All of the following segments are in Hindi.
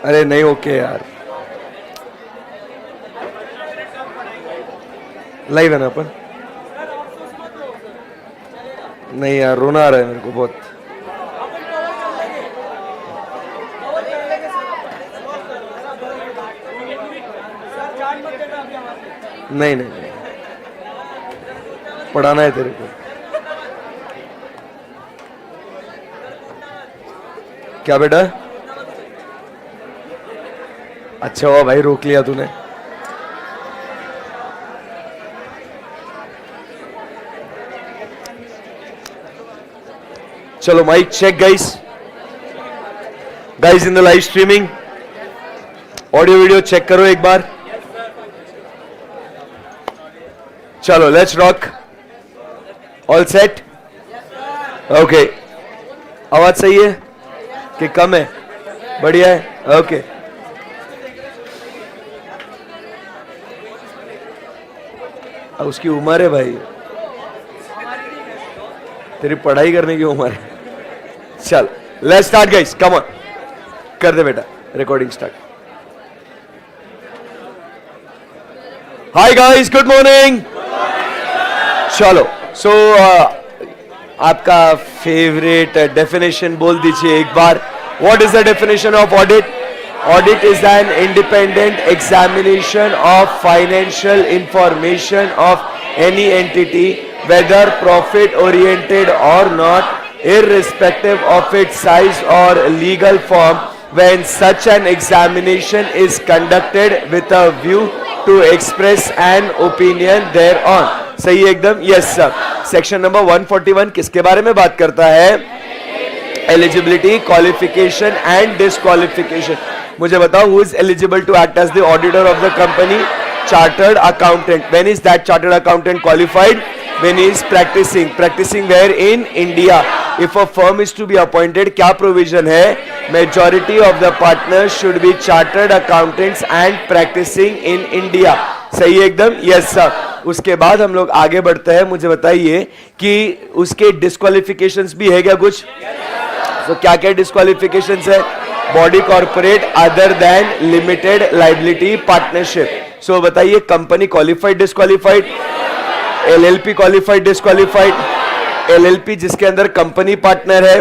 अरे नहीं ओके यार, लाइव है ना अपन? नहीं यार रोना आ रहा है मेरे को बहुत। नहीं नहीं नहीं, पढ़ाना है तेरे को। क्या बेटा? अच्छा हुआ भाई रोक लिया तूने। चलो mic check guys, guys in the live streaming audio video check करो एक बार। चलो let's rock. All set? Okay. आवाज सही है कि कम है? बढ़िया है, ओके। उसकी उम्र है भाई, तेरी पढ़ाई करने की उम्र है। चल let's start guys, come on, कर दे बेटा recording start. Hi guys, good morning. चलो सो आपका फेवरेट डेफिनेशन बोल दीजिए एक बार। What is the definition of audit? Audit is an independent examination of financial information of any entity, whether profit oriented or not, irrespective of its size or legal form, when such an examination is conducted with a view to express an opinion thereon. सही एकदम? Yes sir. सेक्शन नंबर 141 किसके बारे में बात करता है? Eligibility, qualification and disqualification. मुझे बताओ, who is eligible to act as the auditor of the company? Chartered accountant. When is that chartered accountant qualified? When is practicing. Practicing where? In India. If a firm is to be appointed, क्या प्रोविजन है? Majority of the partners should be chartered accountants and practicing in India. सही एकदम? Yes sir. उसके बाद हम लोग आगे बढ़ते हैं। मुझे बताइए कि उसके डिस्क्वालिफिकेशंस भी है क्या कुछ? तो क्या क्या डिस्क्वालिफिकेशंस है? Body corporate, other than limited liability partnership. So बताइए, company qualified disqualified? LLP qualified disqualified? LLP जिसके अंदर कंपनी पार्टनर है।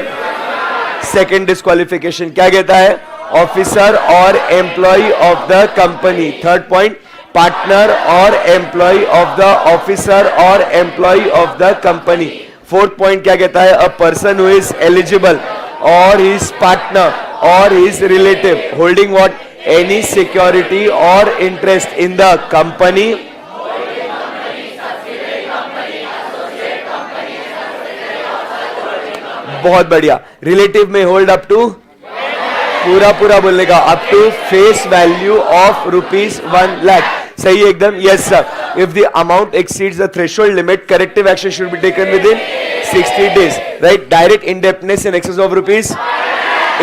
सेकंड डिस्क्वालिफिकेशन क्या कहता है? ऑफिसर और employee of the company. Third point, partner और एम्प्लॉय ऑफ द ऑफिसर और employee of the company. Fourth point क्या कहता है? A person who is eligible or his partner or his relative holding what? Any security or interest in the company, बहुत बढ़िया। रिलेटिव में होल्ड अप टू, पूरा पूरा बोलने का, up to face value of ₹1 lakh. सही एकदम? Yes sir. If the amount exceeds the threshold limit, corrective action should be taken within 60 days. Right? Direct indebtedness in excess of rupees,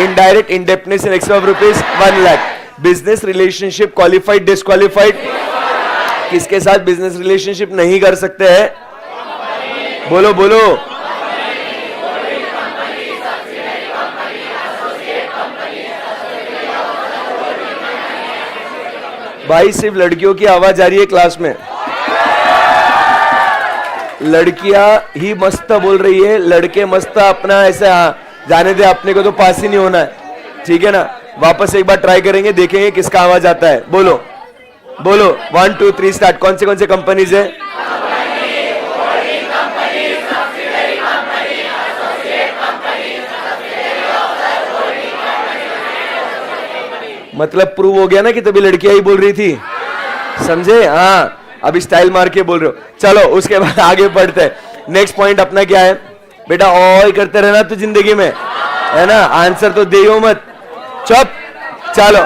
indirect indebtedness in excess of ₹1 lakh. Business relationship qualified, disqualified? किसके साथ business relationship नहीं कर सकते हैं? बोलो बोलो। भाई सिर्फ लड़कियों की आवाज आ रही है क्लास में, लड़कियां ही मस्त बोल रही है, लड़के मस्त अपना ऐसे जाने दे, अपने को तो पास ही नहीं होना है, ठीक है ना? वापस एक बार ट्राई करेंगे, देखेंगे किसका आवाज आता है। बोलो बोलो, 1 2 3 स्टार्ट। कौन से कंपनीज है? मतलब प्रूव हो गया ना कि तभी लड़कियां ही बोल रही थी, समझे? हाँ, अभी स्टाइल मार के बोल रहे हो। चलो उसके बाद आगे बढ़ते हैं। नेक्स्ट पॉइंट अपना क्या है बेटा? और करते रहना तो जिंदगी में, है ना? आंसर तो दे मत, चुप। चलो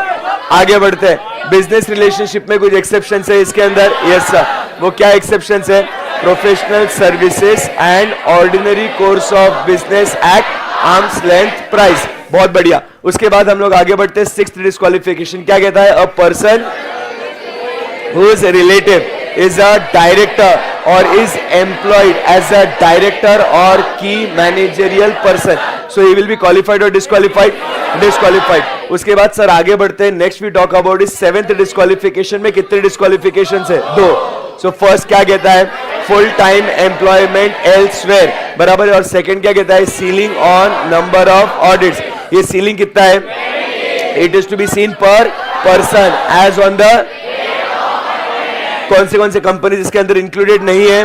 आगे बढ़ते हैं। बिजनेस रिलेशनशिप में कुछ एक्सेप्शन है इसके अंदर? Yes sir. वो क्या एक्सेप्शन है? Professional services and ordinary course of business act, arms length price. बहुत बढ़िया। उसके बाद हम लोग आगे बढ़ते हैं। सिक्स्थ डिस्क्वालिफिकेशन क्या कहता है? A person who is relative is a director or is employed as a director or key managerial person. So he will be qualified or disqualified? Disqualified. उसके बाद सर आगे बढ़ते हैं, next we talk about is 7th disqualification में कितने डिस्क्वालिफिकेशन है? 2। सो फर्स्ट क्या कहता है? फुल टाइम एम्प्लॉयमेंट एल्सवेयर, बराबर है। और सेकंड क्या कहता है? Ceiling on number of audits. ये सीलिंग कितना है? It is to be seen per person as on the, कौन से कंपनी इसके अंदर इंक्लूडेड नहीं है?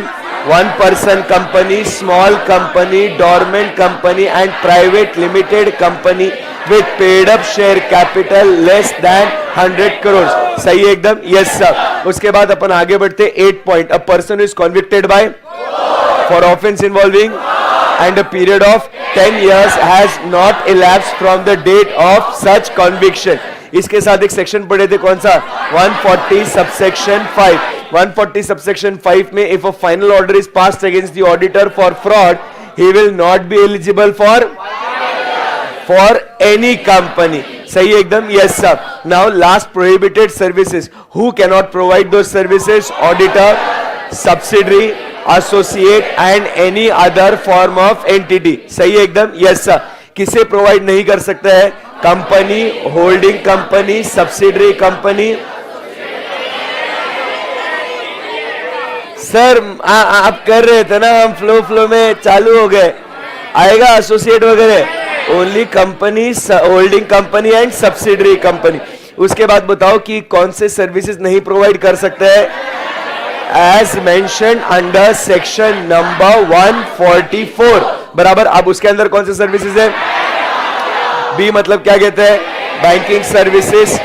1 person company, small company, dormant company and private limited company with paid up share capital less than 100 crore. सही है एकदम? Yes sir. उसके बाद अपन आगे बढ़ते 8 point. A person is convicted by for offence involving and a period of 10 years has not elapsed from the date of such conviction। इसके साथ एक सेक्शन पढ़े थे, कौन सा? 140 subsection 5। 140 subsection 5 में if a final order is passed against the auditor for fraud, he will not be eligible for any company। सही एकदम? yes sir। now last prohibited services, who cannot provide those services? auditor, subsidiary, associate and any other form of entity. सही है एकदम? Yes sir. किसे प्रोवाइड नहीं कर सकता है? Company, holding company, subsidiary company. Sir आप कर रहे थे ना, हम फ्लो में चालू हो गए, आएगा एसोसिएट वगैरह। Only company, holding company and subsidiary company. उसके बाद बताओ कि कौन से सर्विसेज नहीं प्रोवाइड कर सकते हैं? As mentioned under section number 144, बराबर। अब उसके अंदर कौन से सर्विसेज है? बी मतलब क्या कहते हैं? Banking services,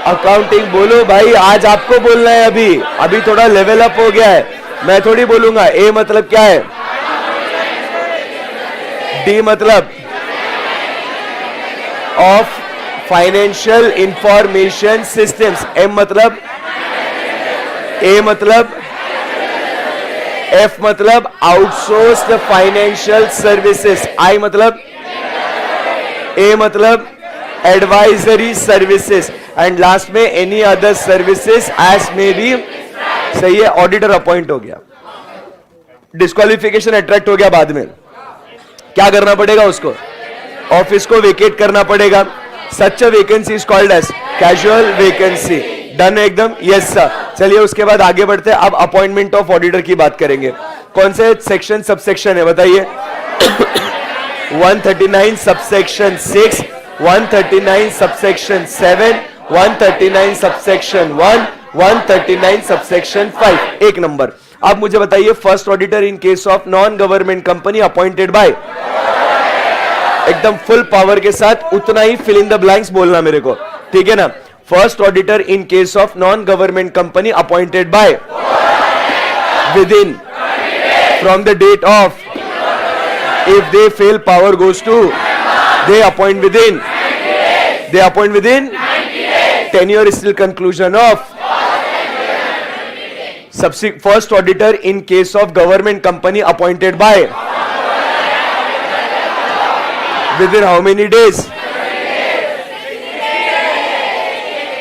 accounting. बोलो भाई, आज आपको बोलना है। अभी थोड़ा लेवल अप हो गया है, मैं थोड़ी बोलूंगा। ए मतलब क्या है? डी मतलब of financial information systems. M मतलब, ए मतलब, एफ मतलब आउटसोर्स्ड फाइनेंशियल सर्विसेज, आई मतलब, ए मतलब एडवाइजरी सर्विसेज एंड लास्ट में any other services as may be. सही है। ऑडिटर अपॉइंट हो गया, डिस्क्वालिफिकेशन अट्रैक्ट हो गया, बाद में क्या करना पड़ेगा? उसको ऑफिस को वेकेट करना पड़ेगा। Such a vacancy is called as casual vacancy. Done एकदम? Yes sir. चलिए उसके बाद आगे बढ़ते हैं। अब अपॉइंटमेंट ऑफ ऑडिटर की बात करेंगे। कौन से सेक्शन सबसेक्शन है बताइए? 139 सबसेक्शन 6, 139 सबसेक्शन 7, 139 सबसेक्शन 1, 139 सबसेक्शन 5। एक नंबर। अब मुझे बताइए, first auditor in case of non government company appointed by, एकदम फुल पावर के साथ उतना ही फिल इन द ब्लैंक्स बोलना मेरे को, ठीक है ना? First auditor in case of non government company appointed by within from the date of, if they fail power goes to, they appoint within tenure is till conclusion of. First auditor in case of government company appointed by within how many days?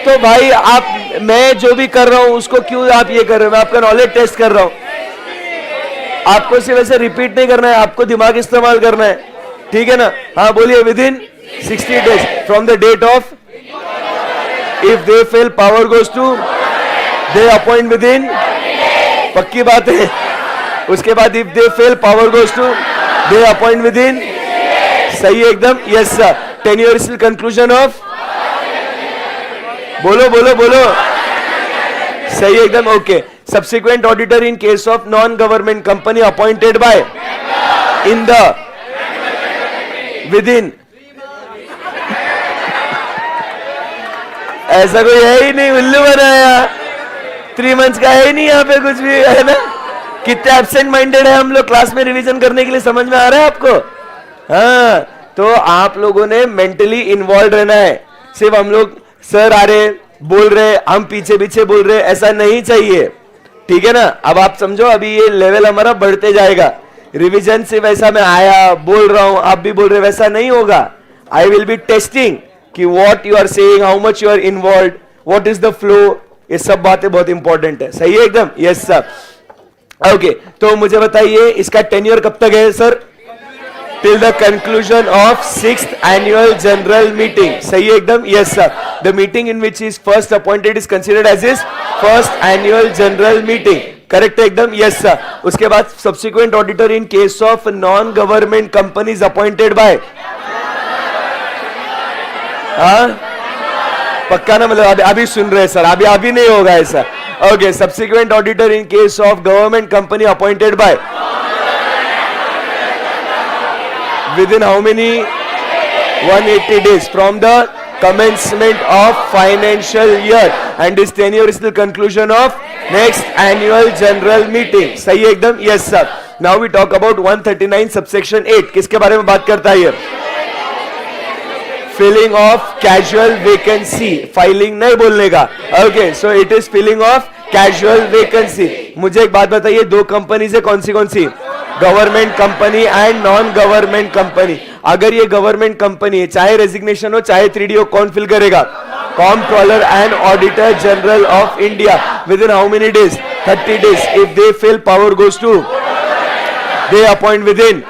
तो भाई आप, मैं जो भी कर रहा हूं उसको क्यों आप ये कर रहे हो? मैं आपका नॉलेज टेस्ट कर रहा हूं। आपको सिर्फ ऐसे रिपीट नहीं करना है, आपको दिमाग इस्तेमाल करना है, ठीक है ना? हाँ बोलिए। Within 60 days from the date of, if they fail power goes to, they appoint within, पक्की बात है। उसके बाद if they fail power goes to, they appoint within. सही है एकदम? Yes sir. Tenure is till conclusion of, बोलो बोलो बोलो। सही है एकदम? Okay. Subsequent auditor in case of non government company appointed by in the within, ऐसा कोई है ही नहीं, उल्लू बनाया। 3 मंथ्स का है ही नहीं यहाँ पे कुछ भी, है ना? कितने एब्सेंट माइंडेड है हम लोग क्लास में रिवीजन करने के लिए, समझ में आ रहा है आपको? हाँ, तो आप लोगों ने मेंटली इन्वॉल्व रहना है। सिर्फ हम लोग सर आ रहे बोल रहे, हम पीछे पीछे बोल रहे, ऐसा नहीं चाहिए, ठीक है ना? अब आप समझो, अभी ये लेवल हमारा बढ़ते जाएगा। रिवीजन सिर्फ ऐसा मैं आया बोल रहा हूं, आप भी बोल रहे, वैसा नहीं होगा। आई विल बी टेस्टिंग कि what you are saying, how much you are involve, what is the flow, ये सब बातें बहुत इंपॉर्टेंट है। सही है एकदम? Yes sir. ओके, तो मुझे बताइए इसका टेन्योर कब तक है sir? till the conclusion of 6th annual general meeting. सही है एकदम? Yes sir. The meeting in which he is first appointed is considered as his first annual general meeting. Correct है एकदम? Yes sir. उसके बाद subsequent auditor in case of non-government companies appointed by. हाँ? पक्का ना, मतलब अभी सुन रहे सर, अभी नहीं होगा ऐसा. Okay, subsequent auditor in case of government company appointed by. Within how many? 180 days from the commencement of financial year, and this tenure is the conclusion of next annual general meeting. सही है एकदम? Yes sir. Now we talk about 139 subsection 8. किसके बारे में बात करता है ये? Filling of casual vacancy. Filing नहीं बोलने का. Okay, so it is filling of casual vacancy. मुझे एक बात बताइए, दो कंपनीज है, कौन सी? Government company and non government company. अगर ये गवर्नमेंट कंपनी है, चाहे रेजिग्नेशन हो चाहे 3D हो, कौन फिल करेगा? Controller and auditor general of India. Within how many days? 30 days. If they fill, power goes to, they appoint within.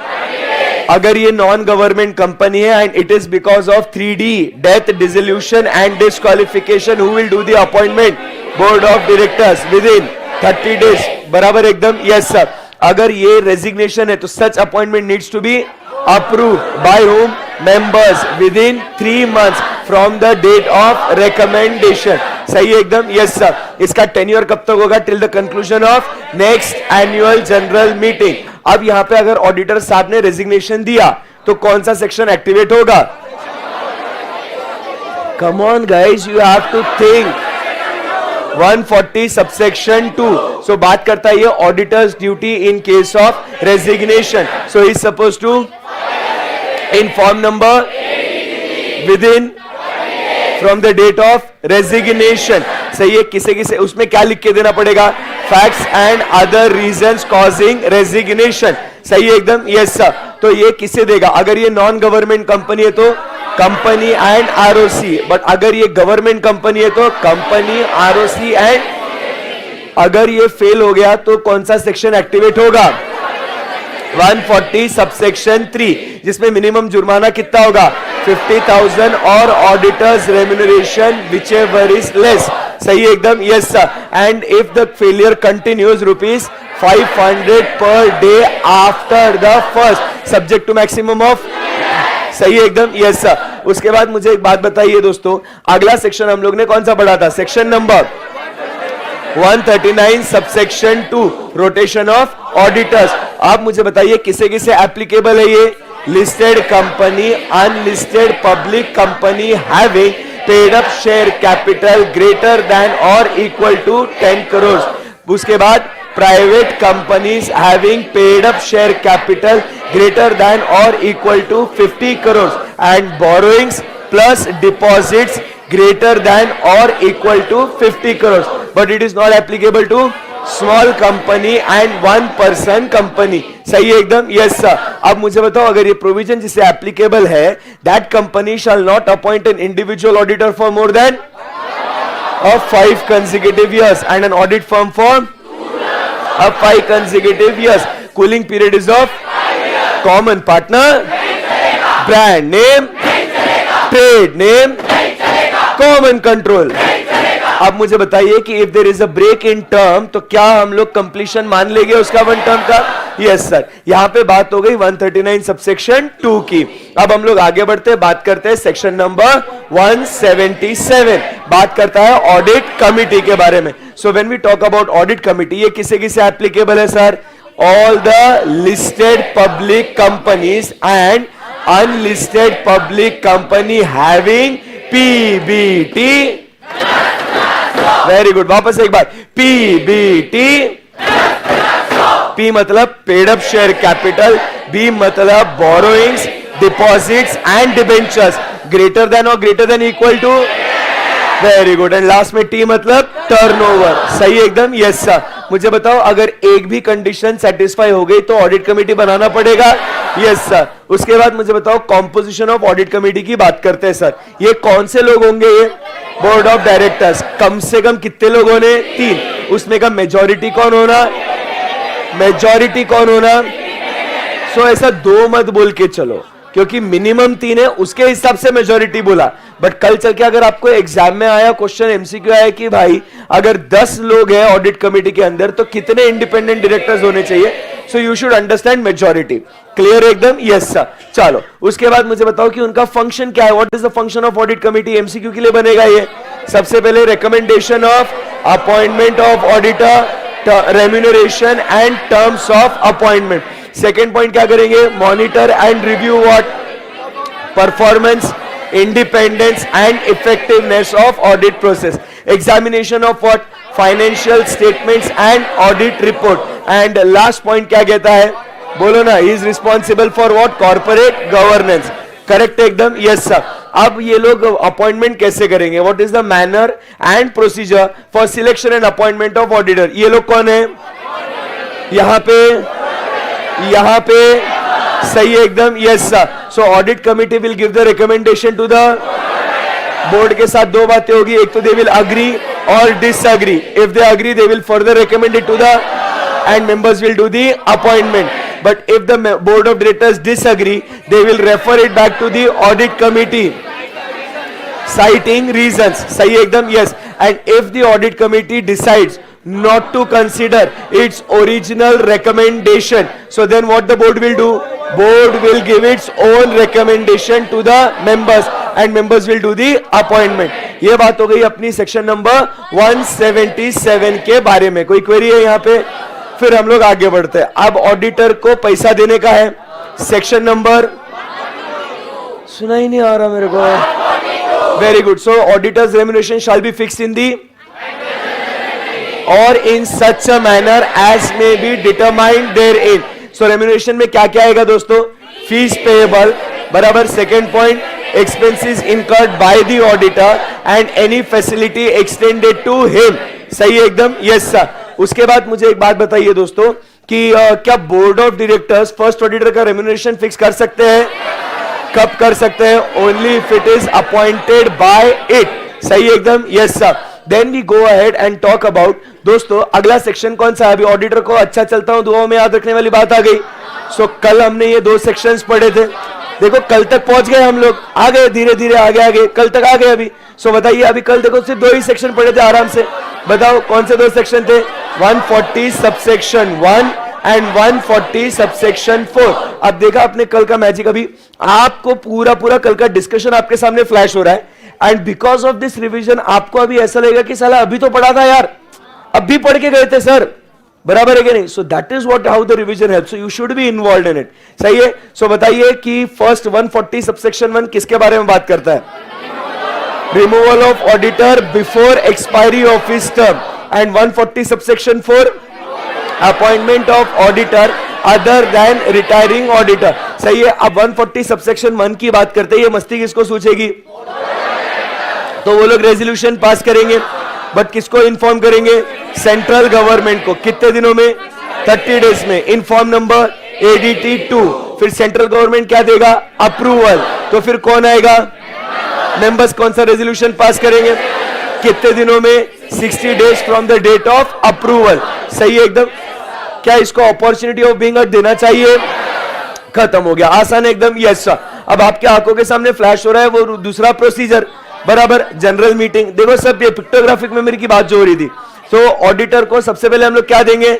अगर ये नॉन गवर्नमेंट कंपनी है and it is because of 3D, death, dissolution and disqualification, who will do the appointment? Board of directors. Within 30 days. बराबर एकदम? Yes sir. अगर ये रेजिग्नेशन है तो such appointment needs to be approve by whom? Members. Within 3 months from the date of recommendation. सही है एकदम? Yes sir. इसका टेन्योर कब तक होगा? Till the conclusion of next annual general meeting. अब यहां पे अगर ऑडिटर साहब ने रेजिग्नेशन दिया तो कौन सा सेक्शन एक्टिवेट होगा? Come on guys, you have to think. 140 subsection 2. So बात करता है ये auditors duty in case of resignation. So he suppose to inform number within from the date of resignation. सही है? किसे उसमें क्या लिख के देना पड़ेगा? Facts and other reasons causing resignation. सही है एकदम? Yes sir. तो ये किसे देगा? अगर ये नॉन गवर्नमेंट कंपनी है तो कंपनी एंड आरओसी. बट अगर ये गवर्नमेंट कंपनी है तो कंपनी, आरओसी एंड. अगर ये फेल हो गया तो कौन सा सेक्शन एक्टिवेट होगा? 140 सबसेक्शन 3, जिसमें मिनिमम जुर्माना कितना होगा? 50,000 और auditors remuneration whichever is less. सही है एकदम? Yes sir. And if the failure continues, ₹500 per day after the first, subject to maximum of. सही है एकदम? Yes sir. उसके बाद मुझे एक बात बताइए दोस्तों, अगला सेक्शन हम लोग ने कौन सा पढ़ा था? Section number 139 subsection 2, rotation of auditors. आप मुझे बताइए किसे किसे एप्लीकेबल है ये? Listed company, unlisted public company having paid up share capital greater than और इक्वल टू 10 करोड़. उसके बाद private companies having paid up share capital greater than or equal to 50 crores and borrowings plus deposits greater than or equal to 50 crores, but it is not applicable to small company and one person company. सही है एकदम? Yes sir. अब मुझे बताओ, अगर ये प्रोविजन जिसे एप्लीकेबल है, that company shall not appoint an individual auditor for more than of 5 consecutive years and an audit firm for of 5 consecutive years. Cooling period is of common partner, brand name, trade name, common control. अब मुझे बताइए कि if there is a break in term तो क्या हम लोग कंप्लीशन मान लेंगे उसका 1 टर्म का? Yes sir. यहां पे बात हो गई 139 सबसेक्शन 2 की. अब हम लोग आगे बढ़ते हैं, बात करते हैं सेक्शन नंबर 177. बात करता है ऑडिट कमिटी के बारे में. So when we talk about audit committee, ये किसे किसे एप्लीकेबल है sir? All the listed public companies and unlisted public company having PBT. Very good. वापस एक बार. PBT. P मतलब paid up share capital. B मतलब borrowings, deposits and debentures greater than or greater than equal to. Very good. And last में T मतलब टर्नओवर. सही एकदम? Yes sir. मुझे बताओ, अगर एक भी कंडीशन सेटिस्फाई हो गई तो ऑडिट कमेटी बनाना पड़ेगा? Yes sir. उसके बाद मुझे बताओ, कॉम्पोजिशन ऑफ ऑडिट कमेटी की बात करते हैं सर. ये कौन से लोग होंगे? ये बोर्ड ऑफ डायरेक्टर्स. कम से कम कितने लोगों ने? 3. उसमें का मेजॉरिटी कौन होना? सो ऐसा दो मत बोल के चलो, क्योंकि मिनिमम 3 है, उसके हिसाब से मेजोरिटी बोला। बट कल चल के अगर आपको एग्जाम में आया क्वेश्चन, एमसीक्यू आया कि भाई अगर 10 लोग हैं ऑडिट कमेटी के अंदर तो कितने इंडिपेंडेंट डायरेक्टर्स होने चाहिए, so you should understand majority. Clear एकदम? Yes sir. चलो उसके बाद मुझे बताओ कि उनका फंक्शन क्या है, what is the function of audit committee. MCQ के लिए बनेगा ये। सबसे पहले recommendation of appointment of auditor, remuneration and terms of appointment. Second point क्या करेंगे, monitor and review what, performance, independence and effectiveness of audit process, examination of what, financial statements and audit report, and last point क्या कहता है, बोलो ना, he is responsible for what, corporate governance। Correct एकदम? Yes sir. अब ये लोग अपॉइंटमेंट कैसे करेंगे, what is the manner and procedure for selection and appointment of auditor. ये लोग कौन है, यहाँ पे सही है एकदम? Yes sir. So audit committee will give the recommendation to the board. के साथ दो बातें होगी, एक तो दे विल अग्री और disagree. If they agree they will further recommend it to the and members will do the appointment. But if the board of directors disagree they will refer it back to the audit committee citing reasons। सही है एकदम? Yes. And if the audit committee decides not to consider its original recommendation, so then what the board will do, board will give its own recommendation to the members and members will do the appointment। ये बात हो गई अपनी सेक्शन नंबर 177 के बारे में। कोई क्वेरी है यहाँ पे? फिर हम लोग आगे बढ़ते हैं। अब ऑडिटर को पैसा देने का है, सेक्शन नंबर, सुना ही नहीं आ रहा मेरे को, very good. So auditors remuneration shall be fixed in the और in such a manner as may be determined therein। So remuneration में क्या क्या आएगा दोस्तों, फीस पेएबल, बराबर। Second point, expenses incurred by the auditor and any facility extended to him। सही है एकदम? Yes sir. उसके बाद मुझे एक बात बताइए दोस्तों कि क्या board of directors first auditor का रेम्यूनरेशन फिक्स कर सकते हैं? कब कर सकते हैं? Only if it is appointed by it. सही है एकदम? Yes sir. Then we go ahead and talk about, दोस्तों अगला सेक्शन कौन सा है? अभी ऑडिटर को अच्छा चलता हूं दुआओं में याद रखने वाली बात आ गई। सो कल हमने ये 2 सेक्शंस पढ़े थे, देखो कल तक पहुंच गए हम लोग, आ गए धीरे धीरे आगे कल तक आ गए अभी। सो बताइए, अभी कल देखो सिर्फ 2 ही सेक्शन पढ़े थे आराम से, बताओ कौन से 2 सेक्शन थे, 140 सबसेक्शन 1 एंड 140 सबसेक्शन 4। अब देखा आपने कल का मैजिक, अभी आपको पूरा कल का डिस्कशन आपके सामने फ्लैश हो रहा है। And because of this revision आपको अभी ऐसा लगेगा कि साला अभी तो पढ़ा था यार, अभी पढ़ के गए थे सर, बराबर है कि नहीं? So that is what how the revision help, so you should be involved in it. सही है? सो बताइए कि फर्स्ट 140 सबसेक्शन 1 किसके बारे में बात करता है? Removal of auditor before expiry of his term. And 140 subsection 4, appointment of auditor other than retiring auditor. सही है? अब 140 सबसेक्शन 1 की बात करते हैं, ये मस्ती किसको सूझेगी? तो वो लोग रेजोल्यूशन पास करेंगे, बट किसको इन्फॉर्म करेंगे? सेंट्रल गवर्नमेंट को। कितने दिनों में? 30 डेज में। Inform number ADT 2। फिर सेंट्रल गवर्नमेंट क्या देगा? अप्रूवल। तो फिर कौन आएगा? मेंबर्स कौन सा रेजोल्यूशन पास करेंगे? कितने दिनों में? 60 days from the date of approval. सही है एकदम? क्या इसको अपॉर्चुनिटी ऑफ बीइंग देना चाहिए? खत्म हो गया, आसान एकदम? Yes sir. अब आपके आंखों के सामने फ्लैश हो रहा है वो दूसरा प्रोसीजर, बराबर, जनरल मीटिंग। देखो सब ये पिक्टोग्राफिक मेमोरी की बात जो हो रही थी। तो ऑडिटर को सबसे पहले हम लोग क्या देंगे?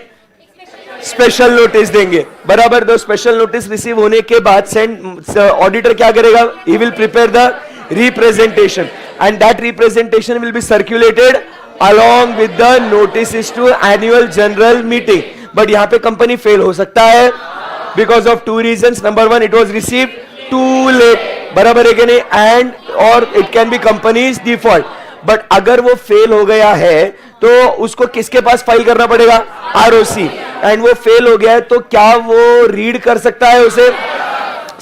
स्पेशल नोटिस देंगे, बराबर। दो स्पेशल नोटिस रिसीव होने के बाद सेंड ऑडिटर क्या करेगा? He will prepare the representation and that representation will be circulated along with the notices to annual general meeting। बट यहाँ पे कंपनी फेल हो सकता है because of 2 reasons। Number 1, it was received too late, बराबर है कि नहीं? एंड और it can be company's default. But अगर वो फेल हो गया है तो उसको किसके पास फाइल करना पड़ेगा? ROC। एंड वो फेल हो गया है तो क्या वो रीड कर सकता है उसे?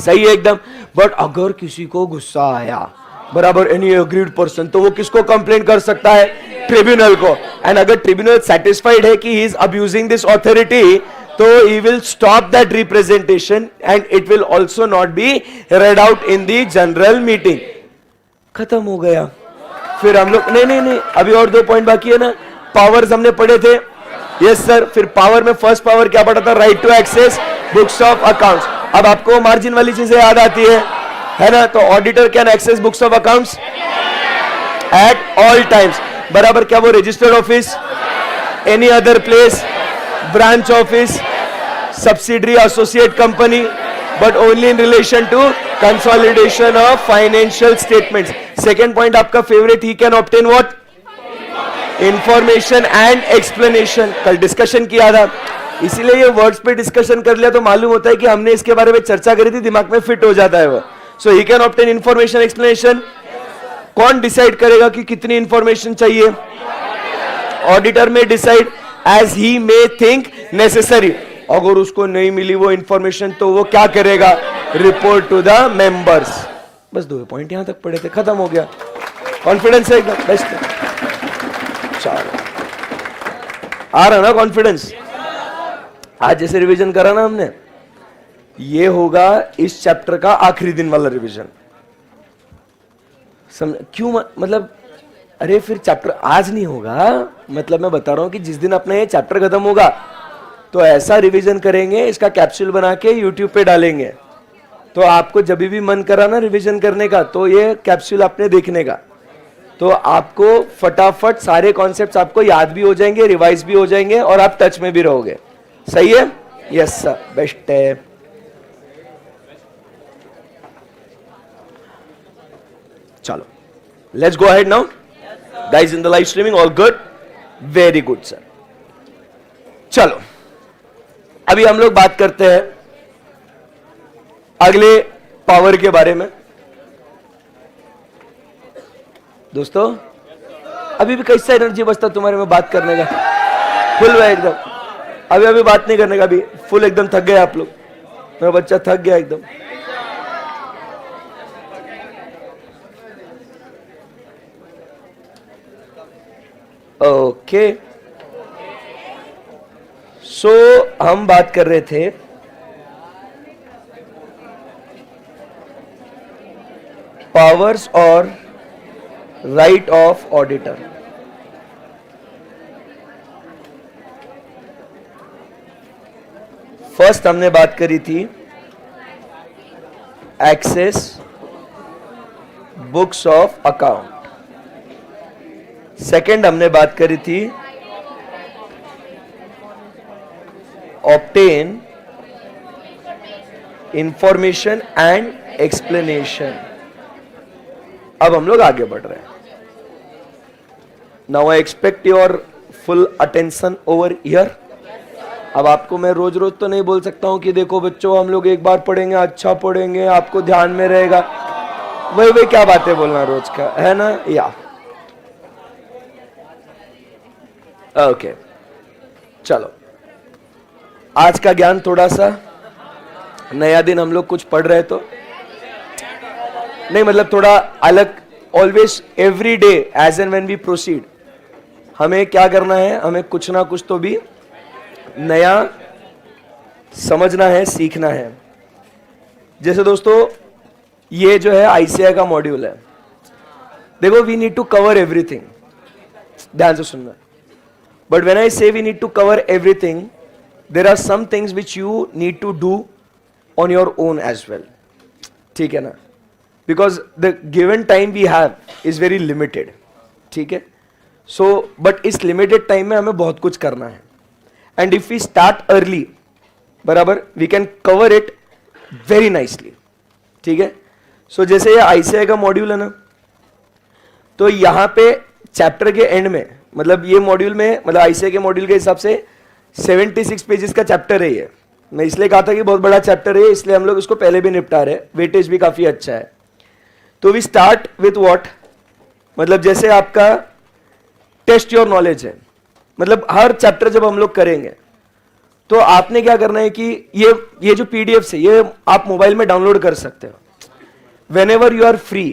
सही है एकदम? बट अगर किसी को गुस्सा आया, बराबर, एनी अग्रीड पर्सन, तो वो किसको कंप्लेंट कर सकता है? ट्रिब्यूनल को। एंड अगर ट्रिब्यूनल सेटिस्फाइड है कि he is abusing this authority तो he will stop that representation and it will also not be read out in the general meeting। खत्म हो गया। फिर हम लोग नहीं अभी और 2 पॉइंट बाकी है ना। पावर्स हमने पढ़े थे, यस सर। फिर पावर में फर्स्ट पावर क्या पढ़ा था? Right to access books of accounts. अब आपको मार्जिन वाली चीजें याद आती है ना? तो auditor can access books of accounts at all times, बराबर। क्या वो registered office, any other place, branch office, subsidiary, associate company, but only in relation to consolidation of financial statements. Second point आपका favourite, he can obtain what? Information and explanation. कल डिस्कशन किया था, इसीलिए ये वर्ड्स पे डिस्कशन कर लिया तो मालूम होता है कि हमने इसके बारे में चर्चा करी थी, दिमाग में फिट हो जाता है वो। So he can obtain information, explanation. कौन डिसाइड करेगा कि कितनी इंफॉर्मेशन चाहिए? Auditor may decide as he may think necessary. अगर उसको नहीं मिली वो इंफॉर्मेशन तो वो क्या करेगा? Report to the members. बस 2 पॉइंट यहां तक पढ़े थे, खत्म हो गया। कॉन्फिडेंस है एकदम बेस्ट। चलो, आ रहा ना कॉन्फिडेंस? आज जैसे रिवीजन करा ना हमने, ये होगा इस चैप्टर का आखिरी दिन वाला रिवीजन। क्यों? मतलब अरे फिर चैप्टर आज नहीं होगा, मतलब मैं बता रहा हूं कि जिस दिन अपना ये चैप्टर खत्म होगा तो ऐसा रिवीजन करेंगे, इसका कैप्सूल बना के यूट्यूब पे डालेंगे। तो आपको जब भी मन करा ना रिवीजन करने का, तो ये कैप्सूल आपने देखने का, तो आपको फटाफट सारे कॉन्सेप्ट्स आपको याद भी हो जाएंगे, रिवाइज भी हो जाएंगे और आप टच में भी रहोगे। सही है? यस सर, बेस्ट है। चलो, let's go ahead now. Guys in the live streaming, all good? Very good sir. चलो, अभी हम लोग बात करते हैं अगले पावर के बारे में। दोस्तों, अभी भी कैसा एनर्जी बचता तुम्हारे में बात करने का? फुल है एकदम। अभी बात नहीं करने का, अभी फुल एकदम थक गए आप लोग। मेरा बच्चा थक गया एकदम। ओके, सो हम बात कर रहे थे पावर्स और राइट ऑफ ऑडिटर। फर्स्ट हमने बात करी थी access books of account. Second हमने बात करी थी ऑब्टेन इंफॉर्मेशन एंड एक्सप्लेनेशन। अब हम लोग आगे बढ़ रहे हैं। Now I expect your full attention over here. अब आपको मैं रोज रोज तो नहीं बोल सकता हूं कि देखो बच्चों हम लोग एक बार पढ़ेंगे, अच्छा पढ़ेंगे, आपको ध्यान में रहेगा। वही क्या बातें बोलना रोज का, है ना? या ओके, चलो, आज का ज्ञान थोड़ा सा नया दिन, हम लोग कुछ पढ़ रहे तो नहीं, मतलब थोड़ा अलग। Always every day as and when we proceed, हमें क्या करना है? हमें कुछ ना कुछ तो भी नया समझना है, सीखना है। जैसे दोस्तों, ये जो है आईसीआई का मॉड्यूल है। देखो, we need to cover everything, ध्यान से सुनना। But when I say we need to cover everything, there are some things which you need to do on your own as well. ठीक है ना? Because the given time we have is very limited. ठीक है? सो बट इस लिमिटेड टाइम में हमें बहुत कुछ करना है। And if we start early, बराबर, we can cover it very nicely. ठीक है? सो जैसे ये आईसीआई का मॉड्यूल है ना, तो यहां पे चैप्टर के एंड में, मतलब ये मॉड्यूल में, मतलब आईसीआई के मॉड्यूल के हिसाब से 76 पेजेस का चैप्टर है ये। मैं इसलिए कहा था कि बहुत बड़ा चैप्टर है, इसलिए हम लोग इसको पहले भी निपटा रहे। वेटेज भी काफी अच्छा है। तो वी स्टार्ट विथ व्हाट? मतलब जैसे आपका टेस्ट योर नॉलेज है, मतलब हर चैप्टर जब हम लोग करेंगे तो आपने क्या करना है कि ये जो पीडीएफ है, ये आप मोबाइल में डाउनलोड कर सकते हो। Whenever you are free,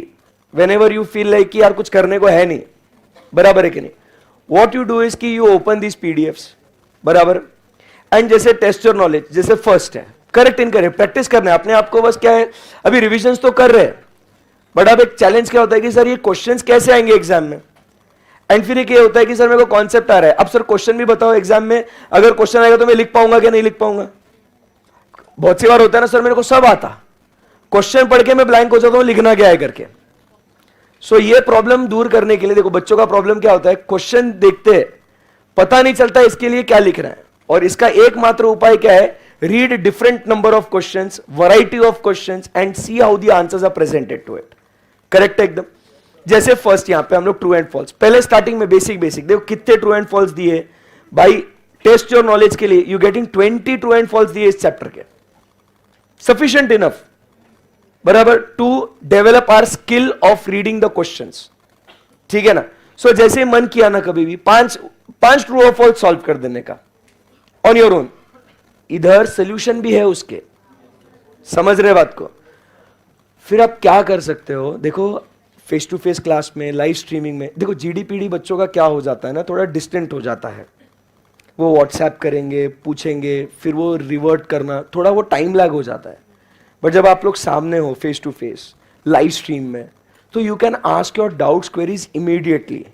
whenever you feel like कि यार कुछ करने को है नहीं, बराबर है कि नहीं, वॉट यू डू इज कि यू ओपन दिस पीडीएफ्स, बराबर। एंड जैसे टेस्ट योर नॉलेज, जैसे फर्स्ट है करेक्ट इनकरेक्ट, प्रैक्टिस करना है अपने आप को। बस क्या है, अभी रिविजन तो कर रहे हैं, बट अब एक चैलेंज क्या होता है कि सर ये क्वेश्चंस कैसे आएंगे एग्जाम में। एंड फिर एक ये होता है कि सर मेरे को कॉन्सेप्ट आ रहा है, अब सर क्वेश्चन भी बताओ एग्जाम में, अगर क्वेश्चन आएगा तो मैं लिख पाऊंगा क्या नहीं लिख पाऊंगा? बहुत सी बार होता है ना सर मेरे को सब आता, क्वेश्चन पढ़ के मैं ब्लैंक हो जाता हूं लिखना क्या है करके। सो ये प्रॉब्लम दूर करने के लिए देखो बच्चों का प्रॉब्लम क्या होता है, क्वेश्चन देखते हैं पता नहीं चलता इसके लिए क्या लिखना है, और इसका एकमात्र उपाय क्या है, read different number of questions, variety of questions and see how the answers are presented to it. Correct है एकदम। जैसे फर्स्ट यहां पे हम लोग ट्रू एंड फॉल्स, पहले स्टार्टिंग में बेसिक देखो कितने ट्रू एंड फॉल्स दिए भाई, टेस्ट योर नॉलेज के लिए you getting 20 true and false दिए इस चैप्टर के, सफिशिएंट इनफ बराबर to develop our skill of reading the questions, ठीक है ना। सो जैसे मन किया ना कभी भी पांच ट्रू और फॉल्स सॉल्व कर देने का ऑन योर ओन, इधर सोल्यूशन भी है उसके, समझ रहे बात को। फिर आप क्या कर सकते हो, देखो फेस टू फेस क्लास में, लाइव स्ट्रीमिंग में, देखो जीडीपीडी बच्चों का क्या हो जाता है ना, थोड़ा डिस्टेंट हो जाता है, वो व्हाट्सएप करेंगे, पूछेंगे, फिर वो रिवर्ट करना, थोड़ा वो टाइम लैग हो जाता है। बट जब आप लोग सामने हो face to face live stream में, तो you can ask your doubts queries immediately,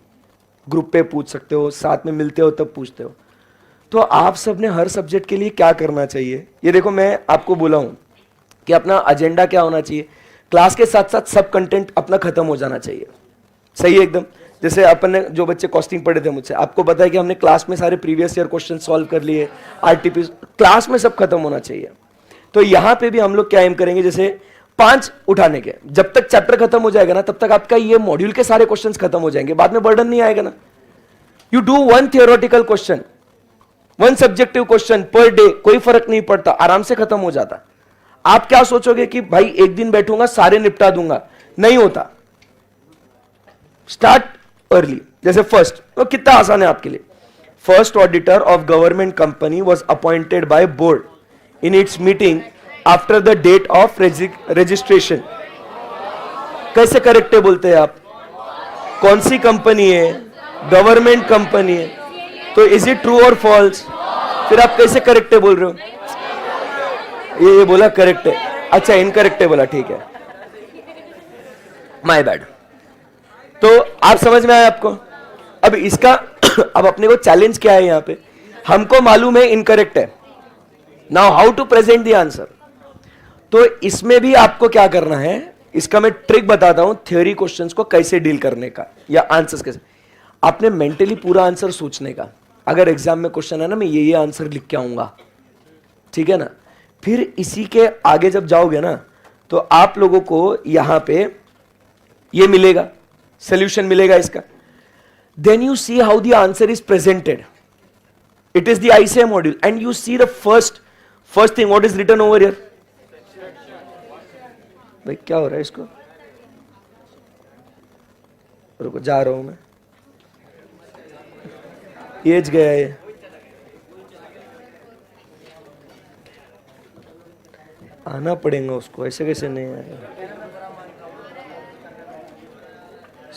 group पे पूछ सकते हो, साथ में मिलते हो तब पूछते हो। तो आप सब ने हर सब्जेक्ट के लिए क्या करना चाहिए, ये देखो मैं आपको बोला हूं कि अपना एजेंडा क्या होना चाहिए, क्लास के साथ साथ सब कंटेंट अपना खत्म हो जाना चाहिए, सही है एकदम। जैसे अपन ने जो बच्चे कॉस्टिंग पढ़े थे मुझसे, आपको पता है कि हमने क्लास में सारे प्रीवियस ईयर क्वेश्चन सॉल्व कर लिए, आरटीपी क्लास में सब खत्म होना चाहिए। तो यहां पे भी हम लोग क्या एम करेंगे, जैसे 5 उठाने के, जब तक चैप्टर खत्म हो जाएगा ना तब तक आपका ये मॉड्यूल के सारे क्वेश्चंस खत्म हो जाएंगे, बाद में बर्डन नहीं आएगा ना। You do 1 theoretical question, 1 subjective question per day, कोई फर्क नहीं पड़ता, आराम से खत्म हो जाता। आप क्या सोचोगे कि भाई एक दिन बैठूंगा सारे निपटा दूंगा, नहीं होता। Start early. जैसे फर्स्ट, तो कितना आसान है आपके लिए, first auditor of government company was appointed by board in its meeting after the date of registration. कैसे करेक्ट है बोलते हैं आप, कौन सी कंपनी है, गवर्नमेंट कंपनी है, तो इज इट ट्रू और फॉल्स, फिर आप कैसे करेक्ट है बोल रहे हो, ये बोला करेक्ट है, अच्छा इनकरेक्ट है बोला, ठीक है माय बैड। तो आप समझ में आया आपको। अब इसका अब अपने को चैलेंज क्या है, यहां पे हमको मालूम है इनकरेक्ट है, now how to present the answer. तो इसमें भी आपको क्या करना है, इसका मैं ट्रिक बताता हूं, थ्योरी क्वेश्चंस को कैसे डील करने का या आंसर्स कैसे। आपने मेंटली पूरा आंसर सोचने का, अगर एग्जाम में क्वेश्चन है ना मैं ये आंसर लिख के आऊंगा, ठीक है ना। फिर इसी के आगे जब जाओगे ना तो आप लोगों को यहां पे ये मिलेगा, सोल्यूशन मिलेगा इसका। Then you see how the answer is presented, it is the ICA module and you see the first thing what is written over here. भाई क्या हो रहा है इसको, रुको जा रहा हूं मैं, एज गया ये, आना पड़ेगा उसको, ऐसे कैसे नहीं आएगा।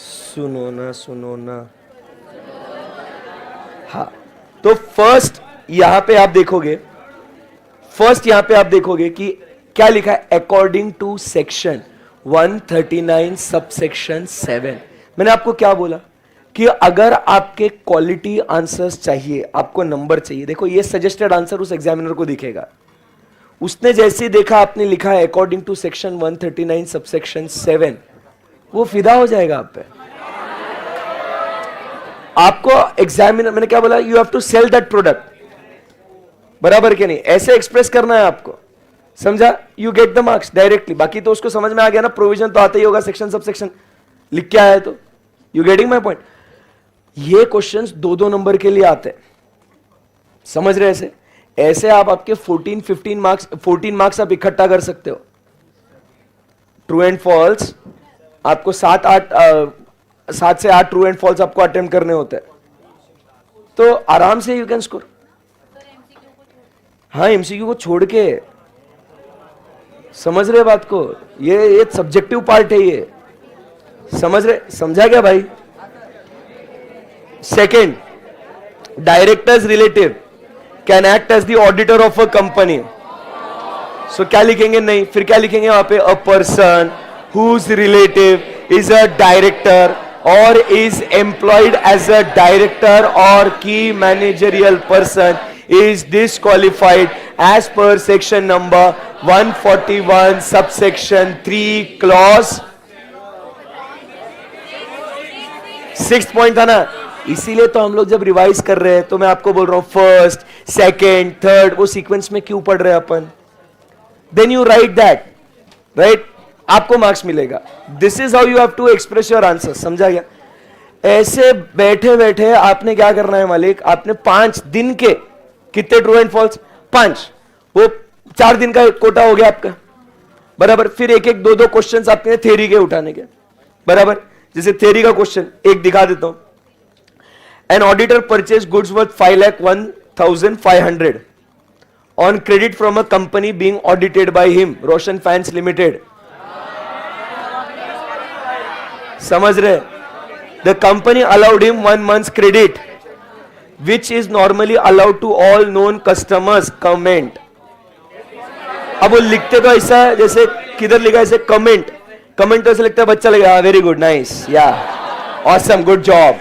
सुनो ना हाँ, तो फर्स्ट यहां पे आप देखोगे, कि क्या लिखा है, अकॉर्डिंग टू सेक्शन 139 सबसेक्शन 7। मैंने आपको क्या बोला कि अगर आपके क्वालिटी आंसर्स चाहिए, आपको नंबर चाहिए, देखो ये सजेस्टेड आंसर उस एग्जामिनर को दिखेगा, उसने जैसे देखा आपने लिखा है अकॉर्डिंग टू सेक्शन 139 सबसेक्शन 7, वो फिदा हो जाएगा आप पे। आपको एग्जामिनर, मैंने क्या बोला, you have to sell that product, बराबर के नहीं, ऐसे एक्सप्रेस करना है आपको, समझा, you get the marks directly. बाकी तो उसको समझ में आ गया ना, प्रोविजन तो आता ही होगा, सेक्शन सब सेक्शन लिख के आया, तो यू गेटिंग माई पॉइंट। ये क्वेश्चंस 2-2 नंबर के लिए आते हैं, समझ रहे, ऐसे आप आपके 14 मार्क्स आप इकट्ठा कर सकते हो। ट्रू एंड फॉल्स आपको 7 से 8 ट्रू एंड फॉल्स आपको अटेम्प्ट करने होते हैं, तो आराम से यू कैन स्कोर। हाँ, एमसीक्यू को छोड़ के, समझ रहे बात को, ये सब्जेक्टिव पार्ट है, ये समझ रहे, समझा क्या भाई। Second, directors relative can act as the auditor of a company. So क्या लिखेंगे, नहीं, फिर क्या लिखेंगे वहां पे, a person whose relative is a director or is employed as a director or key managerial person is disqualified as per section number 141 subsection 3 clause 6th point था ना, इसीलिए तो हम लोग जब रिवाइज कर रहे हैं तो मैं आपको बोल रहा हूं फर्स्ट, सेकेंड, थर्ड, वो सीक्वेंस में क्यों पढ़ रहे हैं अपन. Then you write that, right, आपको मार्क्स मिलेगा. This is how you have to express your answer. समझा गया? ऐसे बैठे बैठे आपने क्या करना है मालिक, आपने 5 दिन के कितने ट्रू एंड फॉल्स, 5, वो 4 दिन का कोटा हो गया आपका, बराबर. फिर एक एक 2-2 क्वेश्चंस आपने थ्योरी के उठाने के, बराबर. जैसे थ्योरी का क्वेश्चन एक दिखा देता हूं. An auditor purchase goods worth 5,01,500 on credit from a company being audited by him, Roshan fans limited. समझ रहे? The company allowed him 1 month's credit which is normally allowed to all known customers. Comment. अब वो लिखते तो ऐसा जैसे किधर लिखा ऐसे कमेंट, कमेंट तो ऐसे लिखता है बच्चा लगेगा वेरी गुड, नाइस, या ऑसम, गुड जॉब.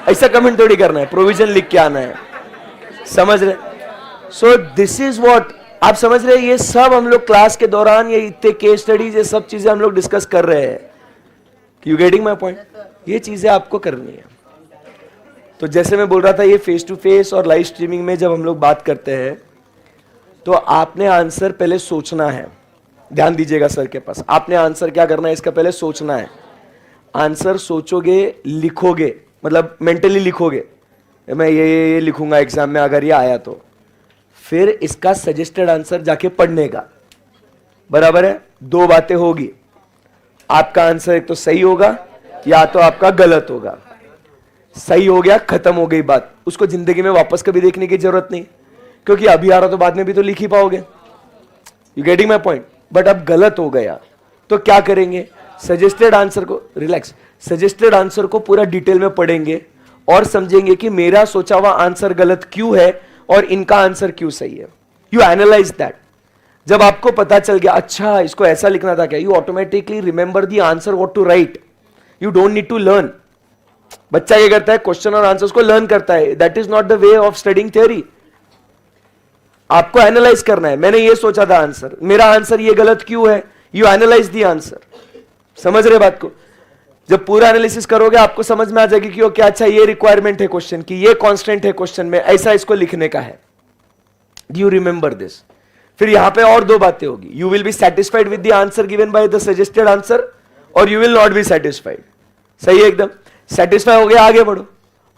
ऐसा कमेंट थोड़ी करना है, प्रोविजन लिख के आना है. समझ रहे? सो दिस इज व्हाट आप समझ रहे. ये सब हम लोग क्लास के दौरान ये इतने केस स्टडीज, ये सब चीजें हम लोग डिस्कस कर रहे हैं. You getting my point? ये चीजें आपको करनी है. तो जैसे मैं बोल रहा था, ये फेस टू फेस और लाइव स्ट्रीमिंग में जब हम लोग बात करते हैं तो आपने आंसर पहले सोचना है. ध्यान दीजिएगा सर के पास. आपने आंसर क्या करना है इसका पहले सोचना है. आंसर सोचोगे, लिखोगे, मतलब मेंटली लिखोगे, मैं ये लिखूंगा एग्जाम में अगर ये आया तो. फिर इसका सजेस्टेड आंसर जाके पढ़ने का, बराबर है. 2 बातें होगी, आपका आंसर एक तो सही होगा या तो आपका गलत होगा. सही हो गया, खत्म हो गई बात. उसको जिंदगी में वापस कभी देखने की जरूरत नहीं, क्योंकि अभी आ रहा तो बाद में भी तो लिख ही पाओगे. You getting my point? But अब गलत हो गया तो क्या करेंगे? सजेस्टेड आंसर को, रिलैक्स, सजेस्टेड आंसर को पूरा डिटेल में पढ़ेंगे और समझेंगे कि मेरा सोचा हुआ आंसर गलत क्यों है और इनका आंसर क्यों सही है. You analyse that. जब आपको पता चल गया अच्छा इसको ऐसा लिखना था क्या, you automatically remember the answer what to write. You don't need to learn. बच्चा ये करता है, क्वेश्चन और आंसर्स को लर्न करता है. That is not the way of studying theory. आपको एनालाइज करना है. मैंने ये सोचा था आंसर, मेरा आंसर ये गलत क्यों है. You analyse the answer. समझ रहे बात को? जब पूरा एनालिसिस करोगे आपको समझ में आ जाएगी कि क्या अच्छा ये रिक्वायरमेंट है क्वेश्चन की, ये कांस्टेंट है क्वेश्चन में, ऐसा इसको लिखने का है. You remember this. फिर यहां पे और 2 बातें होगी. You will be satisfied with the answer given by the suggested answer और you will not be satisfied. सही है एकदम. सेटिस्फाई हो गया, आगे बढ़ो.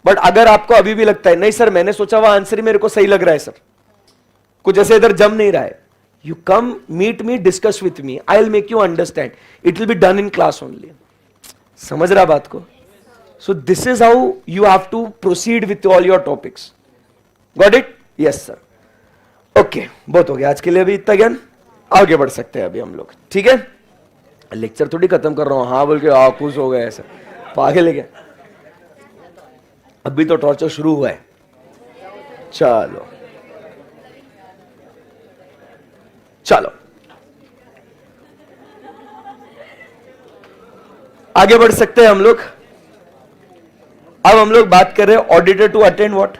बट अगर आपको अभी भी लगता है नहीं सर मैंने सोचा हुआ आंसर ही मेरे को सही लग रहा है सर, कुछ ऐसे इधर जम नहीं रहा है, you come meet me, discuss with me, I will make you understand. It will be done in class only. समझ रहा बात को? So this is how you have to proceed with all your topics. Got it? Yes sir. Okay, बहुत हो गया आज के लिए. अभी इतना ज्ञान, आगे बढ़ सकते हैं अभी हम लोग. ठीक है, लेक्चर थोड़ी खत्म कर रहा हूं हाँ बोल के खुश हो गए ऐसा पागल है क्या. अभी तो टॉर्चर शुरू हुआ है. चलो चलो आगे बढ़ सकते हैं हम लोग. अब हम लोग बात कर रहे हैं ऑडिटर टू अटेंड व्हाट.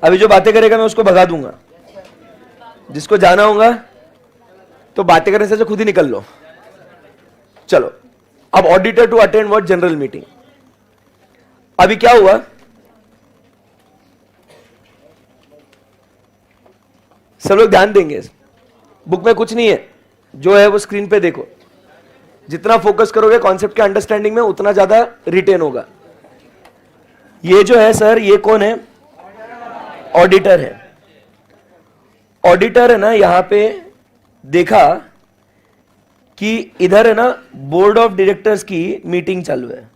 अभी जो बातें करेगा मैं उसको भगा दूंगा. जिसको जाना होगा तो बातें करने से खुद ही निकल लो. चलो, अब auditor to attend what, general meeting. अभी क्या हुआ, सब लोग ध्यान देंगे. बुक में कुछ नहीं है, जो है वो स्क्रीन पे देखो. जितना फोकस करोगे कॉन्सेप्ट के अंडरस्टैंडिंग में उतना ज्यादा रिटेन होगा. ये जो है सर, ये कौन है? ऑडिटर है. ऑडिटर है ना, यहां पे देखा कि इधर है ना बोर्ड ऑफ डायरेक्टर्स की मीटिंग चालू है.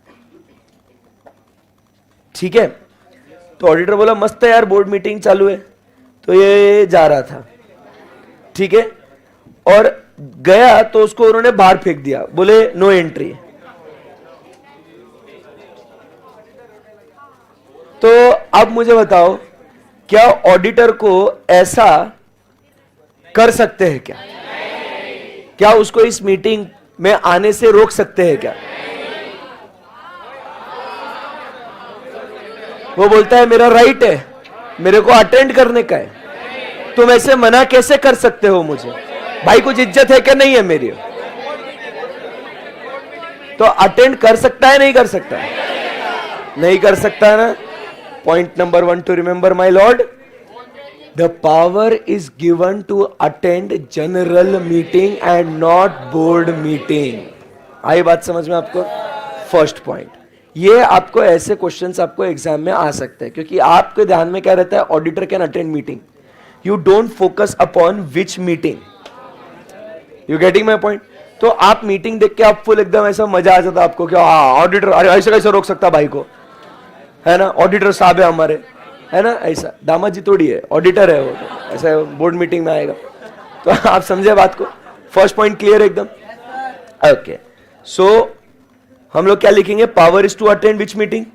ठीक है, तो ऑडिटर बोला मस्त है यार बोर्ड मीटिंग चालू है. तो ये जा रहा था, ठीक है, और गया तो उसको उन्होंने बाहर फेंक दिया, बोले नो एंट्री. तो अब मुझे बताओ, क्या ऑडिटर को ऐसा कर सकते हैं क्या? क्या उसको इस मीटिंग में आने से रोक सकते हैं क्या? वो बोलता है मेरा राइट है, मेरे को अटेंड करने का है, तुम ऐसे मना कैसे कर सकते हो मुझे? भाई कुछ इज्जत है कि नहीं है मेरी? तो अटेंड कर सकता है नहीं कर सकता? नहीं कर सकता ना? Point number 1 to remember my lord, the power is given to attend general meeting and not board meeting. आई बात समझ में आपको? फर्स्ट पॉइंट ये, आपको ऐसे क्वेश्चंस आपको एग्जाम में आ सकते हैं क्योंकि आपके ध्यान में क्या रहता है? Auditor can attend meeting, you don't focus upon which meeting. You getting my point? तो आप मीटिंग देख के आप फुल एकदम ऐसा मजा आ जाता आपको कि ऑडिटर, अरे ऐसे कैसे रोक सकता भाई को, है ना? ऑडिटर साहब है हमारे, है ना? ऐसा दामाद जी थोड़ी है, ऑडिटर है वो, तो ऐसा बोर्ड मीटिंग में आएगा। तो आप समझे बात को? फर्स्ट पॉइंट क्लियर एकदम? ओके, सो हम लोग क्या लिखेंगे? Power is to attend which meeting?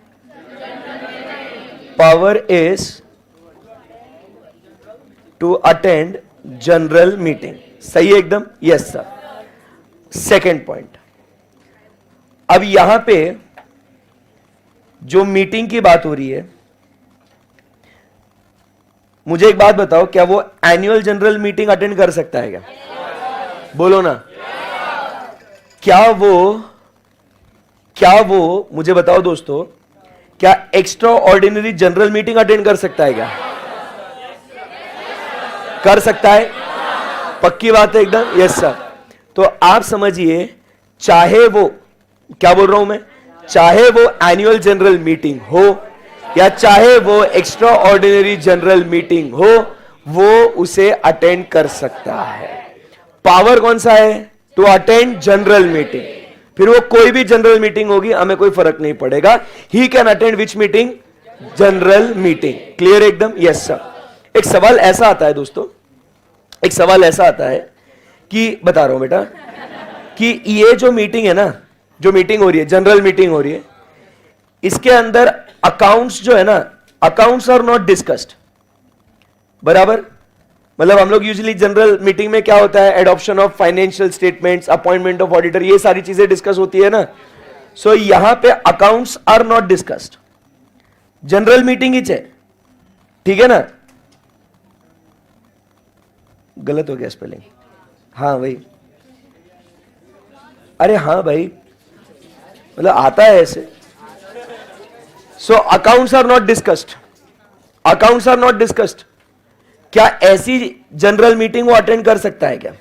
Power is to attend general meeting. सही है एकदम? Yes sir. सेकेंड पॉइंट, अब यहां पे जो मीटिंग की बात हो रही है, मुझे एक बात बताओ, क्या वो एनुअल जनरल मीटिंग अटेंड कर सकता है क्या? बोलो ना। क्या वो मुझे बताओ दोस्तों, क्या extra ordinary general meeting attend कर सकता है क्या? कर सकता है? पक्की बात है एकदम? Yes sir. तो आप समझिए, चाहे वो, क्या बोल रहा हूं मैं, चाहे वो एनुअल जनरल मीटिंग हो या चाहे वो एक्स्ट्रा ऑर्डिनरी जनरल मीटिंग हो, वो उसे अटेंड कर सकता है। पावर कौन सा है? To attend general meeting. फिर वो कोई भी जनरल मीटिंग होगी, हमें कोई फर्क नहीं पड़ेगा। He can attend which meeting? General meeting. Clear एकदम? Yes sir. एक सवाल ऐसा आता है दोस्तों, एक सवाल ऐसा आता है कि, बता रहा हूं बेटा, कि ये जो मीटिंग है ना, जो मीटिंग हो रही है, जनरल मीटिंग हो रही है, इसके अंदर अकाउंट्स जो है ना, अकाउंट्स आर नॉट डिस्कस्ड। बराबर? मतलब हम लोग यूजुअली जनरल मीटिंग में क्या होता है? Adoption of financial statements, appointment of auditor, ये सारी चीजें डिस्कस होती है ना। सो यहां पे accounts are not discussed, general meeting ही है, ठीक है ना? गलत हो गया स्पेलिंग। हाँ भाई, अरे हाँ भाई, मतलब आता है ऐसे। So accounts are not discussed, accounts are not discussed. क्या ऐसी जनरल मीटिंग वो अटेंड कर सकता है क्या?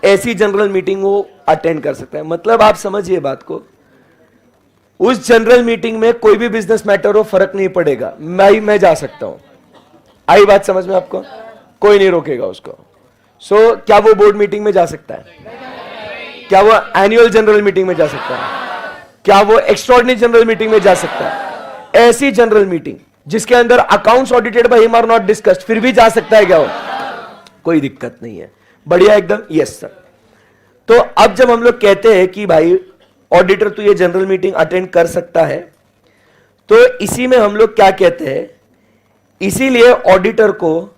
ऐसी जनरल मीटिंग वो अटेंड कर सकता है। मतलब आप समझिए बात को, उस जनरल मीटिंग में कोई भी बिजनेस मैटर हो, फर्क नहीं पड़ेगा, मैं जा सकता हूं। आई बात समझ में आपको? कोई नहीं रोकेगा उसको। सो क्या वो बोर्ड मीटिंग में जा सकता है? क्या वो एनुअल जनरल मीटिंग में जा सकता है? क्या वो एक्स्ट्राऑर्डिनरी जनरल मीटिंग में जा सकता है? ऐसी जनरल मीटिंग जिसके अंदर accounts audited by him are not discussed, फिर भी जा सकता है क्या वो? कोई दिक्कत नहीं है। बढ़िया एकदम? Yes sir. तो अब जब हम लोग कहते हैं कि भाई ऑडिटर तो ये जनरल मीटिंग अटेंड कर सकता है, तो इसी में हम लोग क्या कहते हैं, इसीलिए ऑडिटर को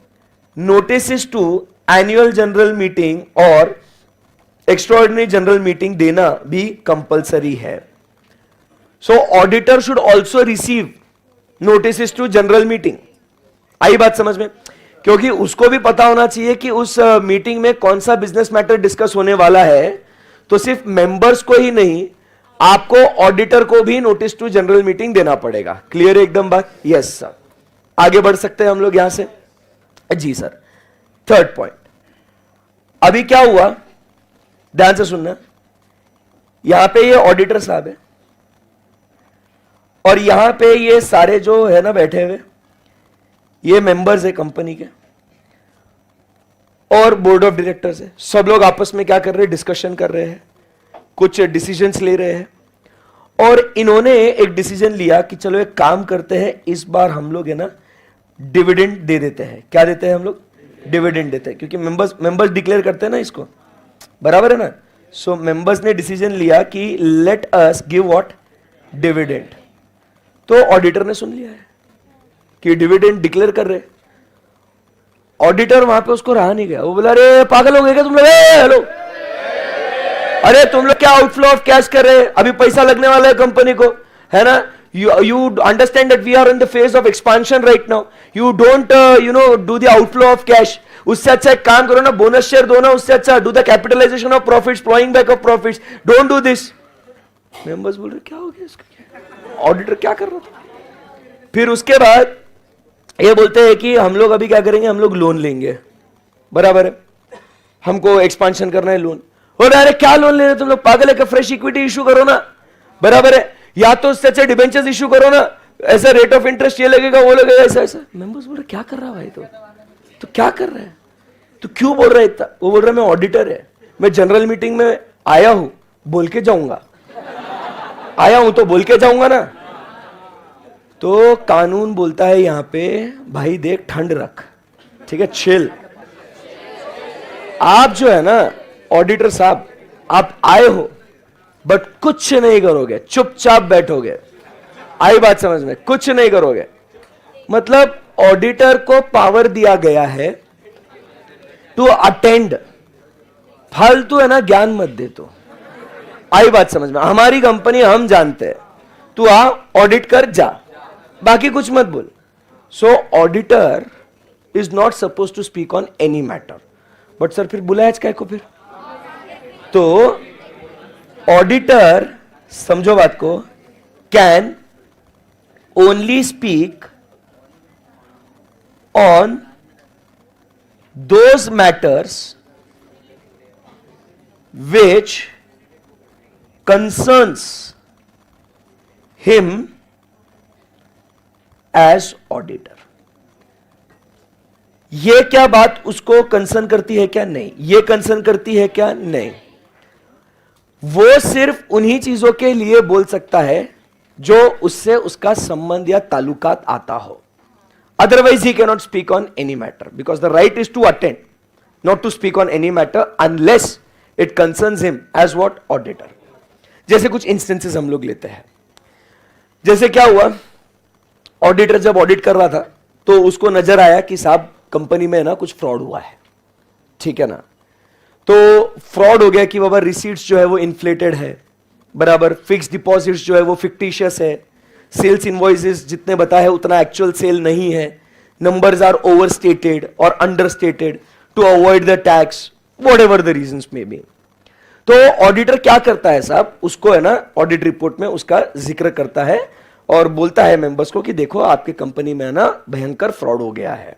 notice to annual general meeting और एक्स्ट्राऑर्डिनरी जनरल मीटिंग देना भी कंपलसरी है। So auditor should also receive notice to general meeting. आई बात समझ में? क्योंकि उसको भी पता होना चाहिए कि उस मीटिंग में कौन सा बिजनेस मैटर डिस्कस होने वाला है। तो सिर्फ मेंबर्स को ही नहीं, आपको ऑडिटर को भी नोटिस टू जनरल मीटिंग देना पड़ेगा। क्लियर है एकदम बात? Yes sir. आगे बढ़ सकते हैं हम लोग यहां से? जी सर। थर्ड पॉइंट, अभी क्या हुआ, ध्यान से सुनना। यहां पे ये ऑडिटर साहब है और यहां पे ये सारे जो है ना बैठे हुए, ये मेंबर्स है कंपनी के और बोर्ड ऑफ डायरेक्टर्स है। सब लोग आपस में क्या कर रहे हैं? डिस्कशन कर रहे हैं, कुछ डिसीजंस ले रहे हैं। और इन्होंने एक डिसीजन लिया कि चलो एक काम करते हैं, इस बार हम लोग है ना डिविडेंड दे देते हैं। क्या देते हैं हम लोग? डिविडेंड देते हैं, क्योंकि मेंबर्स डिक्लेयर करते हैं ना इसको, बराबर है ना। सो मेंबर्स ने डिसीजन लिया कि let us give what? Dividend. तो ऑडिटर ने सुन लिया है कि डिविडेंड डिक्लेयर कर रहे। ऑडिटर वहां पे उसको रहा नहीं गया, वो बोला अरे पागल हो गए क्या तुम लोग? हेलो, अरे तुम लोग क्या आउटफ्लो ऑफ कैश कर रहे हैं? अभी पैसा लगने वाला है कंपनी को, है ना? You understand that we are in the phase of expansion right now. You don't do the outflow of cash. उससे अच्छा एक काम करो ना, बोनस शेयर दो ना, उससे अच्छा do the capitalisation of profits, ploughing back of profits. Don't do this. Members बोल रहे क्या हो गया इसका, ऑडिटर क्या कर रहा था. फिर उसके बाद ये बोलते हैं कि हम लोग अभी क्या करेंगे, हम लोग लोन लेंगे. बराबर है, हमको एक्सपांशन करना है, लोन. और अरे क्या लोन ले रहे तुम लोग, पागल है क्या, फ्रेश इक्विटी इशू करो ना. बराबर है, या तो उससे अच्छा डिबेंचर्स इशू करो ना, ऐसा रेट ऑफ इंटरेस्ट ये लगेगा वो लगेगा, ऐसा ऐसा. मेंबर्स बोल रहे क्या कर रहा है भाई, तो क्या कर रहा है, तो क्यों बोल रहा है इतना. वो बोल रहा है मैं ऑडिटर है, मैं जनरल मीटिंग में आया हूं, बोल के जाऊंगा, आया हूं तो बोल के जाऊंगा ना. तो कानून बोलता है यहां पे, भाई देख ठंड रख, ठीक है, चिल. आप जो है ना ऑडिटर साहब, आप आए हो बट कुछ नहीं करोगे, चुपचाप बैठोगे. आई बात समझ में, कुछ नहीं करोगे. मतलब ऑडिटर को पावर दिया गया है टू अटेंड. फालतू है ना ज्ञान मत दे. तो आई बात समझ में, हमारी कंपनी हम जानते हैं, तू आ ऑडिट कर जा, बाकी कुछ मत बोल. So auditor is not suppose to speak on any matter. But sir फिर बुलाया क्या को फिर. तो ऑडिटर, समझो बात को, can only speak on those matters which concerns him as auditor. ये क्या बात उसको कंसर्न करती है क्या, नहीं. ये कंसर्न करती है क्या, नहीं. वो सिर्फ उन्हीं चीजों के लिए बोल सकता है जो उससे उसका संबंध या ताल्लुकात आता हो. Otherwise he can not speak on any matter, because the right is to attend, not to speak on any matter unless it concerns him as what, auditor. जैसे कुछ इंस्टेंसेस हम लोग लेते हैं. जैसे क्या हुआ, ऑडिटर जब ऑडिट कर रहा था तो उसको नजर आया कि साहब कंपनी में ना कुछ फ्रॉड हुआ है, ठीक है ना. तो फ्रॉड हो गया कि बाबा रिसीट्स जो है वो इन्फ्लेटेड है, बराबर. फिक्स डिपॉजिट्स जो है वो फिक्टिशियस है, सेल्स इनवॉइसेस जितने बताए उतना एक्चुअल सेल नहीं है, नंबर्स आर ओवरस्टेटेड और understated to avoid the tax, whatever the reasons may be. तो ऑडिटर क्या करता है साहब, उसको है ना ऑडिट रिपोर्ट में उसका जिक्र करता है और बोलता है मेंबर्स को कि देखो आपकी कंपनी में ना भयंकर फ्रॉड हो गया है.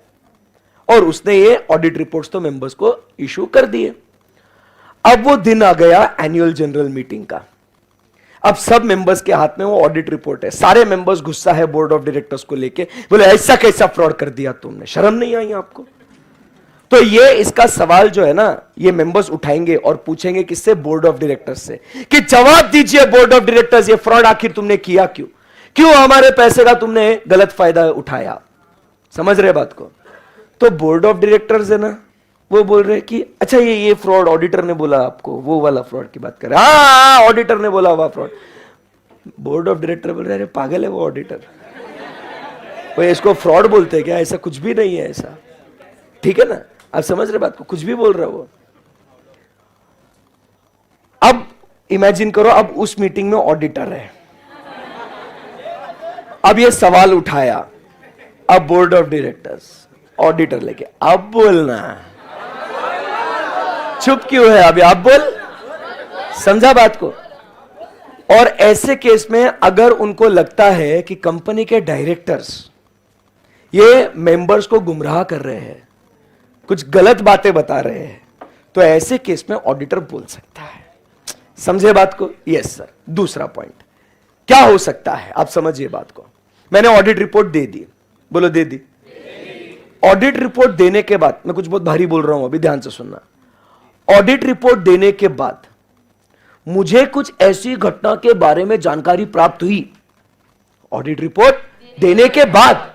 और उसने ये ऑडिट रिपोर्ट्स तो मेंबर्स को इशू कर दिए. अब वो दिन आ गया एनुअल जनरल मीटिंग का. अब सब मेंबर्स के हाथ में वो ऑडिट रिपोर्ट है. सारे मेंबर्स गुस्सा है बोर्ड ऑफ डायरेक्टर्स को लेके, बोले ऐसा कैसा फ्रॉड कर दिया तुमने, शर्म नहीं आई आपको. तो ये इसका सवाल जो है ना, ये मेंबर्स उठाएंगे और पूछेंगे किससे, बोर्ड ऑफ डायरेक्टर्स से, कि जवाब दीजिए बोर्ड ऑफ डायरेक्टर्स, ये फ्रॉड आखिर तुमने किया क्यों, क्यों हमारे पैसे का तुमने गलत फायदा उठाया. समझ रहे बात को. तो बोर्ड ऑफ डायरेक्टर्स है ना, वो बोल रहे कि अच्छा ये फ्रॉड ऑडिटर ने बोला आपको, वो वाला फ्रॉड की बात कर रहे. हाँ ऑडिटर ने बोला हुआ फ्रॉड. बोर्ड ऑफ डायरेक्टर बोल रहे अरे पागल है वो ऑडिटर, भाई इसको फ्रॉड बोलते हैं क्या, ऐसा कुछ भी नहीं है ऐसा, ठीक है ना. आप समझ रहे बात को, कुछ भी बोल रहा वो. अब इमेजिन करो, अब उस मीटिंग में ऑडिटर है, अब ये सवाल उठाया, अब बोर्ड ऑफ डायरेक्टर्स ऑडिटर लेके, अब बोलना, चुप क्यों है अभी, आप बोल. समझा बात को. और ऐसे केस में अगर उनको लगता है कि कंपनी के डायरेक्टर्स ये मेंबर्स को गुमराह कर रहे हैं, कुछ गलत बातें बता रहे हैं, तो ऐसे केस में ऑडिटर बोल सकता है. समझे बात को. Yes sir. दूसरा पॉइंट क्या हो सकता है, आप समझिए बात को. मैंने ऑडिट रिपोर्ट दे दी, बोलो दे दी. ऑडिट रिपोर्ट देने के बाद, मैं कुछ बहुत भारी बोल रहा हूं अभी, ध्यान से सुनना. ऑडिट रिपोर्ट देने के बाद मुझे कुछ ऐसी घटना के बारे में जानकारी प्राप्त हुई. ऑडिट रिपोर्ट देने के बाद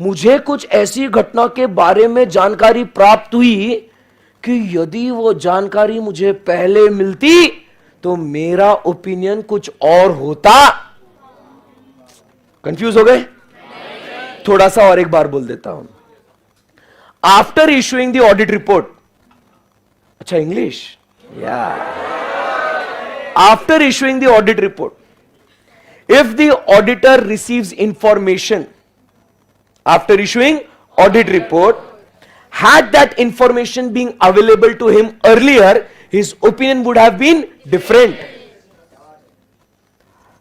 मुझे कुछ ऐसी घटना के बारे में जानकारी प्राप्त हुई कि यदि वो जानकारी मुझे पहले मिलती तो मेरा ओपिनियन कुछ और होता. कंफ्यूज हो गए. थोड़ा सा और एक बार बोल देता हूं. After issuing the audit report, अच्छा इंग्लिश, या after issuing the audit report, If the auditor receives information after issuing audit report, had that information been available to him earlier, his opinion would have been different.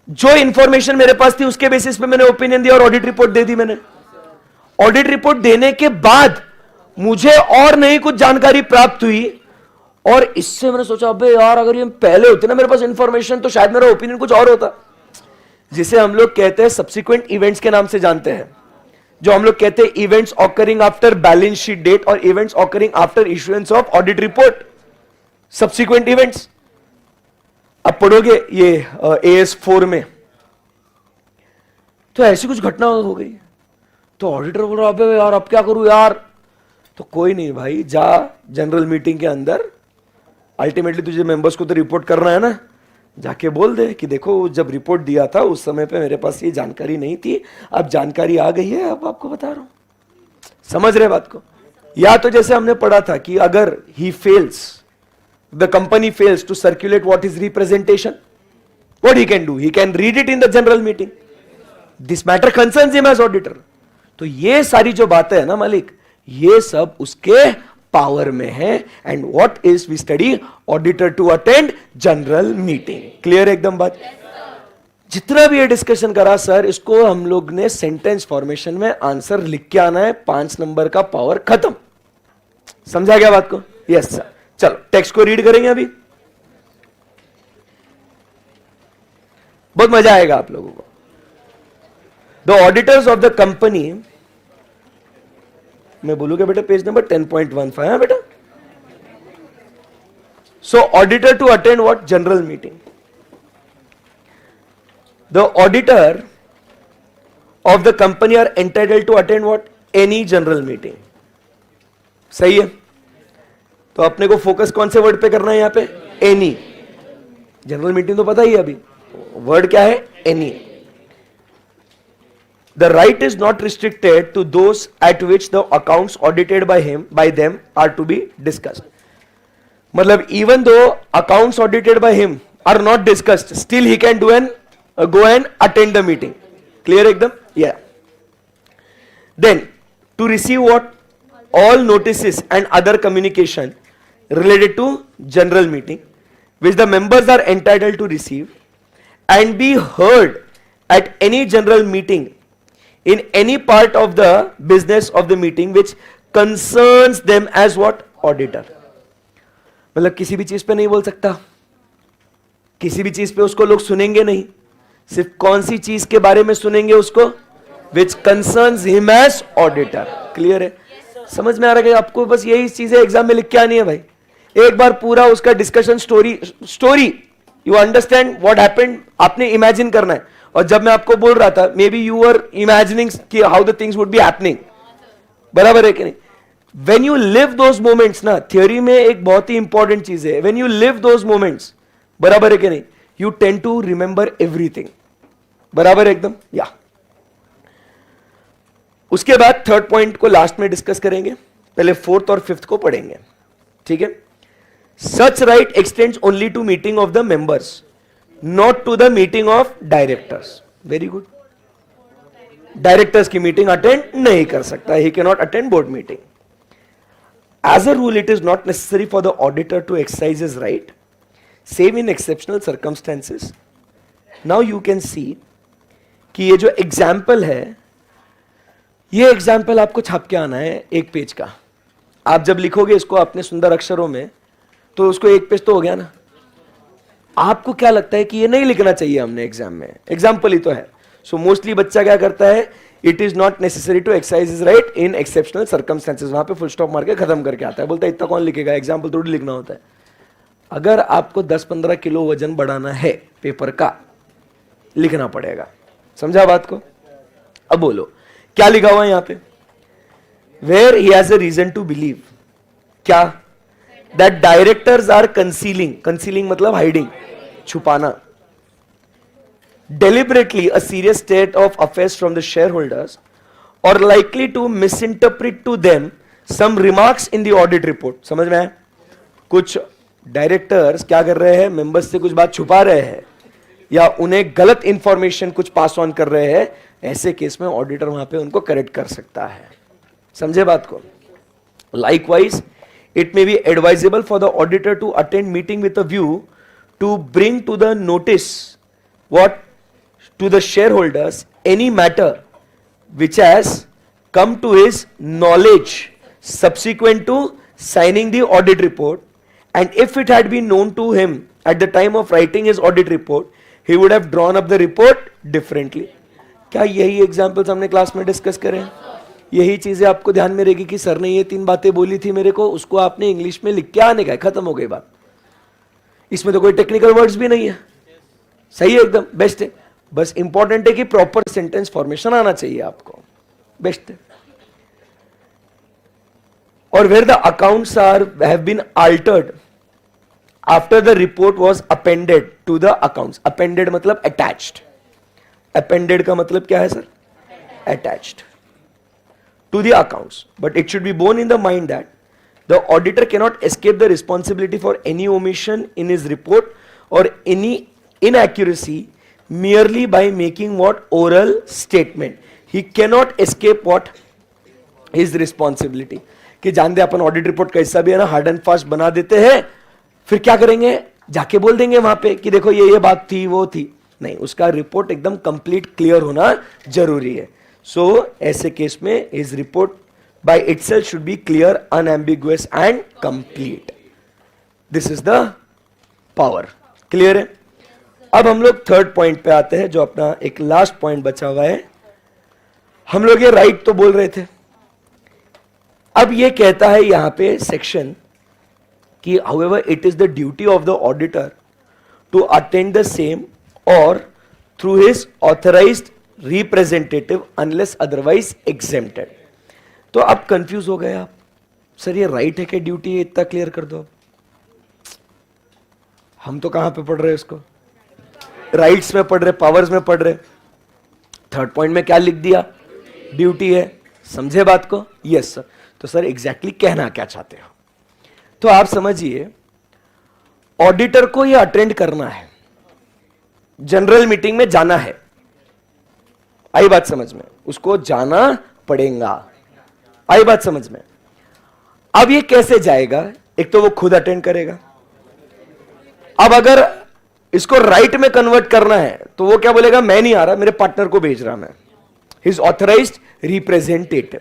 जो इंफॉर्मेशन मेरे पास थी उसके बेसिस पे मैंने ओपिनियन दिया और ऑडिट रिपोर्ट दे दी मैंने. ऑडिट रिपोर्ट देने के बाद मुझे और नई कुछ जानकारी प्राप्त हुई और इससे मैंने सोचा अबे यार अगर ये पहले होती ना मेरे पास इंफॉर्मेशन तो शायद मेरा ओपिनियन कुछ और होता. जिसे हम लोग कहते हैं सब्सिक्वेंट इवेंट्स के नाम से जानते हैं, जो हम लोग कहते हैं events occurring after balance sheet date और events occurring after issuance of audit report, subsequent events. अब पढ़ोगे ये AS4 में तो ऐसी कुछ घटना हो गई तो ऑडिटर बोल रहा अबे यार अब क्या करूं यार. तो कोई नहीं भाई, जा जनरल मीटिंग के अंदर, अल्टीमेटली तुझे मेंबर्स को तो रिपोर्ट करना है ना, जाके बोल दे कि देखो जब रिपोर्ट दिया था उस समय पे मेरे पास ये जानकारी नहीं थी, अब जानकारी आ गई है, अब आपको बता रहा हूं. समझ रहे बात को. या तो जैसे हमने पढ़ा था कि अगर he fails, the company fails to circulate what is representation, what he can do, he can read it in the general meeting. This matter concerns him as auditor. तो ये सारी जो बातें है ना मालिक, ये सब उसके पावर में है. And what is we study auditor to attend general meeting. Clear एकदम बात. जितना भी ये डिस्कशन करा सर, इसको हम लोग ने सेंटेंस फॉर्मेशन में आंसर लिख के आना है. 5 नंबर का पावर खत्म. समझा गया बात को? Yes sir. चलो टेक्स्ट को रीड करेंगे अभी, बहुत मजा आएगा आप लोगों को. The auditors of the company, मैं बोलूंगा बेटा पेज नंबर 10.15 है बेटा. So auditor to attend what? General meeting. The auditor of the company are entitled to attend what? Any general meeting. सही है. तो अपने को फोकस कौन से वर्ड पे करना है यहां पे? एनी. जनरल मीटिंग तो पता ही है अभी, वर्ड क्या है? Any. The right is not restricted to those at which the accounts audited by them are to be discussed. मतलब even though accounts audited by him are not discussed, still he can go and attend the meeting. Clear एकदम? Yeah. Then to receive what? All notices and other communication related to general meeting which the members are entitled to receive and be heard at any general meeting in any part of the business of the meeting which concerns them as what? Auditor. मतलब किसी भी चीज पे नहीं बोल सकता, किसी भी चीज पे उसको लोग सुनेंगे नहीं. सिर्फ कौन सी चीज के बारे में सुनेंगे उसको? which concerns him as auditor. Clear है? समझ में आ रहा है आपको? बस यही चीजें एग्जाम में लिख के आनी है भाई. एक बार पूरा उसका discussion story you understand what happened आपने इमेजिन करना है. और जब मैं आपको बोल रहा था maybe you are imagining कि how the things would be happening. बराबर है कि नहीं? When you live those moments ना, थियोरी में एक बहुत ही इंपॉर्टेंट चीज है, when you live those moments, बराबर है कि नहीं, you tend to remember everything. बराबर है एकदम. या उसके बाद थर्ड पॉइंट को लास्ट में डिस्कस करेंगे, पहले फोर्थ और फिफ्थ को पढ़ेंगे. ठीक है. Such right extends only to meeting of the members, not to the meeting of directors. Very good. Directors की मीटिंग अटेंड नहीं कर सकता, he can not attend board meeting. As a rule it is not necessary for the auditor to exercise his right save in exceptional circumstances. Now you can see कि ये जो एग्जाम्पल है, ये एग्जाम्पल आपको छाप के आना है एक पेज का. आप जब लिखोगे इसको अपने सुंदर अक्षरों में तो उसको एक पेज तो हो गया ना. आपको क्या लगता है कि ये नहीं लिखना चाहिए हमने एग्जाम में? एग्जाम्पल ही तो है. सो मोस्टली बच्चा क्या करता है? It is not necessary to exercise his right in exceptional circumstances, वहां पे फुल स्टॉप मार के खत्म करके आता है. बोलता है इतना कौन लिखेगा, एग्जाम्पल थोड़ी लिखना होता है. अगर आपको 10-15 किलो वजन बढ़ाना है पेपर का, लिखना पड़ेगा. समझा बात को? अब बोलो क्या लिखा हुआ है यहां पे? Where he has a reason to believe, क्या? That directors are concealing, concealing मतलब हाइडिंग, छुपाना, deliberately a serious state of affairs from the shareholders or likely to misinterpret to them some remarks in the audit report. समझ में आया? कुछ डायरेक्टर्स क्या कर रहे हैं? मेंबर्स से कुछ बात छुपा रहे हैं या उन्हें गलत इंफॉर्मेशन कुछ पास ऑन कर रहे हैं, ऐसे केस में ऑडिटर वहां पे उनको करेक्ट कर सकता है। समझे बात को? Likewise, it may be advisable for the auditor to attend meeting with a view to bring to the notice what to the shareholders any matter which has come to his knowledge subsequent to signing the audit report, and if it had been known to him at the time of writing his audit report, he would have drawn up the report differently. क्या यही एग्जाम्पल्स हमने क्लास में डिस्कस करें? यही चीजें आपको ध्यान में रहेगी कि सर ने ये 3 बातें बोली थी मेरे को, उसको आपने इंग्लिश में लिख के आने का, खत्म हो गई बात। इसमें तो कोई टेक्निकल वर्ड्स भी नहीं है, सही है, एकदम बेस्ट है। बस इंपॉर्टेंट है कि प्रॉपर सेंटेंस फॉर्मेशन आना चाहिए आपको, बेस्ट है। और where the accounts have been altered after the report was appended to the accounts. Appended मतलब अटैच्ड, अपेंडेड का मतलब क्या है sir? Attached to the accounts, but it should be borne in the mind that the auditor cannot escape the responsibility for any omission in his report or any inaccuracy merely by making what oral statement. He cannot escape what his responsibility. कि जान दे अपन ऑडिट रिपोर्ट कैसा भी है ना हार्ड एंड फास्ट बना देते हैं, फिर क्या करेंगे? जाके बोल देंगे वहां पे कि देखो ये बात थी वो थी। नहीं, उसका रिपोर्ट एकदम कंप्लीट क्लियर होना जरूरी है। So, ऐसे केस में his report by itself should be clear, unambiguous and complete. This is the power. Clear है? अब हम लोग थर्ड पॉइंट पे आते हैं, जो अपना एक लास्ट पॉइंट बचा हुआ है। हम लोग ये राइट तो बोल रहे थे, अब ये कहता है यहां पे सेक्शन कि however it is the duty of the auditor to attend the same or through his authorized representative unless otherwise exempted. तो अब कंफ्यूज हो गए आप, सर ये राइट है कि ड्यूटी है? इतना क्लियर कर दो। हम तो कहां पे पढ़ रहे हैं इसको? राइट्स में पढ़ रहे, पावर्स में पढ़ रहे। थर्ड पॉइंट में क्या लिख दिया? ड्यूटी है। समझे बात को? Yes sir. तो सर एग्जैक्टली कहना क्या चाहते हो? तो आप समझिए, ऑडिटर को यह अटेंड करना है, जनरल मीटिंग में जाना है। आई बात समझ में? उसको जाना पड़ेगा। आई बात समझ में? अब ये कैसे जाएगा? एक तो वो खुद अटेंड करेगा। अब अगर इसको राइट में कन्वर्ट करना है तो वो क्या बोलेगा? मैं नहीं आ रहा, मेरे पार्टनर को भेज रहा मैं, हिज ऑथराइज्ड रिप्रेजेंटेटिव।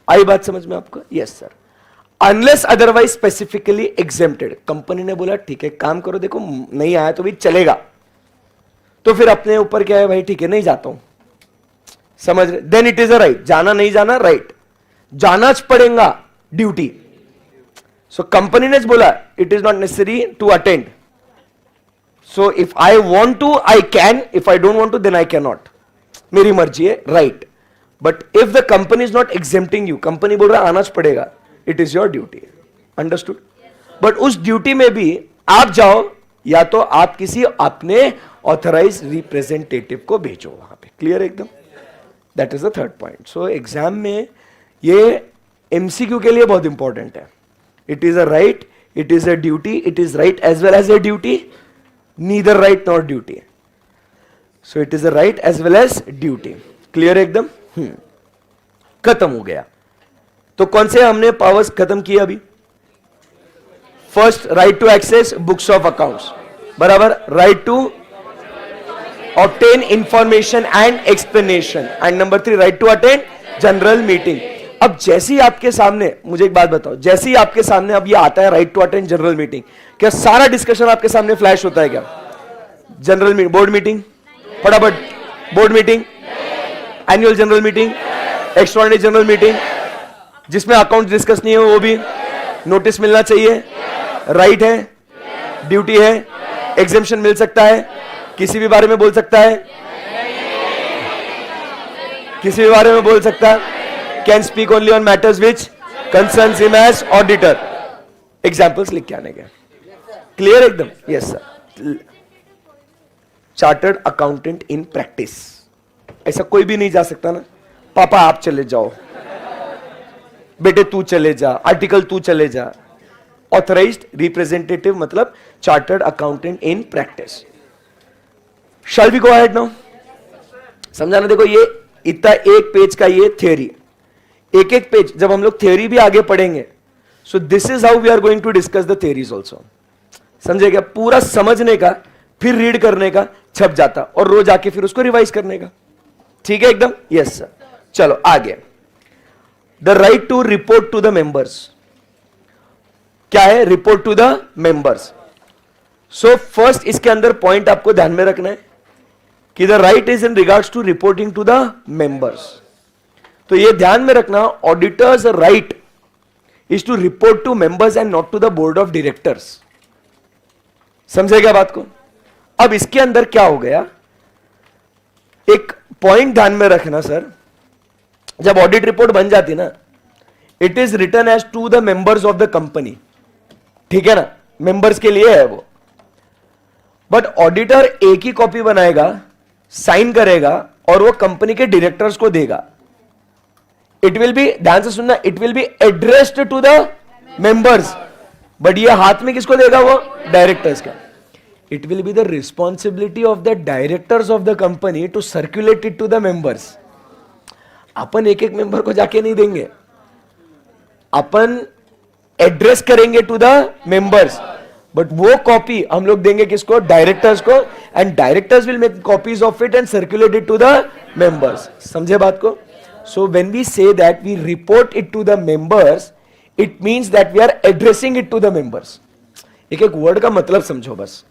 आई बात समझ में आपको? Yes sir. Unless otherwise specifically exempted. Company ने बोला ठीक है काम करो, देखो नहीं आया तो भी चलेगा, तो फिर अपने ऊपर क्या है भाई, ठीक है नहीं जाता हूं। समझ रहे? Then it is a right. जाना नहीं जाना राइट, जाना पड़ेगा, ड्यूटी। सो कंपनी ने बोला it is not necessary to attend, so if I want to I can, if I don't want to then I can not. मेरी मर्जी है, right. But if the company is not exempting you, company बोल रहा है आना पड़ेगा, it is your duty. Understood? But उस ड्यूटी में भी आप जाओ या तो आप किसी अपने ऑथराइज रिप्रेजेंटेटिव को भेजो वहां पे। क्लियर एकदम? That is the third point. So exam में ये एमसीक्यू के लिए बहुत इंपॉर्टेंट है। It is a right, it is a duty, it is right as well as a duty, neither right not duty. So it is a right as well as duty. Clear एकदम? खत्म हो गया। तो कौन से हमने पावर्स खत्म किए अभी? First, right to access books of accounts, बराबर। Right to obtain information and explanation, and number 3 right to attend general meeting। अब जैसे ही आपके सामने, मुझे एक बात बताओ, जैसे ही आपके सामने अब ये आता है right to attend general meeting, क्या सारा डिस्कशन आपके सामने फ्लैश होता है क्या? जनरल मीटिंग, बोर्ड मीटिंग, फटाफट board meeting, annual general meeting, extraordinary general meeting, जिसमें अकाउंट डिस्कस नहीं है वो भी, नोटिस मिलना चाहिए, राइट है, ड्यूटी है, एग्जेम्पशन मिल सकता है, किसी भी बारे में बोल सकता है, किसी भी बारे में बोल सकता है, can speak only on matters which concerns him as auditor. Examples लिख के आने के। क्लियर एकदम? Yes sir. Chartered accountant in practice, ऐसा कोई भी नहीं जा सकता ना, पापा आप चले जाओ, बेटे तू चले जा, आर्टिकल तू चले जा। ऑथराइज्ड रिप्रेजेंटेटिव मतलब chartered accountant in practice shall we go ahead now? समझाना, देखो ये इतना एक पेज का ये थ्योरी, एक एक पेज जब हम लोग थ्योरी भी आगे पढ़ेंगे, so this is how we are going to discuss the theories also. समझे क्या? पूरा समझने का, फिर रीड करने का, छप जाता, और रोज आके फिर उसको रिवाइज करने का. ठीक है एकदम? Yes sir. चलो आगे. The right to report to the members. क्या है? Report to the members. So first इसके अंदर पॉइंट आपको ध्यान में रखना है कि the right is in regards to reporting to the members. तो ये ध्यान में रखना, auditors right is to report to members and not to the board of directors. समझेगा बात को? अब इसके अंदर क्या हो गया, एक पॉइंट ध्यान में रखना सर, जब ऑडिट रिपोर्ट बन जाती ना, it is written as to the members of the company. ठीक है ना? मेंबर्स के लिए है वो. बट ऑडिटर एक ही कॉपी बनाएगा, साइन करेगा और वो कंपनी के डायरेक्टर्स को देगा. इट विल बी, ध्यान से सुनना, it will be addressed to the members, but ये हाथ में किसको देगा? वो डायरेक्टर्स का. It will be the responsibility of the directors of the company to circulate it to the members. अपन एक एक मेंबर को जाके नहीं देंगे, अपन एड्रेस करेंगे टू द मेंबर्स, बट वो कॉपी हम लोग देंगे किसको? डायरेक्टर्स को. And directors will make copies of it and circulate it to the members. समझे बात को? So when we say that we report it to the members, it means that we are addressing it to the members. एक एक वर्ड का मतलब समझो बस.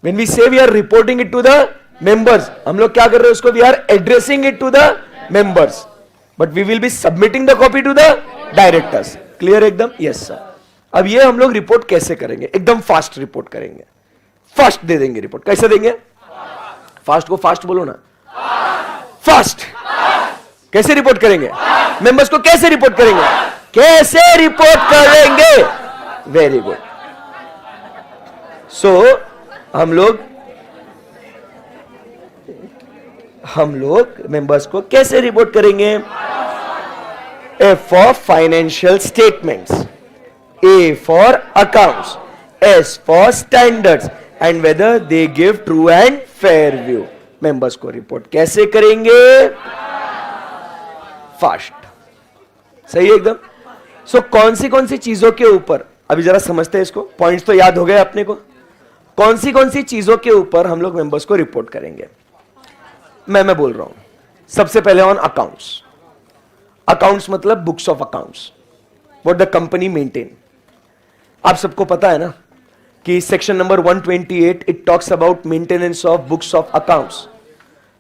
When we say we are reporting it to the members, हम लोग क्या कर रहे हैं उसको? We are addressing it to the members, but we will be submitting the copy to the directors. Clear एकदम? Yes sir. अब ये हम लोग रिपोर्ट कैसे करेंगे? एकदम फास्ट रिपोर्ट करेंगे, फास्ट दे देंगे रिपोर्ट. कैसे देंगे? फास्ट को फास्ट बोलो ना. फास्ट. कैसे रिपोर्ट करेंगे? मेंबर्स को कैसे रिपोर्ट करेंगे? कैसे रिपोर्ट करेंगे? Very good. सो हम लोग मेंबर्स को कैसे रिपोर्ट करेंगे? F for financial statements, A for accounts, S for standards, and whether they give true and fair view. Members को रिपोर्ट कैसे करेंगे? फास्ट. सही है एकदम? सो कौन सी चीजों के ऊपर, अभी जरा समझते हैं इसको. पॉइंट्स तो याद हो गए अपने को. कौन सी चीजों के ऊपर हम लोग मेंबर्स को रिपोर्ट करेंगे? मैं बोल रहा हूं. सबसे पहले ऑन अकाउंट्स. अकाउंट्स मतलब books of accounts, what the company maintain. आप सबको पता है ना कि section number 128 it talks about maintenance of books of accounts.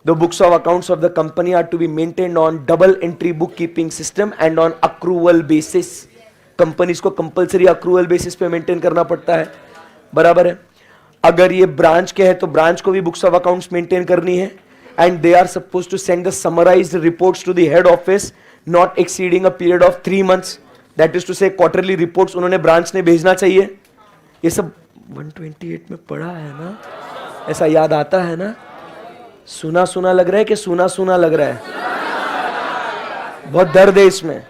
The books of accounts of the company are to be maintained on double entry book keeping system and on accrual basis. Companies को कंपल्सरी अक्रूवल बेसिस पे मेंटेन करना पड़ता है. बराबर है? अगर ये ब्रांच के है तो ब्रांच को भी बुक्स ऑफ अकाउंट्स मेंटेन करनी है. And they are supposed to send the summarised reports to the head office not exceeding a period of 3 months. That is to say quarterly reports उन्होंने ब्रांच ने भेजना चाहिए. ये सब 128 में पढ़ा है ना? ऐसा याद आता है ना? सुना सुना लग रहा है कि सुना सुना लग रहा है? बहुत दर्द है इसमें.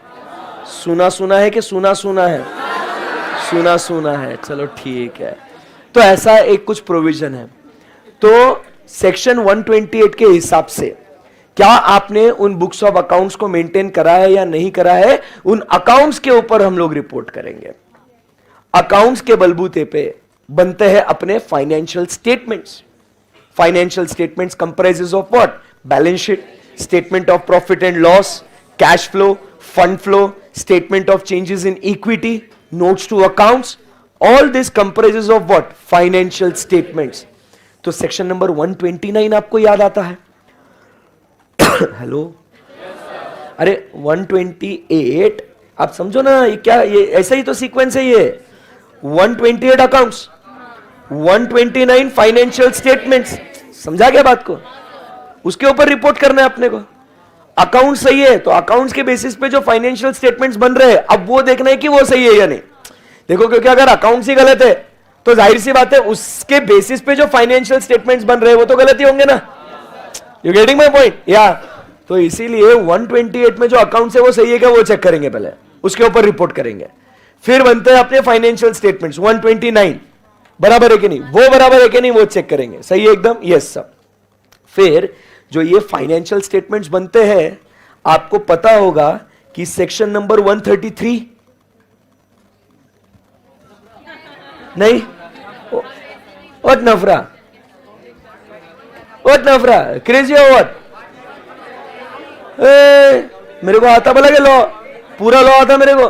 सुना सुना है कि सुना सुना है? सुना सुना है. चलो ठीक है. तो ऐसा एक कुछ प्रोविजन है. तो सेक्शन 128 के हिसाब से क्या आपने उन बुक्स ऑफ अकाउंट्स को मेंटेन करा है या नहीं करा है, उन अकाउंट्स के ऊपर हम लोग रिपोर्ट करेंगे. अकाउंट्स के बलबूते पे बनते हैं अपने financial statements. Financial statements comprises of what? Balance sheet, statement of profit and loss, cash flow, fund flow, statement of changes in equity, notes to accounts. All this comprises of what? Financial statements. तो सेक्शन नंबर 129 आपको याद आता है? हेलो. अरे 128 आप समझो ना, ये क्या, ये ऐसा ही तो सीक्वेंस है. ये 128 अकाउंट्स, 129 फाइनेंशियल स्टेटमेंट्स. समझा गया बात को? उसके ऊपर रिपोर्ट करना है अपने को. अकाउंट सही है तो अकाउंट्स के बेसिस पे जो फाइनेंशियल स्टेटमेंट्स बन रहे हैं, अब वो देखना है कि वो सही है या नहीं. देखो, क्योंकि अगर अकाउंट्स ही गलत है तो जाहिर सी बात है उसके बेसिस पे जो फाइनेंशियल स्टेटमेंट्स बन रहे हैं वो तो गलत ही होंगे ना. You getting my point? या तो इसीलिए 128 में जो अकाउंट्स है वो सही है क्या, वो चेक करेंगे पहले, उसके ऊपर रिपोर्ट करेंगे. फिर बनते हैं अपने फाइनेंशियल स्टेटमेंट्स 129 बराबर है कि नहीं, वो बराबर है कि नहीं वो चेक करेंगे. सही है एकदम? Yes sir. फिर जो ये फाइनेंशियल स्टेटमेंट्स बनते हैं, आपको पता होगा कि सेक्शन नंबर 133 नहीं, व्हाट नफरा, व्हाट नफरा, क्रेजी हो व्हाट, मेरे को आता बोला कि लॉ, पूरा लॉ आता मेरे को।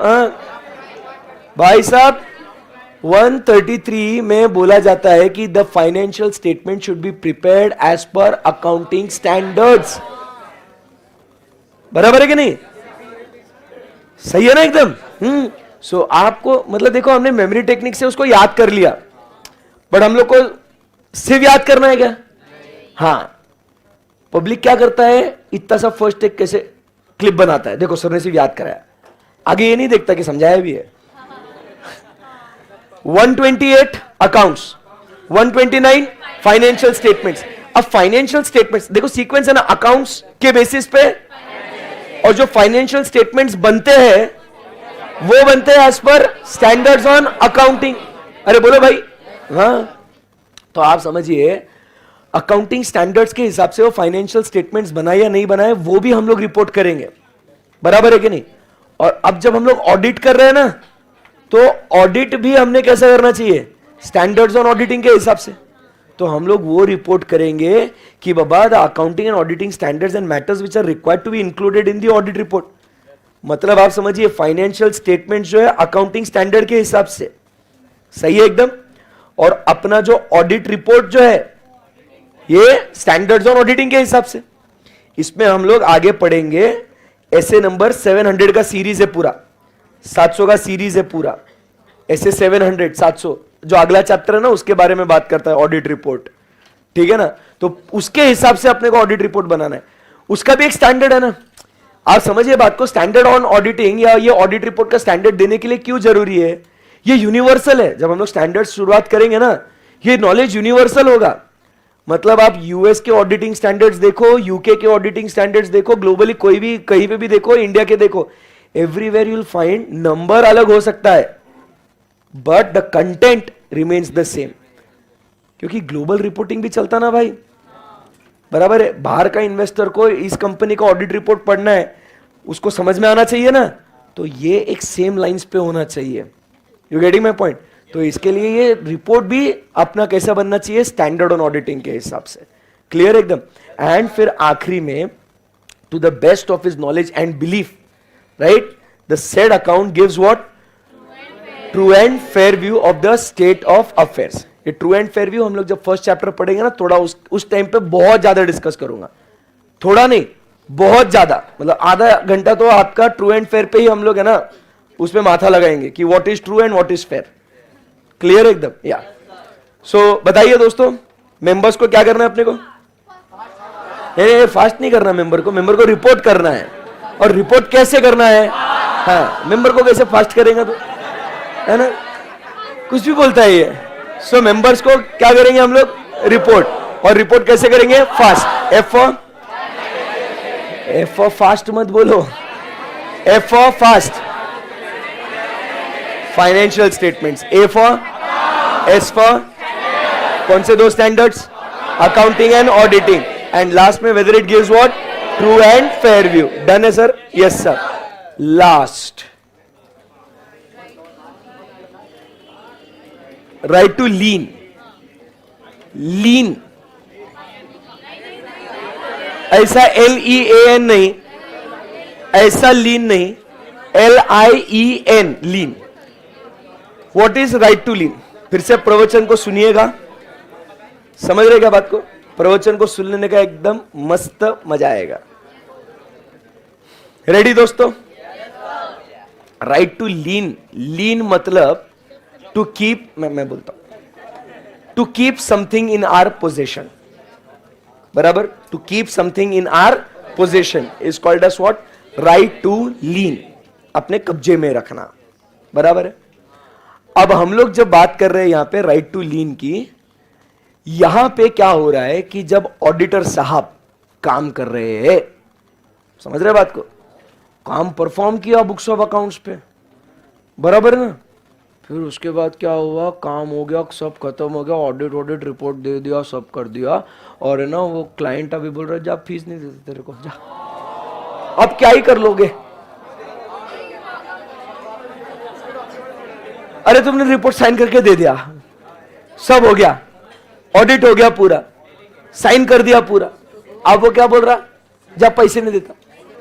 भाई साहब 133 में बोला जाता है कि the financial statement should be prepared as per accounting standards. बराबर है कि नहीं? सही है ना एकदम? सो आपको मतलब देखो, हमने मेमोरी टेक्निक से उसको याद कर लिया, बट हम लोग को सिर्फ याद करना है क्या? हाँ, पब्लिक क्या करता है, इतना सा फर्स्ट टेक कैसे क्लिप बनाता है, देखो सर ने सिर्फ याद कराया, आगे ये नहीं देखता कि समझाया भी है। 128 अकाउंट्स, 129 फाइनेंशियल स्टेटमेंट्स। अब फाइनेंशियल स्टेटमेंट्स देखो सीक्वेंस है ना, अकाउंट्स के बेसिस पे, और जो फाइनेंशियल स्टेटमेंट्स बनते हैं वो बनते हैं as per standards on accounting. अरे बोलो भाई। हाँ, तो आप समझिए अकाउंटिंग स्टैंडर्ड्स के हिसाब से वो फाइनेंशियल स्टेटमेंट्स बनाए या नहीं बनाए वो भी हम लोग रिपोर्ट करेंगे। बराबर है कि नहीं? और अब जब हम लोग ऑडिट कर रहे हैं ना, तो ऑडिट भी हमने कैसा करना चाहिए, स्टैंडर्ड्स ऑन ऑडिटिंग के हिसाब से। तो हम लोग वो रिपोर्ट करेंगे कि बाबा the accounting and auditing standards and matters which are required to be included in the audit report. मतलब आप समझिए फाइनेंशियल स्टेटमेंट जो है अकाउंटिंग स्टैंडर्ड के हिसाब से, सही है एकदम। और अपना जो ऑडिट रिपोर्ट जो है ये स्टैंडर्ड्स ऑन ऑडिटिंग के हिसाब से। इसमें हम लोग आगे पढ़ेंगे, ऐसे नंबर 700 का सीरीज है पूरा, 700 का सीरीज है पूरा, ऐसे 700 700 जो अगला चैप्टर है ना उसके बारे में बात करता है ऑडिट रिपोर्ट, ठीक है ना। तो उसके हिसाब से अपने को ऑडिट रिपोर्ट बनाना है, उसका भी एक स्टैंडर्ड है ना। आप समझिए बात को, स्टैंडर्ड ऑन ऑडिटिंग या ये ऑडिट रिपोर्ट का स्टैंडर्ड देने के लिए क्यों जरूरी है, ये यूनिवर्सल है। जब हम लोग स्टैंडर्ड शुरुआत करेंगे ना, ये नॉलेज यूनिवर्सल होगा। मतलब आप यूएस के ऑडिटिंग स्टैंडर्ड्स देखो, यूके के ऑडिटिंग स्टैंडर्ड्स देखो, ग्लोबली कोई भी कहीं पे भी देखो, इंडिया के देखो, everywhere you will find number अलग हो सकता है but the content remains the same, क्योंकि ग्लोबल रिपोर्टिंग भी चलता ना भाई। बराबर है, बाहर का इन्वेस्टर को इस कंपनी का ऑडिट रिपोर्ट पढ़ना है, उसको समझ में आना चाहिए ना, तो ये एक सेम लाइंस पे होना चाहिए। You getting my point? तो इसके लिए ये रिपोर्ट भी अपना कैसा बनना चाहिए, स्टैंडर्ड ऑन ऑडिटिंग के हिसाब से। क्लियर एकदम? एंड फिर आखिरी में, to the best of his knowledge and belief, right, the said account gives what, true and fair view of the state of affairs. ये ट्रू एंड फेयर व्यू हम लोग जब फर्स्ट चैप्टर पढ़ेंगे ना, थोड़ा उस टाइम पे बहुत ज्यादा डिस्कस करूंगा, थोड़ा नहीं बहुत ज्यादा, मतलब आधा घंटा तो आपका ट्रू एंड फेयर पे ही हम लोग है ना उसमें माथा लगाएंगे कि what is true and what is fair. Clear एकदम? या सो बताइए दोस्तों, मेंबर्स को क्या करना है अपने को? नहीं, फास्ट नहीं करना मेंबर को रिपोर्ट करना है। और रिपोर्ट कैसे करना है? हाँ, मेंबर को कैसे फास्ट करेंगे तो, है ना, कुछ भी बोलता है ये। सो मेंबर्स को क्या करेंगे हम लोग? रिपोर्ट। और रिपोर्ट कैसे करेंगे? फास्ट। एफ फॉर फास्ट मत बोलो, F for fast, financial statements. A for, S for कौन से दो standards? Accounting and auditing. And last में whether it gives what, true and fair view. Done है sir? Yes sir. Last, right to lien. Lien ऐसा LEAN नहीं, ऐसा लीन नहीं, LIEN, lien. What is right to lien? फिर से प्रवचन को सुनिएगा, समझ रहे क्या बात को? प्रवचन को सुनने का एकदम मस्त मजा आएगा। रेडी दोस्तों? राइट टू लीन, लीन मतलब टू कीप, मैं बोलता हूं, to keep something in our possession. बराबर? To keep something in our possession is called as what? Right to lien, अपने कब्जे में रखना। बराबर है? अब हम लोग जब बात कर रहे हैं यहां पे राइट टू लीन की, यहां पे क्या हो रहा है कि जब ऑडिटर साहब काम कर रहे हैं, समझ रहे बात को, काम परफॉर्म किया बुक्स ऑफ अकाउंट्स पे, बराबर है ना, फिर उसके बाद क्या हुआ, काम हो गया, सब खत्म हो गया, ऑडिट रिपोर्ट दे दिया, सब कर दिया, और है ना वो क्लाइंट अभी बोल रहा है जा फीस नहीं देते तेरे को, जा। अब क्या ही कर लोगे? अरे तुमने रिपोर्ट साइन करके दे दिया, सब हो गया, ऑडिट हो गया पूरा, साइन कर दिया पूरा, अब वो क्या बोल रहा, जा पैसे नहीं देता,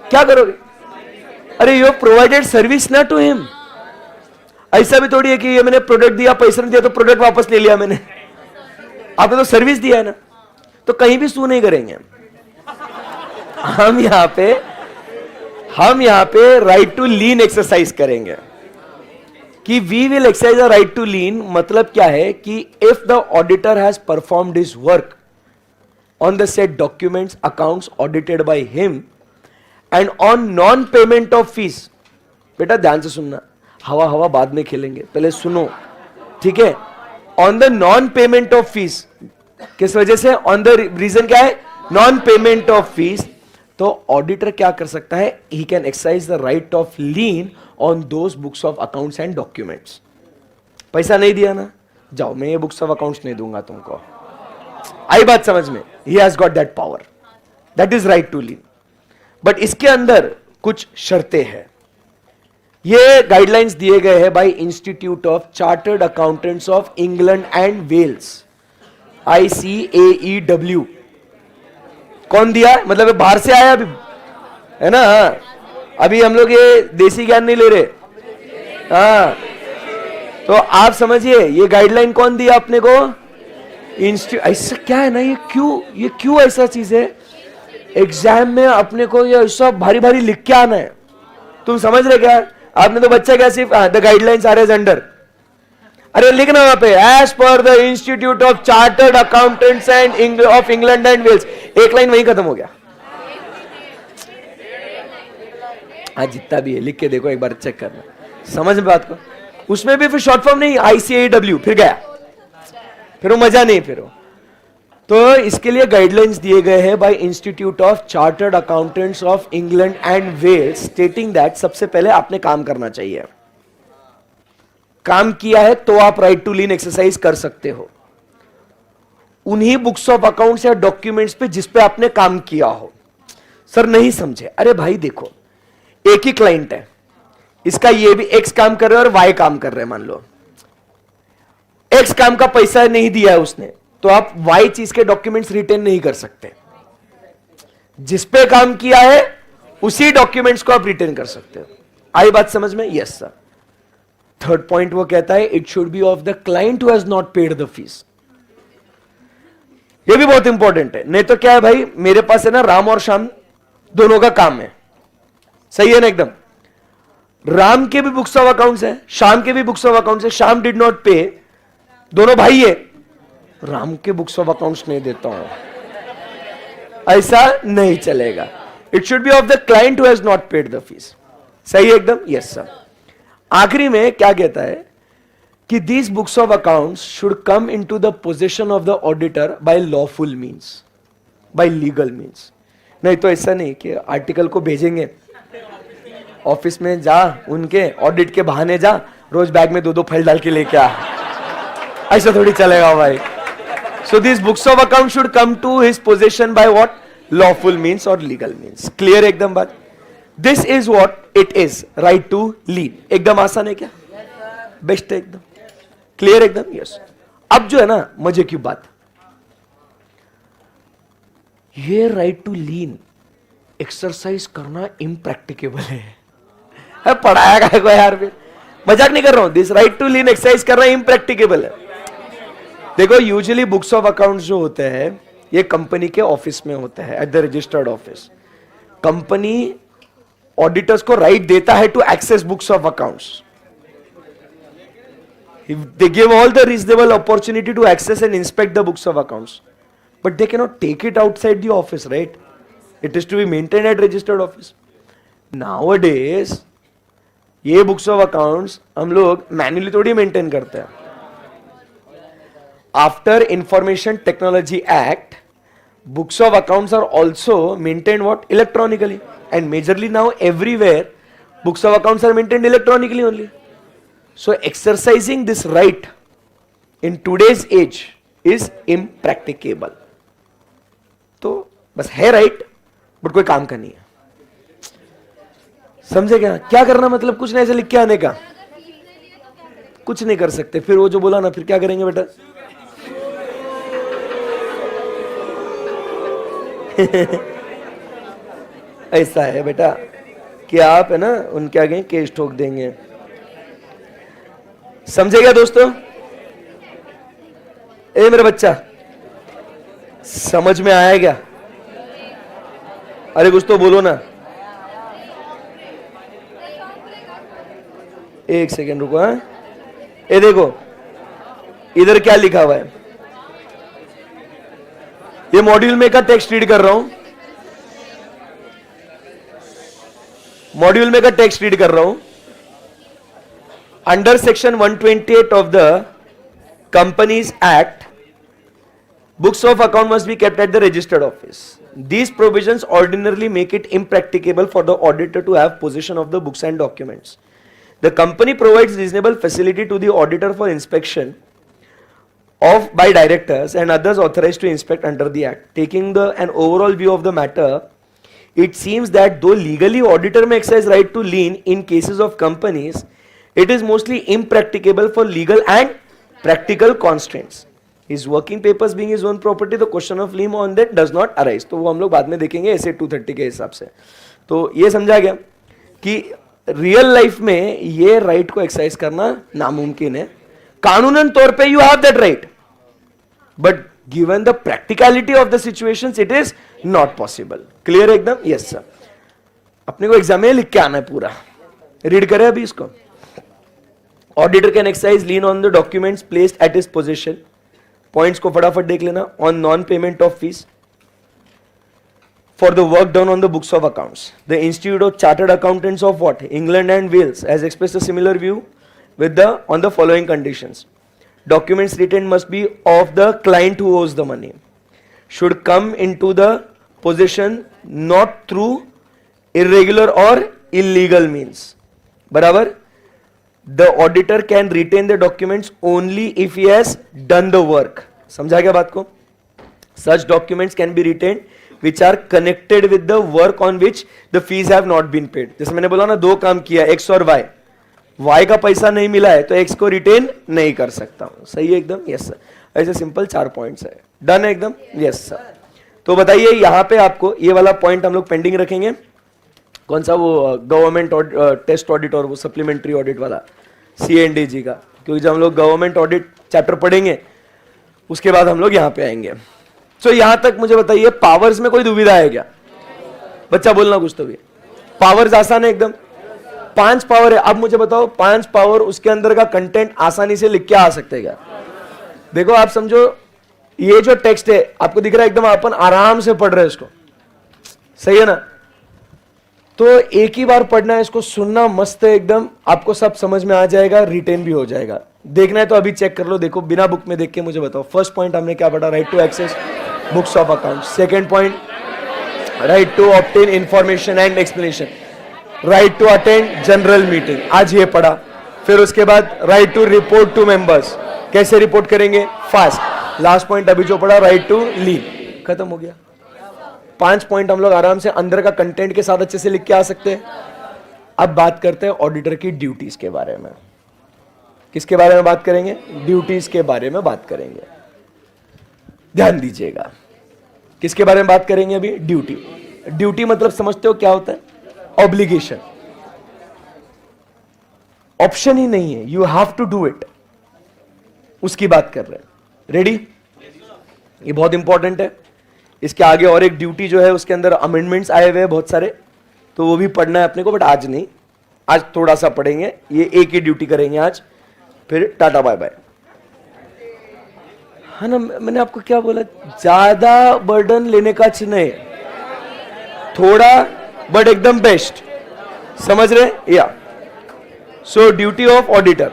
क्या करोगे? अरे यू प्रोवाइडेड सर्विस ना टू हिम। ऐसा भी थोड़ी है कि ये मैंने प्रोडक्ट दिया, पैसा नहीं दिया तो प्रोडक्ट वापस ले लिया मैंने, आपने तो सर्विस दिया है ना। तो कहीं भी सू नहीं करेंगे हम यहां पे राइट टू लीन एक्सरसाइज करेंगे कि we will exercise the right to lien. मतलब क्या है कि if the auditor has performed his work on the set documents accounts audited by him and on non payment of fees, बेटा ध्यान से सुनना, हवा हवा बाद में खेलेंगे, पहले सुनो, ठीक है? On the non payment of fees, किस वजह से? ऑन द रीजन क्या है? Non payment of fees. तो ऑडिटर क्या कर सकता है? He can exercise the right of lean on those books of accounts and documents. पैसा नहीं दिया ना, जाओ, मैं ये बुक्स ऑफ अकाउंट्स नहीं दूंगा तुमको। आई बात समझ में? He has got that power, that is right to lien. But इसके अंदर कुछ शर्तें हैं। ये गाइडलाइंस दिए गए हैं by institute of chartered accountants of England and Wales, ICAEW। कौन दिया? मतलब बाहर से आया अभी, है ना? अभी हम लोग ये देसी ज्ञान नहीं ले रहे, हाँ। तो आप समझिए ये गाइडलाइन कौन दिया अपने को? ऐसा क्या है ना, ये क्यों ऐसा चीज है? एग्जाम में अपने को ये ऐसा भारी भारी लिख के आना है, तुम समझ रहे क्या? आपने तो बच्चा क्या सिर्फ the guidelines are as under, अरे लिखना वहां पे as per the institute of chartered accountants and of England and Wales, एक लाइन वहीं खत्म हो गया। आज जितना भी है लिख के देखो, एक बार चेक करना, समझ में बात को। उसमें भी फिर शॉर्ट फॉर्म नहीं, ICAEW फिर गया, फिर वो मजा नहीं। फिर तो इसके लिए गाइडलाइंस दिए गए हैं by institute of chartered accountants of England and Wales, stating that सबसे पहले आपने काम करना चाहिए। काम किया है तो आप राइट टू लीन एक्सरसाइज कर सकते हो उन्हीं बुक्स ऑफ अकाउंट्स या डॉक्यूमेंट्स पे जिस पे आपने काम किया हो। सर नहीं समझे? अरे भाई देखो, एक ही क्लाइंट है, इसका ये भी एक्स काम कर रहे हैं और वाई काम कर रहे हैं। मान लो एक्स काम का पैसा नहीं दिया है उसने, तो आप वाई चीज के डॉक्यूमेंट्स रिटेन नहीं कर सकते। जिस पे काम किया है उसी डॉक्यूमेंट्स को आप रिटेन कर सकते हो। आई बात समझ में? Yes sir. थर्ड पॉइंट वो कहता है it should be of the client who has not paid the fees. ये भी बहुत इंपॉर्टेंट है। नहीं तो क्या है भाई, मेरे पास है ना राम और श्याम दोनों का काम है, सही है ना एकदम? राम के भी बुक्स ऑफ अकाउंट्स है, श्याम के भी बुक्स ऑफ अकाउंट्स है, श्याम डिड नॉट पे, दोनों भाई है, राम के बुक्स ऑफ अकाउंट्स नहीं देता हूं, ऐसा नहीं चलेगा। It should be of the client who has not paid the fees. सही है एकदम? Yes sir. आखिरी में क्या कहता है कि these books of accounts should come into the position of the auditor by lawful means, by legal means. नहीं तो ऐसा नहीं कि आर्टिकल को भेजेंगे ऑफिस में, जा उनके ऑडिट के बहाने जा, रोज बैग में 2-2 फाइल डाल के लेके आ, ऐसा थोड़ी चलेगा भाई। So these books of account should come to his possession by what? Lawful means or legal means. Clear एकदम बात? This is what it is, right to lien. एकदम आसान है क्या? बेस्ट है एकदम, क्लियर एकदम? यस। अब जो है ना मजे की बात, ये राइट टू लीन एक्सरसाइज करना इम्प्रैक्टिकेबल है। पढ़ाया क्या को यार, फिर मजाक नहीं कर रहा हूं। This right to lien exercise करना इम्प्रैक्टिकेबल है। देखो यूजुअली बुक्स ऑफ अकाउंट्स जो होते हैं ये कंपनी के ऑफिस में होते हैं, at the registered office. Company auditors को राइट देता है to access books of accounts. They give all the reasonable opportunity to access and inspect the books of accounts, but they cannot take it outside the office, right? It is to be maintained at registered office. Nowadays, ये बुक्स ऑफ अकाउंट्स हम लोग मैन्युअली थोड़ी मेंटेन करते हैं। After information technology act, books of accounts are also maintained what? Electronically, and majorly now everywhere books of accounts are maintained electronically only. So exercising this right in today's age is impracticable. तो बस है राइट बट कोई काम का नहीं है. समझे क्या? क्या करना मतलब कुछ नहीं, ऐसे लिख के आने का, कुछ नहीं कर सकते. फिर वो जो बोला ना, फिर क्या करेंगे बेटा? ऐसा है बेटा कि आप है ना उनके आगे केस ठोक देंगे. समझे क्या दोस्तों? ए मेरा बच्चा, समझ में आया क्या? अरे कुछ तो बोलो ना. एक सेकेंड रुको. हाँ, ये देखो इधर क्या लिखा हुआ है. ये मॉड्यूल में का टेक्स्ट रीड कर रहा हूं. मॉड्यूल में का टेक्स्ट रीड कर रहा हूं. Under section 128 of the companies act, books of account must be kept at the registered office. These provisions ordinarily make it impracticable for the auditor to have possession of the books and documents. The company provides reasonable facility to the auditor for inspection of by directors and others authorized to inspect under the act. Taking an overall view of the matter, it seems that though legally auditor may exercise right to lien in cases of companies, it is mostly impracticable for legal and practical constraints. His working papers being his own property, the question of lien on that does not arise. तो वो हम लोग बाद में देखेंगे ऐसे 230 के हिसाब से. तो ये समझा गया कि रियल लाइफ में ये राइट को एक्सरसाइज करना नामुमकिन है. कानूनन तौर पे you have that right, but given the practicality of the situations it is not possible. Clear एकदम? Yes sir. अपने को एग्जाम में लिख के आना है पूरा. रीड करें अभी इसको. Auditor can exercise lien on the documents placed at his position. Points को फटाफट देख लेना. On non payment of fees for the work done on the books of accounts. The institute of chartered accountants of what England and Wales has expressed a similar view with the on the following conditions. Documents written must be of the client who owes the money, should come into the possession not through irregular or illegal means. बराबर. The auditor can retain the documents only if he has done the work. समझा क्या बात को? Such documents can be retained which are connected with the work on which the fees have not been paid. जैसे मैंने बोला ना, दो काम किया, X और Y. Y का पैसा नहीं मिला है तो X को रिटेन नहीं कर सकता हूं. सही है एकदम? Yes sir. ऐसे सिंपल 4 पॉइंट्स है. डन है एकदम? Yes sir. तो बताइए यहां पे आपको ये वाला पॉइंट हम लोग पेंडिंग रखेंगे. कौन सा? वो गवर्नमेंट टेस्ट ऑडिट और वो सप्लीमेंट्री ऑडिट वाला CNDG का. क्योंकि जब हम लोग गवर्नमेंट ऑडिट चैप्टर पढ़ेंगे उसके बाद हम लोग यहां पे आएंगे. तो यहां तक मुझे बताइए पावर्स में कोई दुविधा है क्या? बच्चा बोलना कुछ तो भी. पावर्स आसान है एकदम. 5 पावर है. अब मुझे बताओ 5 पावर उसके अंदर का कंटेंट आसानी से लिख के आ सकते हैं क्या? देखो आप समझो, ये जो टेक्स्ट है आपको दिख रहा है एकदम, अपन आराम से पढ़ रहे हैं इसको. सही है ना? तो एक ही बार पढ़ना है इसको, सुनना मस्त है एकदम, आपको सब समझ में आ जाएगा, रिटेन भी हो जाएगा. देखना है तो अभी चेक कर लो. देखो बिना बुक में देख के मुझे बताओ. फर्स्ट पॉइंट हमने क्या पढ़ा? Right to access books of account. Second point right to obtain information and explanation. Right to attend general meeting, आज ये पढ़ा. फिर उसके बाद right to report to members. कैसे रिपोर्ट करेंगे? फास्ट. लास्ट पॉइंट अभी जो पढ़ा राइट टू लीव. खत्म हो गया. 5 पॉइंट हम लोग आराम से अंदर का कंटेंट के साथ अच्छे से लिख के आ सकते हैं. अब बात करते हैं ऑडिटर की ड्यूटीज के बारे में. किसके बारे में बात करेंगे? ड्यूटीज के बारे में बात करेंगे. ध्यान दीजिएगा. किसके बारे में बात करेंगे अभी? ड्यूटी. ड्यूटी मतलब समझते हो क्या होता है? ऑब्लिगेशन. ऑप्शन ही नहीं है, you have to do it. उसकी बात कर रहे हैं. रेडी? ये बहुत इंपॉर्टेंट है. इसके आगे और एक ड्यूटी जो है उसके अंदर अमेंडमेंट्स आए हुए हैं बहुत सारे, तो वो भी पढ़ना है अपने को, बट आज नहीं. आज थोड़ा सा पढ़ेंगे. ये एक ही ड्यूटी करेंगे आज, फिर टाटा बाय बाय. है ना? मैंने आपको क्या बोला? ज्यादा बर्डन लेने का नहीं, थोड़ा बट एकदम बेस्ट. समझ रहे? या सो ड्यूटी ऑफ ऑडिटर.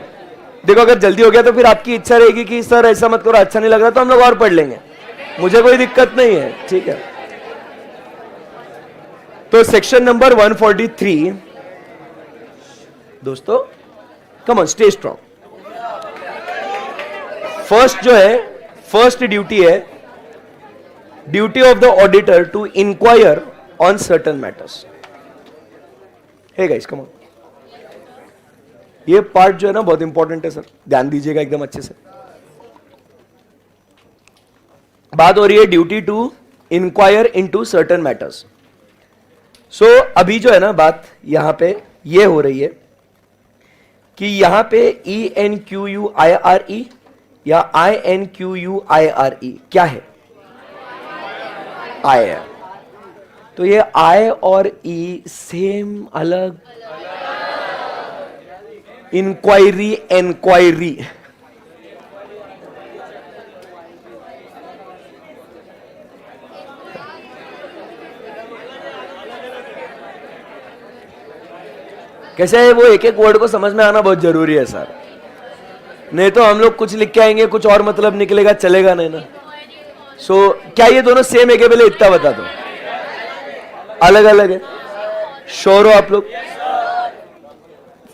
देखो अगर जल्दी हो गया तो फिर आपकी इच्छा रहेगी कि सर ऐसा मत करो, अच्छा नहीं लग रहा, तो हम लोग और पढ़ लेंगे. मुझे कोई दिक्कत नहीं है. ठीक है. तो सेक्शन नंबर 143 दोस्तों come on, stay strong. First जो है, फर्स्ट ड्यूटी है, duty of the auditor to inquire on certain matters. Hey guys come on, ये पार्ट जो है ना बहुत इंपॉर्टेंट है सर, ध्यान दीजिएगा एकदम अच्छे से। बात हो रही है duty to inquire into certain matters. So अभी जो है ना बात यहां पे ये हो रही है कि यहां पे ENQUIRE या INQUIRE क्या है? आई है। तो ये I और E सेम अलग, इंक्वायरी एनक्वायरी। कैसे है वो, एक एक वर्ड को समझ में आना बहुत जरूरी है सर, नहीं तो हम लोग कुछ लिख के आएंगे कुछ और मतलब निकलेगा, चलेगा नहीं ना। सो क्या ये दोनों सेम है क्या? पहले इतना बता दो, अलग अलग है? श्योर हो आप लोग?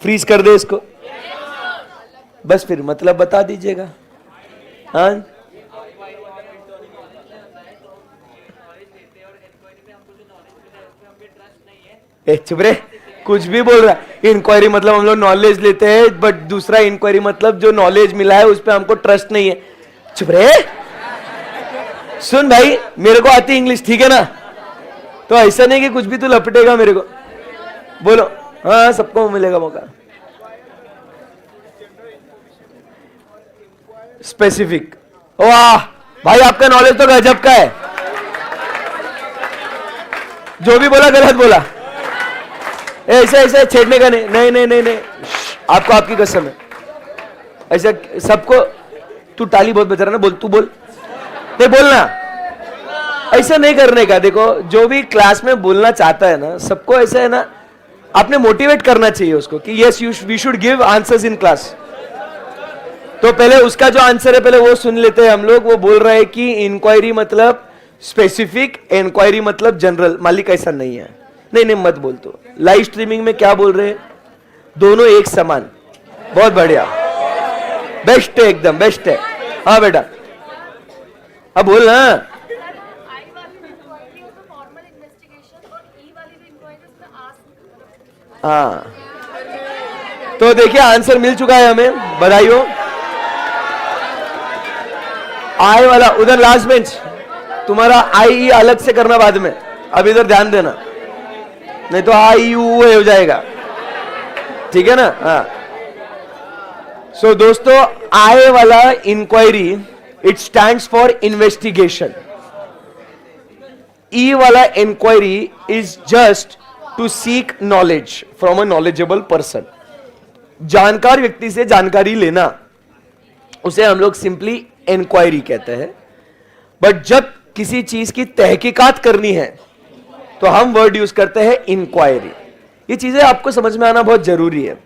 फ्रीज कर दे इसको, बस फिर मतलब बता दीजिएगा। हाँ चुप रे, कुछ भी बोल रहा है। इंक्वायरी मतलब हम लोग नॉलेज लेते हैं, बट दूसरा इंक्वायरी मतलब जो नॉलेज मिला है उस पर हमको ट्रस्ट नहीं है। चुप रे, सुन भाई मेरे को आती इंग्लिश, ठीक है ना? तो ऐसा नहीं कि कुछ भी तू लपटेगा मेरे को, बोलो। हाँ सबको मिलेगा मौका। स्पेसिफिक, वाह भाई आपका नॉलेज तो गजब का है। जो भी बोला गलत बोला, ऐसे ऐसे छेड़ने का नहीं, नहीं नहीं नहीं नहीं, आपको आपकी कसम है। ऐसा सबको, तू टाली बहुत बजा रहा ना, बोल, तू बोल, नहीं बोलना, ऐसा नहीं करने का। देखो जो भी क्लास में बोलना चाहता है ना, सबको ऐसा है ना, आपने मोटिवेट करना चाहिए उसको कि yes we should give answers in class. तो पहले उसका जो आंसर है पहले वो सुन लेते हैं हम लोग। वो बोल रहा है कि इंक्वायरी मतलब स्पेसिफिक, इंक्वायरी मतलब जनरल। मालिक ऐसा नहीं है, नहीं नहीं मत बोल। तो लाइव स्ट्रीमिंग में क्या बोल रहे हैं? दोनों एक समान, बहुत बढ़िया, बेस्ट है, एकदम बेस्ट है। हाँ बेटा अब बोल ना। हाँ तो देखिए आंसर मिल चुका है हमें, बधाई हो। आई वाला उधर लास्ट बेंच, तुम्हारा आई अलग से करना बाद में, अब इधर ध्यान देना, नहीं तो आई यू हो जाएगा, ठीक है ना? हाँ सो दोस्तों, आई वाला inquiry it stands for investigation. E वाला inquiry is just to seek knowledge from a knowledgeable person. जानकार व्यक्ति से जानकारी लेना, उसे हम लोग सिंपली इंक्वायरी कहते हैं। बट जब किसी चीज की तहकीकात करनी है तो हम वर्ड यूज करते हैं इंक्वायरी। ये चीजें आपको समझ में आना बहुत जरूरी है।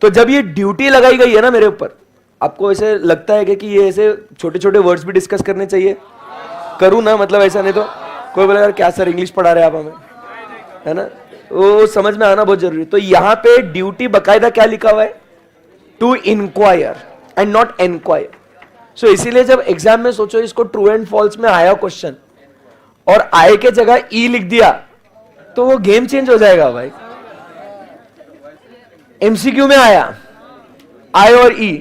तो जब ये ड्यूटी लगाई गई है ना मेरे ऊपर, आपको ऐसे लगता है कि ये ऐसे छोटे छोटे वर्ड्स भी डिस्कस करने चाहिए? करूं ना, मतलब ऐसा नहीं तो कोई बोलेगा यार क्या सर इंग्लिश पढ़ा रहे आप हमें, है ना? वो समझ में आना बहुत जरूरी है। तो यहां पे ड्यूटी बकायदा क्या लिखा हुआ है? To inquire and not enquire. So इसीलिए जब एग्जाम में सोचो इसको ट्रू एंड फॉल्स में आया क्वेश्चन और आई के जगह ई लिख दिया तो वो गेम चेंज हो जाएगा भाई। एमसीक्यू में आया आई और ई,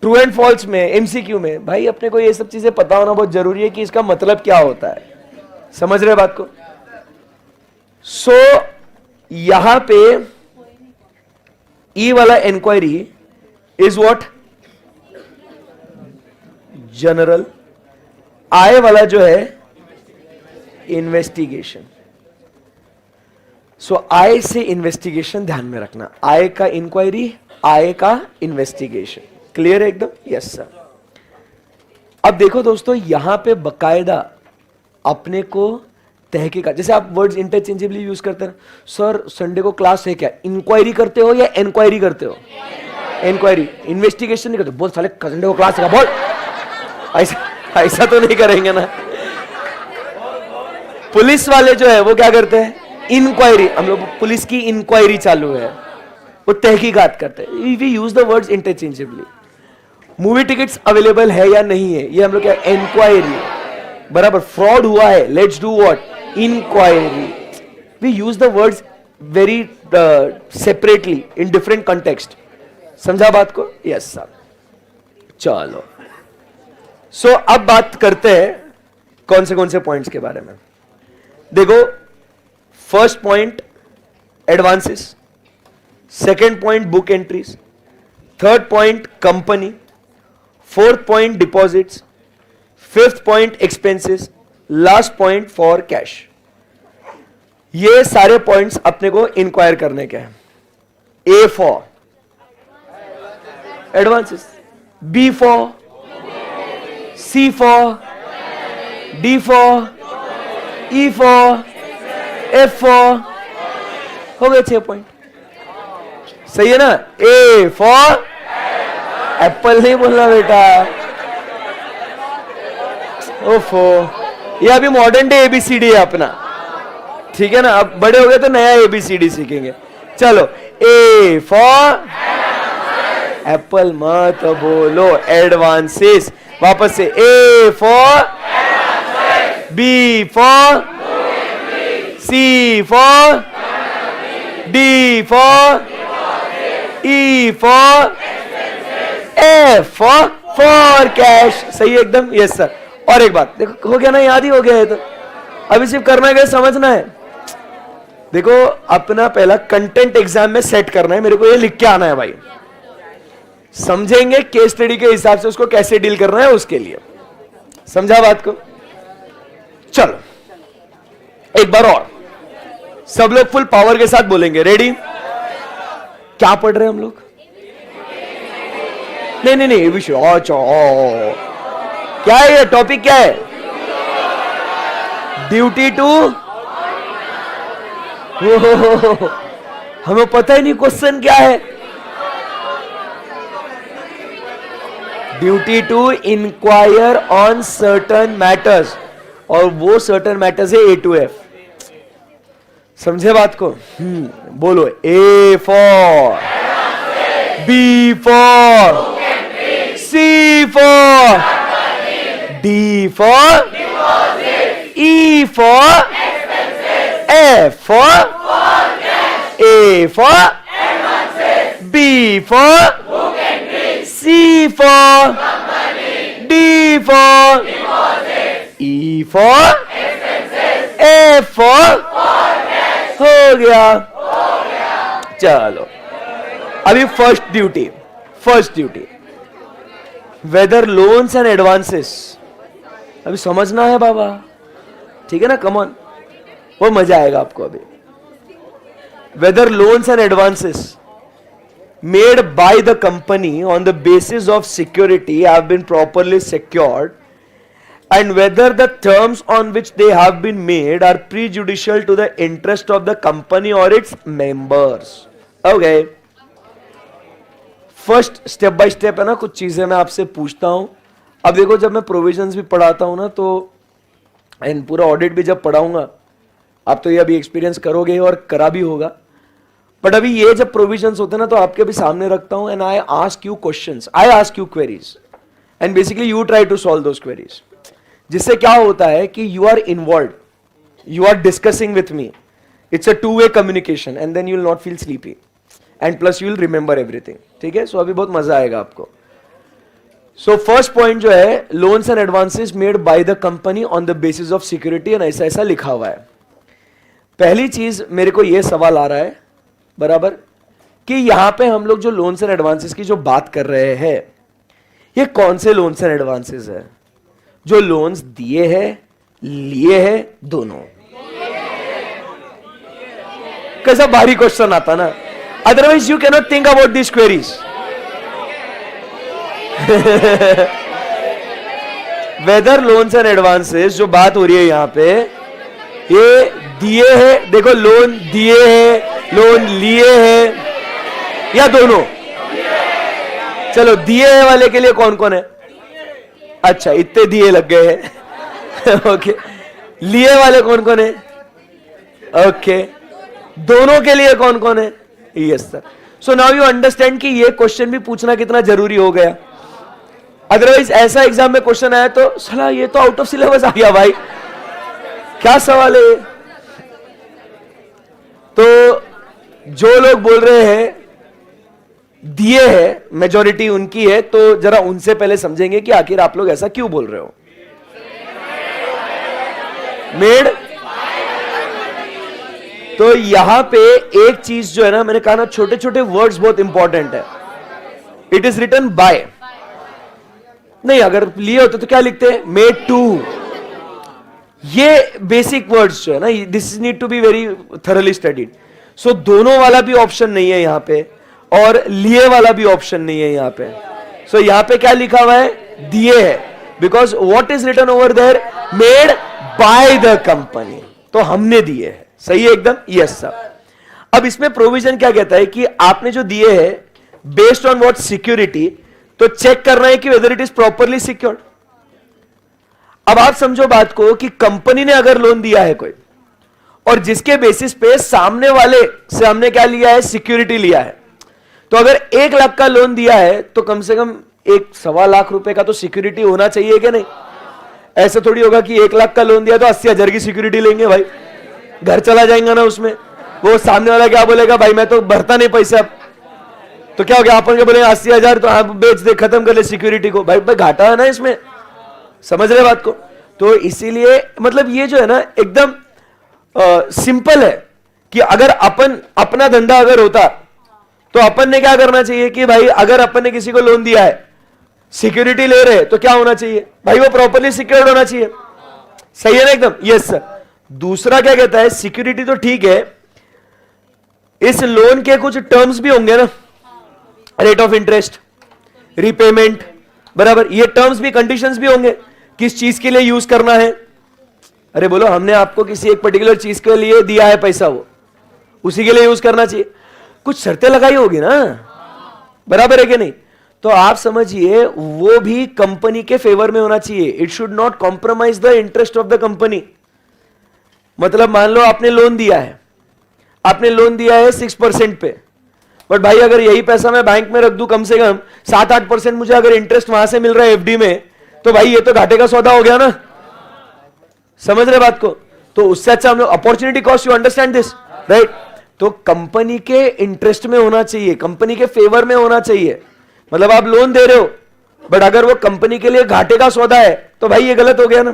ट्रू एंड फॉल्स में, एमसीक्यू में, भाई अपने को ये सब चीजें पता होना बहुत जरूरी है कि इसका मतलब क्या होता है। समझ रहे बात को? सो यहां पे ई वाला इंक्वायरी इज व्हाट? जनरल। आई वाला जो है इन्वेस्टिगेशन। सो आई से इन्वेस्टिगेशन ध्यान में रखना, आई का इंक्वायरी, आई का इन्वेस्टिगेशन। क्लियर है एकदम? Yes sir. अब देखो दोस्तों, यहां पे बकायदा अपने को तहकीकात, जैसे आप वर्ड्स इंटरचेंजेबली यूज करते हैं। सर संडे को क्लास है क्या? इंक्वायरी करते हो या एनक्वायरी करते हो? इंक्वायरी, इन्वेस्टिगेशन नहीं करते। बोल साले संडे को क्लास है क्या? बोल। ऐसा ऐसा तो नहीं करेंगे ना। पुलिस वाले जो है वो क्या करते हैं? इंक्वायरी। हम लोग पुलिस की इंक्वायरी चालू है, वो तहकीकात करते हैं. We use the words interchangeably. Movie tickets available है या नहीं है, ये हम लोग क्या इंक्वायरी. बराबर. फ्रॉड हुआ है, let's do what, inquiry. We use the words very separately in different context. समझा बात को? Yes sir. चलो सो अब बात करते हैं कौन से पॉइंट्स के बारे में. देखो, first point advances, second point book entries, third point company, fourth point deposits, fifth point expenses, last point for cash. ये सारे पॉइंट्स अपने को इंक्वायर करने के हैं. A for advances, B for, C for, D for, E for, F for. हो गए 6 पॉइंट. सही है ना? ए फॉर एप्पल नहीं बोलना बेटा. ओफो, ये अभी मॉडर्न डे एबीसीडी है अपना. ठीक है ना? अब बड़े हो गए तो नया एबीसीडी सीखेंगे. चलो, ए फॉर एप्पल मत बोलो, एडवांसेस. वापस से, A for, B for, C for, D for, E for, F for cash. सही है एकदम. Yes sir. और एक बात देखो, हो गया ना? याद ही हो गया है. तो अभी सिर्फ करना है, समझना है. देखो, अपना पहला कंटेंट एग्जाम में सेट करना है. मेरे को ये लिख के आना है भाई. समझेंगे केस स्टडी के हिसाब से उसको कैसे डील करना है उसके लिए. समझा बात को? चलो एक बार और सब लोग फुल पावर के साथ बोलेंगे. रेडी? क्या पढ़ रहे हैं हम लोग? नहीं विषय. अच्छा, क्या है ये टॉपिक? क्या है? Duty to. हमें पता ही नहीं क्वेश्चन क्या है. Duty to inquire on certain matters. और वो सर्टन मैटर्स है ए टू एफ. समझे बात को? बोलो. A for, B for, C for, D for, E for, F for, A for, B for, C for, D for, E for, F for. हो गया. चलो अभी first duty whether loans and advances. अभी समझना है बाबा. ठीक है ना? कम ऑन, वो मजा आएगा आपको. अभी whether loans and advances made by the company on the basis of security have been properly secured, and whether the terms on which they have been made are prejudicial to the interest of the company or its members. Okay, first step by step है ना, कुछ चीजें मैं आपसे पूछता हूं. अब देखो, जब मैं प्रोविजंस भी पढ़ाता हूं ना, तो एंड पूरा ऑडिट भी जब पढ़ाऊंगा, आप तो ये अभी एक्सपीरियंस करोगे और करा भी होगा. बट अभी ये जब प्रोविजंस होते हैं ना, तो आपके भी सामने रखता हूं. And I ask you questions, I ask you queries, and basically you try to solve those queries. जिससे क्या होता है कि you are involve, you are discussing with me. It's a two way communication, and then you will not feel sleepy, and plus you will remember everything. ठीक है? सो अभी बहुत मजा आएगा आपको. सो फर्स्ट पॉइंट जो है, loans and advances made by the company on the basis of security, and ऐसा ऐसा लिखा हुआ है. पहली चीज मेरे को यह सवाल आ रहा है, बराबर, कि यहां पे हम लोग जो लोन्स एंड एडवांसेस की जो बात कर रहे हैं, ये कौन से लोन्स एंड एडवांसेस है? जो लोन्स दिए हैं, लिए हैं, दोनों. कैसा भारी क्वेश्चन आता ना. Otherwise you can not think about this queries. Whether loans and advances जो बात हो रही है यहां पे, ये दिए हैं. देखो, लोन दिए हैं, लोन लिए हैं, या दोनों? चलो, दिए हैं वाले के लिए कौन कौन है? अच्छा, इतने दिए लग गए हैं. ओके. लिए वाले कौन कौन है? ओके. दोनों के लिए कौन कौन है? Yes sir. So now you understand कि ये क्वेश्चन भी पूछना कितना जरूरी हो गया। अदरवाइज ऐसा एग्जाम में क्वेश्चन आया तो साला ये तो आउट ऑफ सिलेबस आ गया भाई, क्या सवाल है। तो जो लोग बोल रहे हैं दिए है, मेजॉरिटी उनकी है, तो जरा उनसे पहले समझेंगे कि आखिर आप लोग ऐसा क्यों बोल रहे हो। मेड, तो यहां पे एक चीज जो है ना, मैंने कहा ना छोटे छोटे वर्ड्स बहुत इंपॉर्टेंट है। इट इज रिटन बाय, नहीं अगर लिए होते तो क्या लिखते हैं, मेड टू। ये बेसिक वर्ड्स जो है ना, this need to be very thoroughly studied. So दोनों वाला भी ऑप्शन नहीं है यहां पे, और लिए वाला भी ऑप्शन नहीं है यहां पे। सो यहां पे क्या लिखा हुआ है, दिए है, because what is written over there, made by the company, तो हमने दिए है। सही है एकदम, यस सर। अब इसमें प्रोविजन क्या कहता है कि आपने जो दिए है बेस्ड ऑन व्हाट सिक्योरिटी, तो चेक करना है कि weather it is properly secured. अब आप समझो बात को कि कंपनी ने अगर लोन दिया है कोई, और जिसके बेसिस पे सामने वाले से हमने क्या लिया है, सिक्योरिटी लिया है, तो अगर 1 लाख का लोन दिया है तो कम से कम 1.25 रुपए का तो सिक्योरिटी होना चाहिए कि नहीं। ऐसे थोड़ी होगा कि 1 लाख का लोन दिया तो 80,000 की सिक्योरिटी लेंगे भाई, घर चला जाएगा ना उसमें। वो सामने वाला क्या बोलेगा, भाई मैं तो भरता नहीं पैसे, अब तो क्या हो गया, अपन क्या बोलेंगे 80,000 तो आप बेच दे, खत्म कर ले सिक्योरिटी को, भाई घाटा है ना इसमें, समझ रहे बात को। तो इसीलिए मतलब ये जो है ना एकदम सिंपल है कि अगर अपन अपना धंधा अगर होता तो अपन ने क्या करना चाहिए कि भाई अगर अपन ने किसी को लोन दिया है, सिक्योरिटी ले रहे हैं, तो क्या होना चाहिए भाई, वो प्रॉपरली सिक्योर्ड होना चाहिए। सही है ना एकदम, यस सर। दूसरा क्या कहता है, सिक्योरिटी तो ठीक है, इस लोन के कुछ टर्म्स भी होंगे ना, रेट ऑफ इंटरेस्ट, रीपेमेंट, बराबर, ये टर्म्स भी कंडीशंस भी होंगे, किस चीज के लिए यूज करना है। अरे बोलो हमने आपको किसी एक पर्टिकुलर चीज के लिए दिया है पैसा, वो उसी के लिए यूज करना चाहिए, कुछ शर्तें लगाई होगी ना, बराबर है कि नहीं। तो आप समझिए वो भी कंपनी के फेवर में होना चाहिए। It should not compromise the interest of the company. मतलब मान लो आपने लोन दिया है, आपने लोन दिया है 6% पे, बट भाई अगर यही पैसा मैं बैंक में रख दूं कम से कम 7-8% मुझे अगर इंटरेस्ट वहां से मिल रहा है एफडी में, तो भाई ये तो घाटे का सौदा हो गया ना, समझ रहे बात को। तो उससे अच्छा हम लोग opportunity cost, you understand this right. तो कंपनी के इंटरेस्ट में होना चाहिए, कंपनी के फेवर में होना चाहिए। मतलब आप लोन दे रहे हो बट अगर वो कंपनी के लिए घाटे का सौदा है तो भाई ये गलत हो गया ना।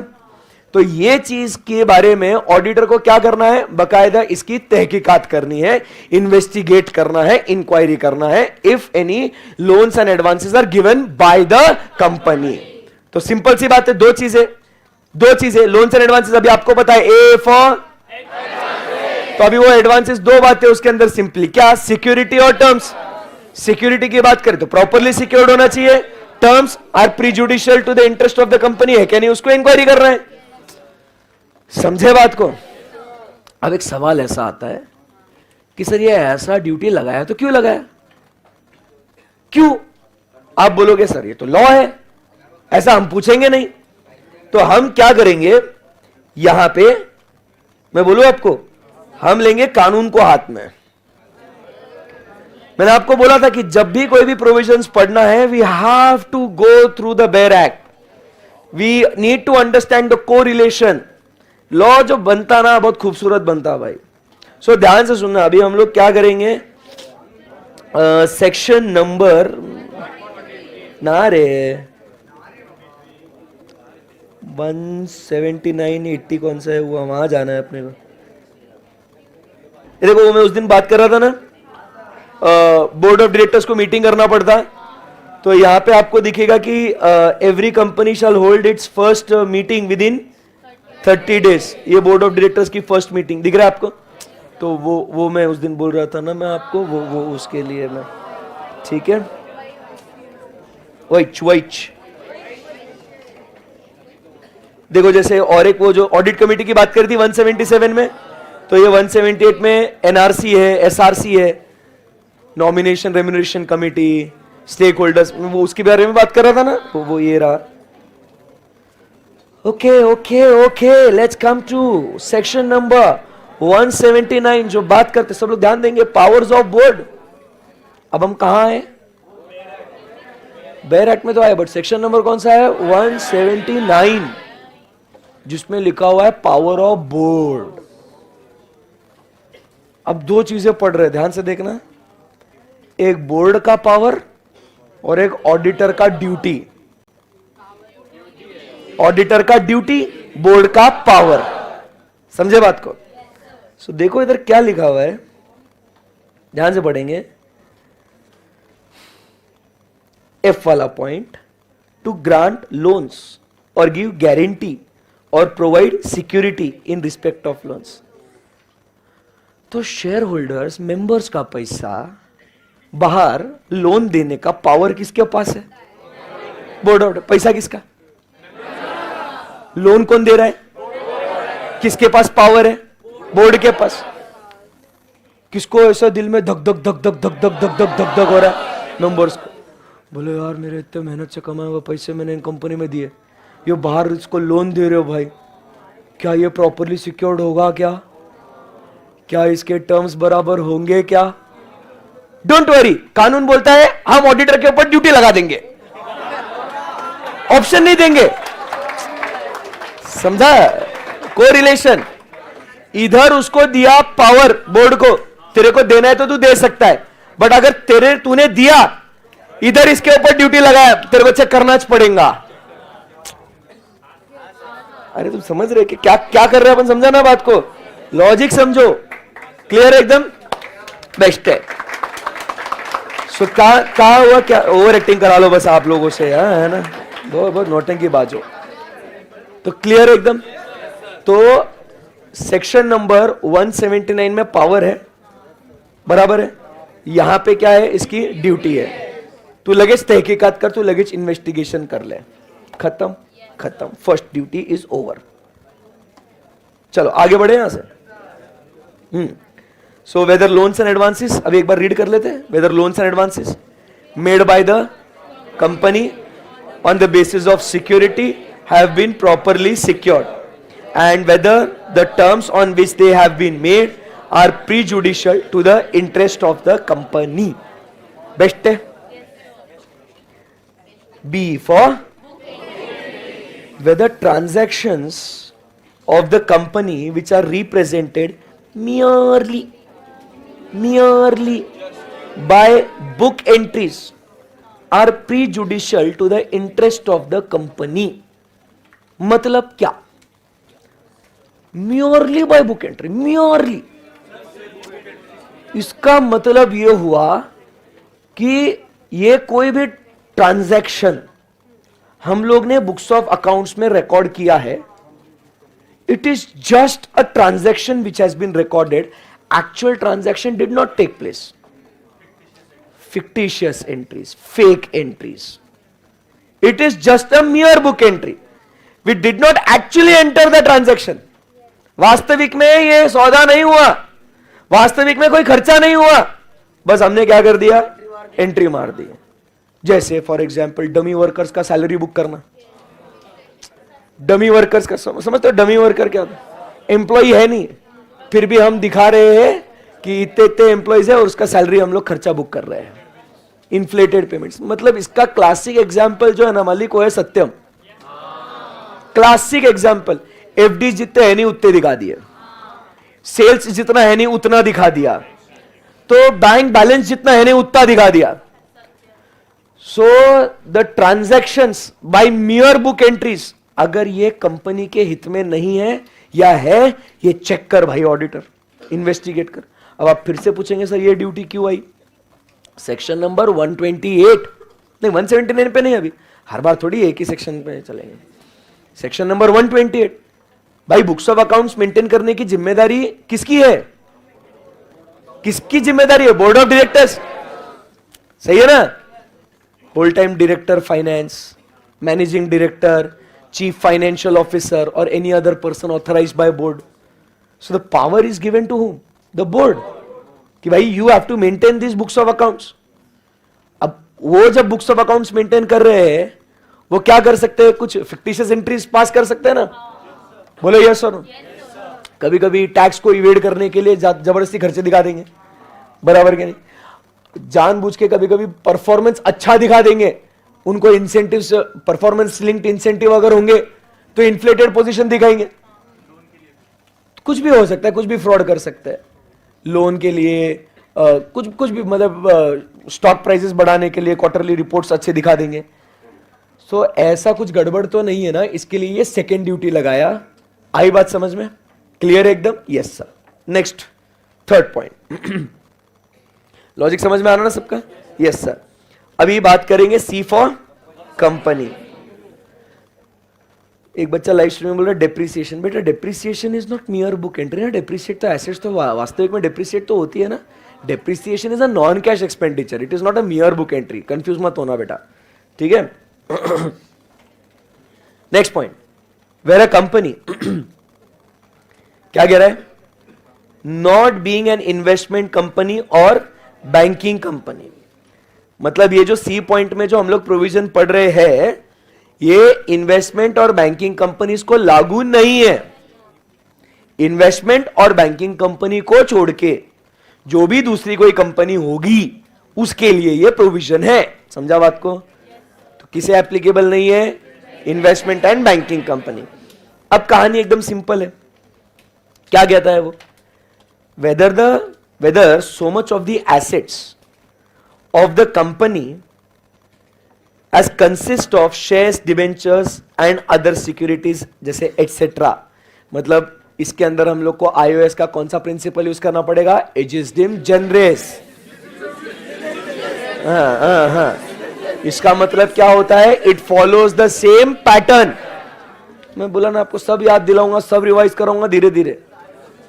तो ये चीज के बारे में ऑडिटर को क्या करना है, बकायदा इसकी तहकीकात करनी है, इन्वेस्टिगेट करना है, इंक्वायरी करना है, if any loans and advances are given by the company. तो सिंपल सी बात है, दो चीजें लोन्स एंड एडवांसेस अभी आपको पता है, ए फॉर, तो अभी वो एडवांसेस दो बातें उसके अंदर सिंपली क्या, सिक्योरिटी और टर्म्स। सिक्योरिटी की बात करें तो प्रॉपरली सिक्योर्ड होना चाहिए, terms are prejudicial to the interest of the company है क्या नहीं, उसको इंक्वायरी कर रहे हैं। समझे बात को। अब एक सवाल ऐसा आता है कि सर ये ऐसा ड्यूटी लगाया तो क्यों लगाया, क्यों। आप बोलोगे सर ये तो लॉ है, ऐसा हम पूछेंगे नहीं। तो हम क्या करेंगे, यहां पे मैं बोलूं आपको, हम लेंगे कानून को हाथ में। मैंने आपको बोला था कि जब भी कोई भी प्रोविजंस पढ़ना है, we have to go through the bare act, we need to understand the correlation. Law जो बनता ना बहुत खूबसूरत बनता भाई। सो ध्यान से सुनना, अभी हम लोग क्या करेंगे, सेक्शन नंबर ना रे 179, 80 कौन सा है वो, वहां जाना है अपने को। देखो वो मैं उस दिन बात कर रहा था ना, बोर्ड ऑफ डायरेक्टर्स को मीटिंग करना पड़ता है, तो यहां पे आपको दिखेगा कि every company shall hold it's first meeting with in 30 days. ये बोर्ड ऑफ डायरेक्टर्स की फर्स्ट मीटिंग दिख रहा है आपको। तो वो मैं उस दिन बोल रहा था ना मैं आपको, वो उसके लिए मैं, ठीक है, वाइच देखो जैसे, और एक वो जो ऑडिट कमेटी की बात करी थी 177 में, तो ये 178 में एनआरसी है, एसआरसी है, nomination remuneration committee, stakeholders, वो उसके बारे में बात कर रहा था ना, वो ये रहा। Okay, let's come to section number 179 जो बात करते, सब लोग ध्यान देंगे, पावर्स ऑफ बोर्ड। अब हम कहां हैं? बेयर एक्ट में तो आया, बट सेक्शन नंबर कौन सा है? 179, जिसमें लिखा हुआ है पावर ऑफ बोर्ड। अब दो चीजें पढ़ रहे, ध्यान से देखना, एक बोर्ड का पावर और एक ऑडिटर का ड्यूटी। ऑडिटर का ड्यूटी, बोर्ड का पावर। समझे बात को? सो देखो इधर क्या लिखा हुआ है, ध्यान से पढ़ेंगे। एफ वाला पॉइंट, टू ग्रांट लोन्स और गिव गारंटी और provide security in respect of loans. तो शेयर होल्डर्स, मेंबर्स का पैसा बाहर लोन देने का पावर किसके पास है? Board of. पैसा किसका? लोन कौन दे रहा है? किसके पास पावर है? बोर्ड के पास। किसको ऐसा दिल में धक धक धक धक धक धक धक धक धक धक हो रहा है? मेंबर्स को। बोले यार मेरे इतने मेहनत से कमाए हुए पैसे मैंने इन कंपनी में दिए, ये बाहर इसको लोन दे रहे हो भाई, क्या ये प्रॉपरली सिक्योर्ड होगा? क्या इसके टर्म्स बराबर होंगे? क्या? डोंट वरी, कानून बोलता है हम ऑडिटर के ऊपर ड्यूटी लगा देंगे, ऑप्शन नहीं देंगे। समझा? कोरिलेशन। इधर उसको दिया पावर बोर्ड को, तेरे को देना है तो तू दे सकता है, बट अगर तूने दिया, इधर इसके ऊपर ड्यूटी लगाया, तेरे को चेक करना पड़ेगा। अरे तुम समझ रहे कि क्या क्या कर रहे हैं अपन? समझा ना बात को? लॉजिक समझो। क्लियर है एकदम? बेस्ट है। सो क्या हुआ? क्या ओवर एक्टिंग करा लो बस आप लोगों से, है ना? बहुत नौटंकी बाजो। तो क्लियर है एकदम? तो सेक्शन नंबर 179 में पावर है, बराबर है। यहां पे क्या है? इसकी ड्यूटी है। तू लगेज तहकीकात कर, तू लगेज इन्वेस्टिगेशन कर ले। खत्म खत्म, फर्स्ट ड्यूटी इज ओवर। चलो आगे बढ़े यहां से। So whether loans and advances, अभी एक बार रीड कर लेते हैं। Whether loans and advances made by the company on the basis of security have been properly secured and whether the terms on which they have been made are prejudicial to the interest of the company. Best है? B for whether transactions of the company which are represented merely by book entries are prejudicial to the interest of the company. मतलब क्या? Merely by book entry, merely. इसका मतलब यह हुआ कि ये कोई भी ट्रांजैक्शन हम लोग ने बुक्स ऑफ अकाउंट्स में रिकॉर्ड किया है, it is just a transaction which has been recorded, actual transaction did not take place. fictitious entries, fake entries. It is just a mere book entry. We did not actually enter the transaction. वास्तविक में ये सौदा नहीं हुआ, वास्तविक में कोई खर्चा नहीं हुआ, बस हमने क्या कर दिया? एंट्री मार दी। जैसे फॉर एग्जांपल डमी वर्कर्स का सैलरी बुक करना। डमी वर्कर्स का समझते हो? डमी वर्कर क्या होता है? एम्प्लॉय है नहीं, फिर भी हम दिखा रहे हैं कि इतने इतने एम्प्लॉयज है और उसका सैलरी हम लोग खर्चा बुक कर रहे हैं। Inflated payments. मतलब इसका क्लासिक एग्जाम्पल जो है ना मालिक, वो है सत्यम। Classic example. एफडी जितने है नहीं उतने दिखा दिए, सेल्स जितना है नहीं उतना दिखा दिया, तो बैंक बैलेंस जितना है नहीं उतना दिखा दिया। So the transactions by mere book entries, अगर ये कंपनी के हित में नहीं है या है, ये चेक कर भाई ऑडिटर, इन्वेस्टिगेट कर। अब आप फिर से पूछेंगे सर ये ड्यूटी क्यों आई? सेक्शन नंबर 128 नहीं 179 पे नहीं, अभी हर बार थोड़ी एक ही सेक्शन पे चलेंगे। सेक्शन नंबर 128, भाई बुक्स ऑफ अकाउंट्स मेंटेन करने की जिम्मेदारी किसकी है? किसकी जिम्मेदारी है? Board of directors. सही है ना? Whole time director finance, managing director, chief financial officer और any other person authorised by board. So the power is given to whom? The board. कि भाई you have to maintain this books of accounts. अब वो जब बुक्स ऑफ अकाउंट्स मेंटेन कर रहे हैं, वो क्या कर सकते हैं? कुछ फिक्टिशियस एंट्रीज पास कर सकते हैं ना? बोलो यस और नो। कभी कभी टैक्स को इवेड करने के लिए जबरदस्ती खर्चे दिखा देंगे, बराबर के नहीं? जानबूझ के कभी कभी परफॉर्मेंस अच्छा दिखा देंगे, उनको इंसेंटिव्स, परफॉर्मेंस लिंक्ड इंसेंटिव अगर होंगे तो इन्फ्लेटेड पोजीशन दिखाएंगे। कुछ भी हो सकता है, कुछ भी फ्रॉड कर सकता है लोन के लिए, कुछ कुछ भी, मतलब स्टॉक प्राइसेस बढ़ाने के लिए क्वार्टरली रिपोर्ट्स अच्छे दिखा देंगे। सो ऐसा कुछ गड़बड़ तो नहीं है ना, इसके लिए ये सेकेंड ड्यूटी लगाया। आई बात समझ में? क्लियर एकदम? Yes sir. Next third point, logic समझ में आ रहा ना सबका? Yes sir. अभी बात करेंगे सी फॉर कंपनी। एक बच्चा लाइव स्ट्रीम में बोल रहा है डेप्रिसिएशन। बेटा depreciation is not mere book entry ना, डेप्रिसिएट तो एसेट्स तो वास्तविक में डेप्रिसिएट तो होती है ना। Depreciation is a non cash expenditure, it is not a mere book entry, confuse मत होना बेटा, ठीक है। Next point, where a company क्या कह रहा है? Not being an investment company और बैंकिंग कंपनी। मतलब ये जो सी पॉइंट में जो हम लोग प्रोविजन पढ़ रहे हैं, ये इन्वेस्टमेंट और बैंकिंग कंपनीज को लागू नहीं है। इन्वेस्टमेंट और बैंकिंग कंपनी को छोड़ के जो भी दूसरी कोई कंपनी होगी उसके लिए ये प्रोविजन है। समझा बात को? तो किसे एप्लीकेबल नहीं है? Investment and banking company. अब कहानी एकदम सिंपल है। क्या कहता है वो? Whether so much of the assets of the company as consist of shares, debentures and other securities जैसे etc। मतलब इसके अंदर हम लोग को iOS का कौन सा प्रिंसिपल यूज करना पड़ेगा? एजिस्डिम जनरेस। इसका मतलब क्या होता है? It follows the same pattern. मैं बोला ना आपको, सब याद दिलाऊंगा, सब रिवाइज कराऊंगा धीरे धीरे,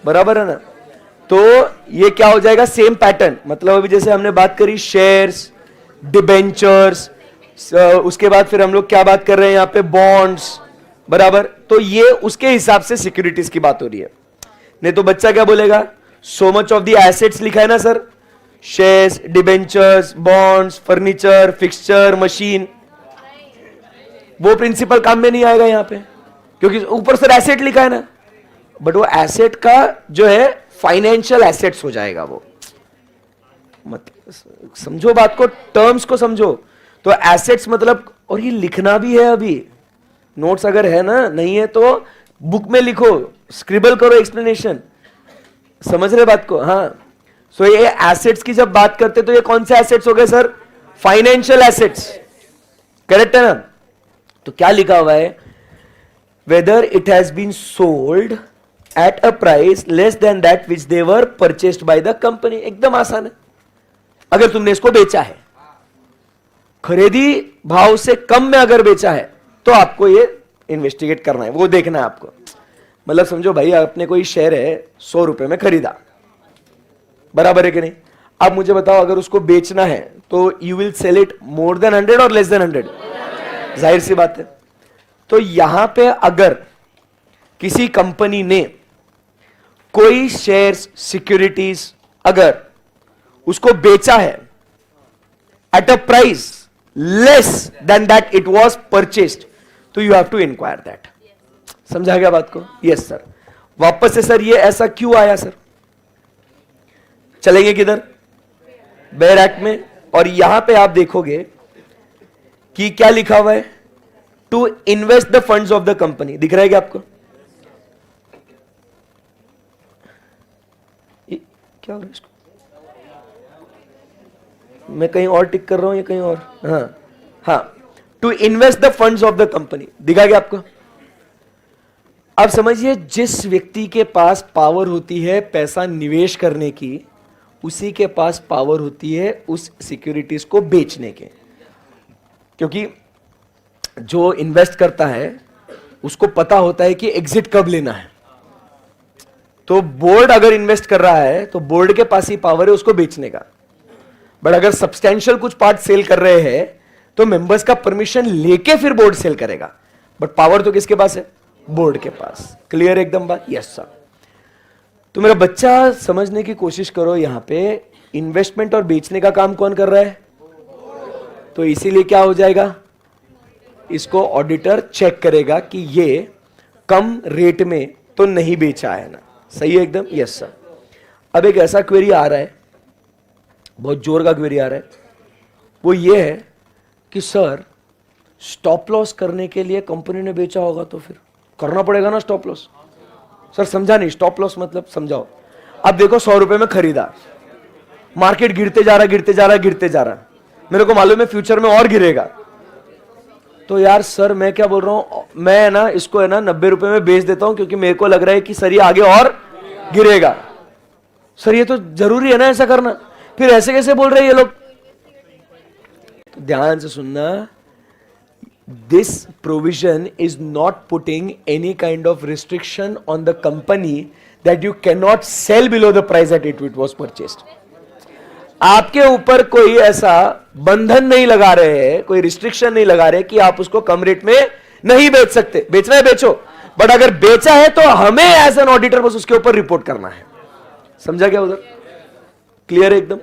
बराबर है ना? तो ये क्या हो जाएगा? Same pattern. मतलब अभी जैसे हमने बात करी शेयर्स, डिबेंचर्स, उसके बाद फिर हम लोग क्या बात कर रहे हैं यहां पे? बॉन्ड्स, बराबर। तो ये उसके हिसाब से सिक्योरिटीज की बात हो रही है। नहीं तो बच्चा क्या बोलेगा? सो मच ऑफ द एसेट्स लिखा है ना sir, shares, debentures, bonds, furniture, fixture, machine, वो प्रिंसिपल काम में नहीं आएगा यहां पे, क्योंकि ऊपर सर एसेट लिखा है ना। बट वो एसेट का जो है फाइनेंशियल एसेट्स हो जाएगा वो। मतलब समझो बात को, टर्म्स को समझो। तो एसेट्स मतलब, और ये लिखना भी है अभी, नोट्स अगर है ना, नहीं है तो बुक में लिखो, स्क्रिबल करो एक्सप्लेनेशन। समझ रहे बात को? हाँ। सो ये एसेट्स की जब बात करते तो ये कौन से एसेट्स हो गए सर? फाइनेंशियल एसेट्स, करेक्ट है ना? तो क्या लिखा हुआ है? Whether it has been sold at a price less than that which they were purchased by the company. एकदम आसान है। अगर तुमने इसको बेचा है, खरीदी भाव से कम में अगर बेचा है, तो आपको ये इन्वेस्टिगेट करना है, वो देखना है आपको। मतलब समझो भाई, आपने कोई शेयर है 100 रुपए में खरीदा, बराबर है कि नहीं? अब मुझे बताओ, अगर उसको बेचना है तो you will sell it more than 100 और लेस देन 100? जाहिर सी बात है। तो यहां पे अगर किसी कंपनी ने कोई शेयर्स, सिक्योरिटीज अगर उसको बेचा है at a price less than that it was purchased, तो you have to inquire that. समझा गया बात को? Yes sir. वापस से सर, ये ऐसा क्यों आया सर? चलेंगे किधर? बेयर एक्ट में। और यहां पे आप देखोगे कि क्या लिखा हुआ है? To invest the funds of the company. दिख रहा है क्या आपको? क्या हो रहा है इसको? मैं कहीं और टिक कर रहा हूं या कहीं और? हाँ, to invest the funds of the company. दिखा गया आपको? अब समझिए, जिस व्यक्ति के पास पावर होती है पैसा निवेश करने की, उसी के पास पावर होती है उस सिक्योरिटीज को बेचने के। क्योंकि जो इन्वेस्ट करता है उसको पता होता है कि एग्जिट कब लेना है। तो बोर्ड अगर इन्वेस्ट कर रहा है तो बोर्ड के पास ही पावर है उसको बेचने का। बट अगर सब्सटेंशियल कुछ पार्ट सेल कर रहे हैं तो मेंबर्स का परमिशन लेके फिर बोर्ड सेल करेगा। बट पावर तो किसके पास है? बोर्ड के पास। क्लियर एकदम बात? Yes sir. तो मेरा बच्चा समझने की कोशिश करो, यहां पे इन्वेस्टमेंट और बेचने का काम कौन कर रहा है? तो इसीलिए क्या हो जाएगा? इसको ऑडिटर चेक करेगा कि ये कम रेट में तो नहीं बेचा है ना। सही है एकदम? Yes sir. अब एक ऐसा क्वेरी आ रहा है, बहुत जोर का क्वेरी आ रहा है, वो ये है कि सर स्टॉप लॉस करने के लिए कंपनी ने बेचा होगा तो फिर करना पड़ेगा ना स्टॉप लॉस। सर समझा नहीं, स्टॉप लॉस मतलब समझाओ। अब देखो 100 रुपए में खरीदा, मार्केट गिरते जा रहा गिरते जा रहा गिरते जा रहा, मेरे को मालूम है फ्यूचर में और गिरेगा, तो यार सर मैं क्या बोल रहा हूं, मैं ना इसको है ना 90 रुपए में बेच देता हूं क्योंकि मेरे को लग रहा है कि सर ये आगे और गिरेगा। सर ये तो जरूरी है ना ऐसा करना, फिर ऐसे कैसे बोल रहे हैं ये लोग। तो ध्यान से सुनना, this provision is not putting any kind of restriction on the company that you cannot sell below the price at it was purchased. आपके ऊपर कोई ऐसा बंधन नहीं लगा रहे हैं, कोई रिस्ट्रिक्शन नहीं लगा रहे कि आप उसको कम रेट में नहीं बेच सकते। बेचना है बेचो, बट अगर बेचा है तो हमें एज एन ऑडिटर बस उसके ऊपर रिपोर्ट करना है। समझा क्या उधर? क्लियर है एकदम?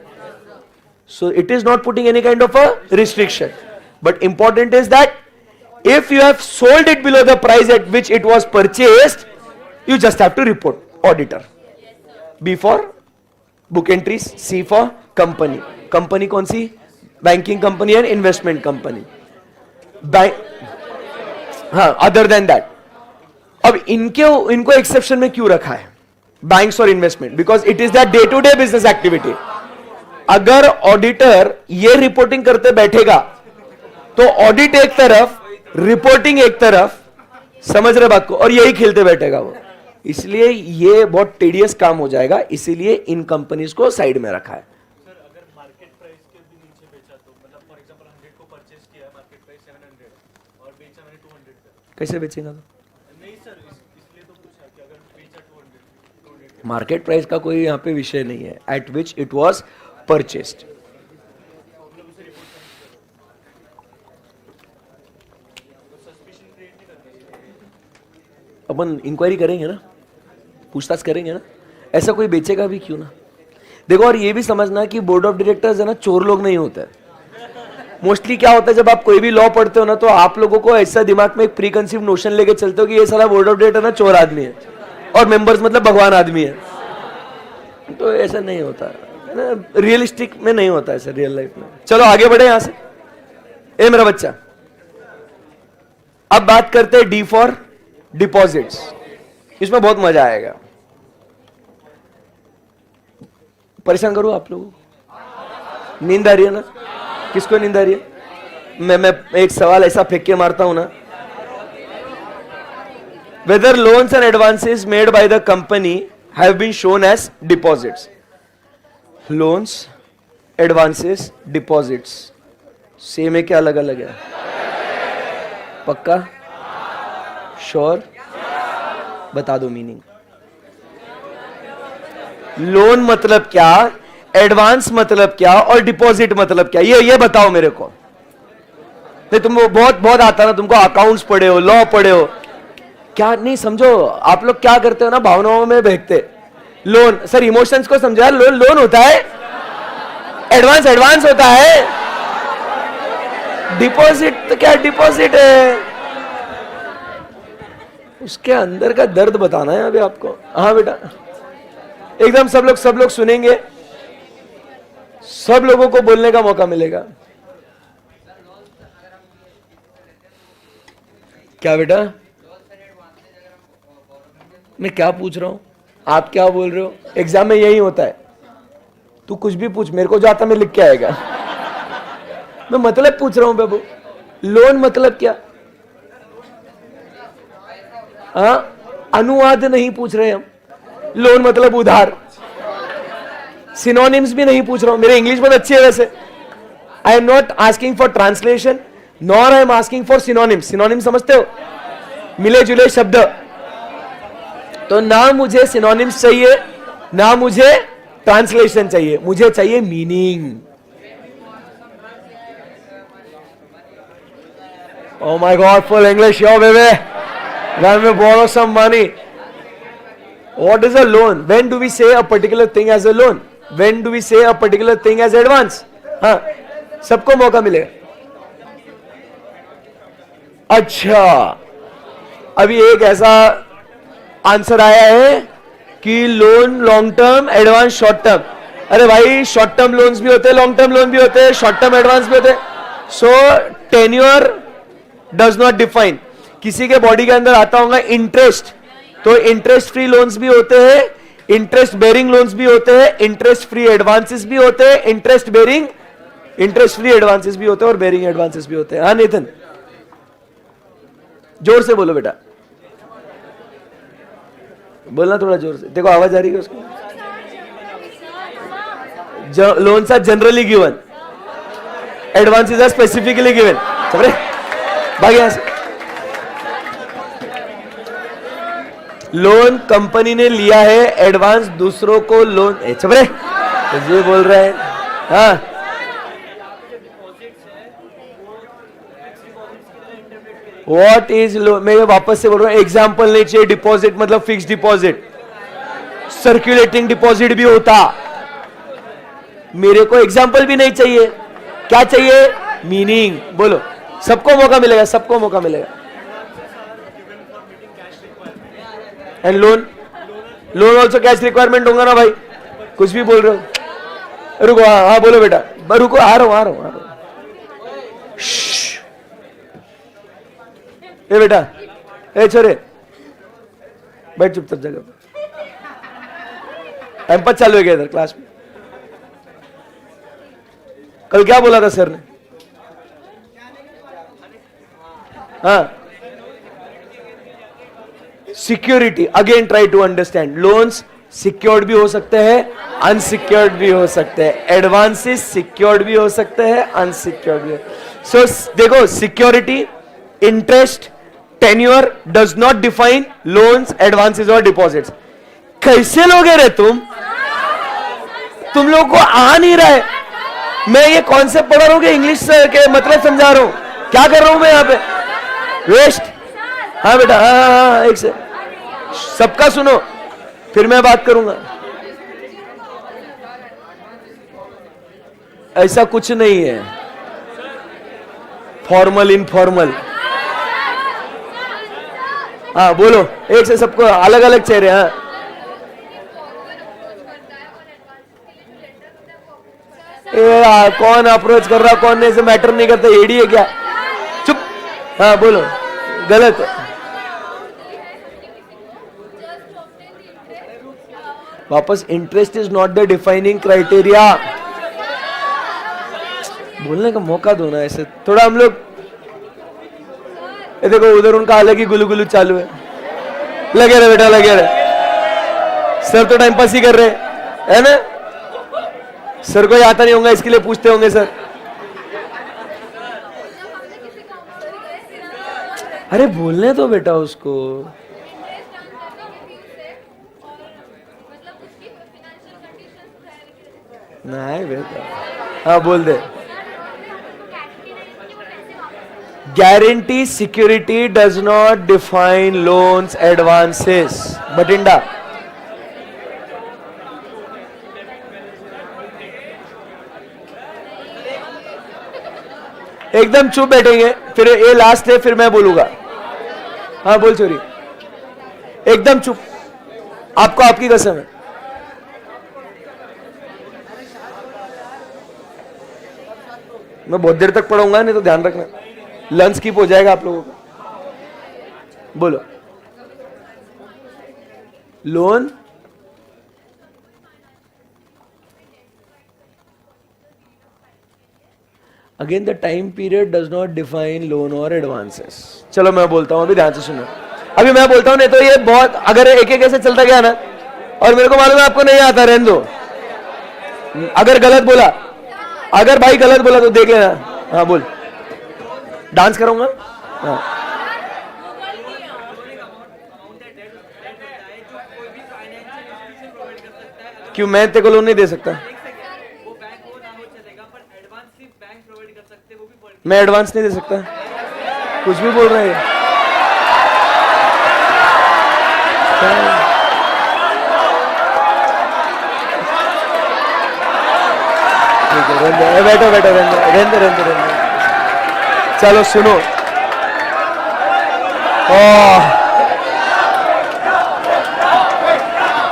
सो it is not putting any kind of a restriction, but important is that if you have sold it below the price at which it was purchased, you just have to report. Auditor. B for book entries, C for company. Company कौन सी? Banking company and investment company. हाँ, other than that. अब इनको एक्सेप्शन में क्यों रखा है बैंक्स और investment? Because it is the day to day business activity. अगर ऑडिटर ये रिपोर्टिंग करते बैठेगा तो ऑडिट एक तरफ, रिपोर्टिंग एक तरफ, समझ रहे बात को, और यही खेलते बैठेगा वो। इसलिए ये बहुत टेडियस काम हो जाएगा, इसीलिए इन कंपनीज को साइड में रखा है। सर अगर मार्केट प्राइस के भी नीचे बेचा तो, मतलब फॉर एग्जांपल 100 को परचेज किया, मार्केट प्राइस 700 और बेचा मैंने 200 पे, कैसे बेचेगा? तो नहीं सर, इसलिए तो पूछा कि अगर बेचा 200 मार्केट प्राइस का कोई यहाँ पे विषय नहीं है, at which it was purchased. अपन इंक्वायरी करेंगे ना, पूछताछ करेंगे ना, ऐसा कोई बेचेगा भी क्यों ना। देखो, और ये भी समझना कि बोर्ड ऑफ डायरेक्टर्स है ना चोर लोग नहीं होते। मोस्टली क्या होता है, जब आप कोई भी लॉ पढ़ते हो ना, तो आप लोगों को ऐसा दिमाग में एक प्री कंसीव नोशन लेके चलते हो कि ये साला बोर्ड ऑफ डायरेक्टर ना चोर आदमी है और मेंबर्स मतलब भगवान आदमी है। तो ऐसा नहीं होता है ना, रियलिस्टिक में नहीं होता ऐसा रियल लाइफ में। चलो आगे बढ़े यहां से। ए मेरा बच्चा, अब बात करते हैं डी फॉर डिपॉजिट्स। इसमें बहुत मजा आएगा। परेशान करूं आप लोगों को? नींद आ रही है ना? किसको नींद आ रही है? मैं एक सवाल ऐसा फेंक के मारता हूं ना, whether loans and advances made by the company have been shown as deposits. Loans, advances, deposits same है क्या अलग अलग है? पक्का? श्योर? बता दो मीनिंग। लोन मतलब क्या, एडवांस मतलब क्या, और डिपॉजिट मतलब क्या? ये बताओ मेरे को। नहीं, तुमको बहुत आता ना, तुमको अकाउंट्स पढ़े हो, लॉ पढ़े हो, क्या नहीं समझो। आप लोग क्या करते हो ना, भावनाओं में बहते। लोन, सर इमोशंस को समझो यार। लोन होता है, एडवांस होता है, डिपॉजिट तो क्या डिपॉजिट है, उसके अंदर का दर्द बताना है अभी आपको। हाँ बेटा, एकदम सब लोग सुनेंगे, सब लोगों को बोलने का मौका मिलेगा। क्या बेटा? मैं क्या पूछ रहा हूं, आप क्या बोल रहे हो? एग्जाम में यही होता है, तू कुछ भी पूछ, मेरे को जो आता मैं लिख के आएगा। मैं मतलब पूछ रहा हूं बाबू, लोन मतलब क्या? अनुवाद नहीं पूछ रहे हम, लोन मतलब उधार। सिनोनिम्स भी नहीं पूछ रहा हूं, मेरे इंग्लिश बहुत अच्छी है वैसे। I am not asking for translation, nor I am asking for synonyms. Synonyms समझते हो? मिले जुले शब्द। तो ना मुझे सिनोनिम्स चाहिए, ना मुझे ट्रांसलेशन चाहिए, मुझे चाहिए meaning. Oh my God, full English, yo baby. Let me borrow some money. What is a loan? When do we say a particular thing as a loan? When do we say a particular thing as advance? हाँ, सबको मौका मिलेगा। अच्छा, अभी एक ऐसा आंसर आया है कि loan long term, advance short term. अरे भाई शॉर्ट टर्म लोन्स भी होते हैं, लॉन्ग टर्म लोन भी होते हैं, शॉर्ट टर्म एडवांस भी होते हैं. सो टेन्योर डज नॉट डिफाइन. किसी के बॉडी के अंदर आता होगा इंटरेस्ट, तो इंटरेस्ट फ्री लोन्स भी होते हैं, इंटरेस्ट बेरिंग लोन्स भी होते हैं, इंटरेस्ट फ्री एडवांसेस भी होते हैं, इंटरेस्ट फ्री एडवांसेस भी होते हैं और बेरिंग एडवांसेस भी होते हैं. हाँ नितिन, जोर से बोलो बेटा, बोलना थोड़ा जोर से. देखो आवाज आ रही है उसको. Loans are generally given, advances are specifically given. समझे? भाग यहां से. लोन कंपनी ने लिया है, एडवांस दूसरों को लोन. समझे? ये बोल रहे हैं. हाँ व्हाट इज लोन. मैं वापस से बोल रहा हूं, एग्जाम्पल नहीं चाहिए. डिपॉजिट मतलब फिक्स डिपॉजिट, सर्कुलेटिंग डिपॉजिट भी होता. मेरे को एग्जाम्पल भी नहीं चाहिए. क्या चाहिए? मीनिंग. बोलो. सबको मौका मिलेगा, सबको मौका मिलेगा. And loan also cash requirement होगा ना भाई. कुछ भी बोल रहे हो. रुको. हाँ बोलो बेटा. रुको, आ रहा हूं. ए बेटा, ए छोरे, बैठ चुपचाप जगह पर. टाइम पास चालू है क्या इधर क्लास में? कल क्या बोला था सर ने? हाँ, security. Again try to understand. Loans secured भी हो सकते हैं, अनसिक्योर्ड भी हो सकते हैं. एडवांसेस सिक्योर्ड भी हो सकते हैं, अनसिक्योर्ड भी. सो देखो, security, interest, tenure does not define loans, advances और डिपॉजिट्स. कैसे लोग रे तुम लोगों को आ नहीं रहा है. मैं ये कॉन्सेप्ट पढ़ा रहा हूं कि इंग्लिश के मतलब समझा रहा हूं. क्या कर रहा हूं मैं यहां पे? वेस्ट. हाँ बेटा, हाँ एक से सबका सुनो, फिर मैं बात करूंगा. ऐसा कुछ नहीं है. Formal informal. हाँ बोलो, एक से सबको अलग अलग चेहरे. हाँ कौन अप्रोच कर रहा कौन नहीं से मैटर नहीं करता. एडी है क्या? चुप. हाँ बोलो. गलत है. वापस, interest is not the defining criteria. बोलने का मौका दो ना. ऐसे थोड़ा हम लोग, देखो उधर उनका अलग ही गुलू गुलू चालू है. लगे रहे बेटा, लगे रहे. सर तो टाइम पास ही कर रहे है ना. सर को आता नहीं होगा, इसके लिए पूछते होंगे सर. अरे बोलने दो बेटा उसको. नहीं बेटा. हाँ बोल दे. Guarantee security does not define loans, advances. Batinda. एकदम चुप बैठेंगे. फिर ये लास्ट है, फिर मैं बोलूंगा. हाँ बोल चोरी. एकदम चुप. आपको आपकी कसम है. मैं बहुत देर तक पढ़ाऊंगा, नहीं तो ध्यान रखना लंच स्किप हो जाएगा आप लोगों का. बोलो. Loan, again the time period does not define loan और एडवांसेस. चलो मैं बोलता हूं, अभी ध्यान से सुनो. अभी मैं बोलता हूं, नहीं तो ये बहुत, अगर एक एक ऐसे चलता गया ना, और मेरे को मालूम है आपको नहीं आता, रहने दो. अगर गलत बोला, अगर भाई गलत बोला तो देख लेना. हाँ बोल. डांस करूंगा. हाँ. क्यों मैं तेरे को लोन नहीं दे सकता? मैं एडवांस नहीं दे सकता. कुछ भी बोल रहे हैं. ठीक है, बैठो बैठो, रहने. चलो सुनो.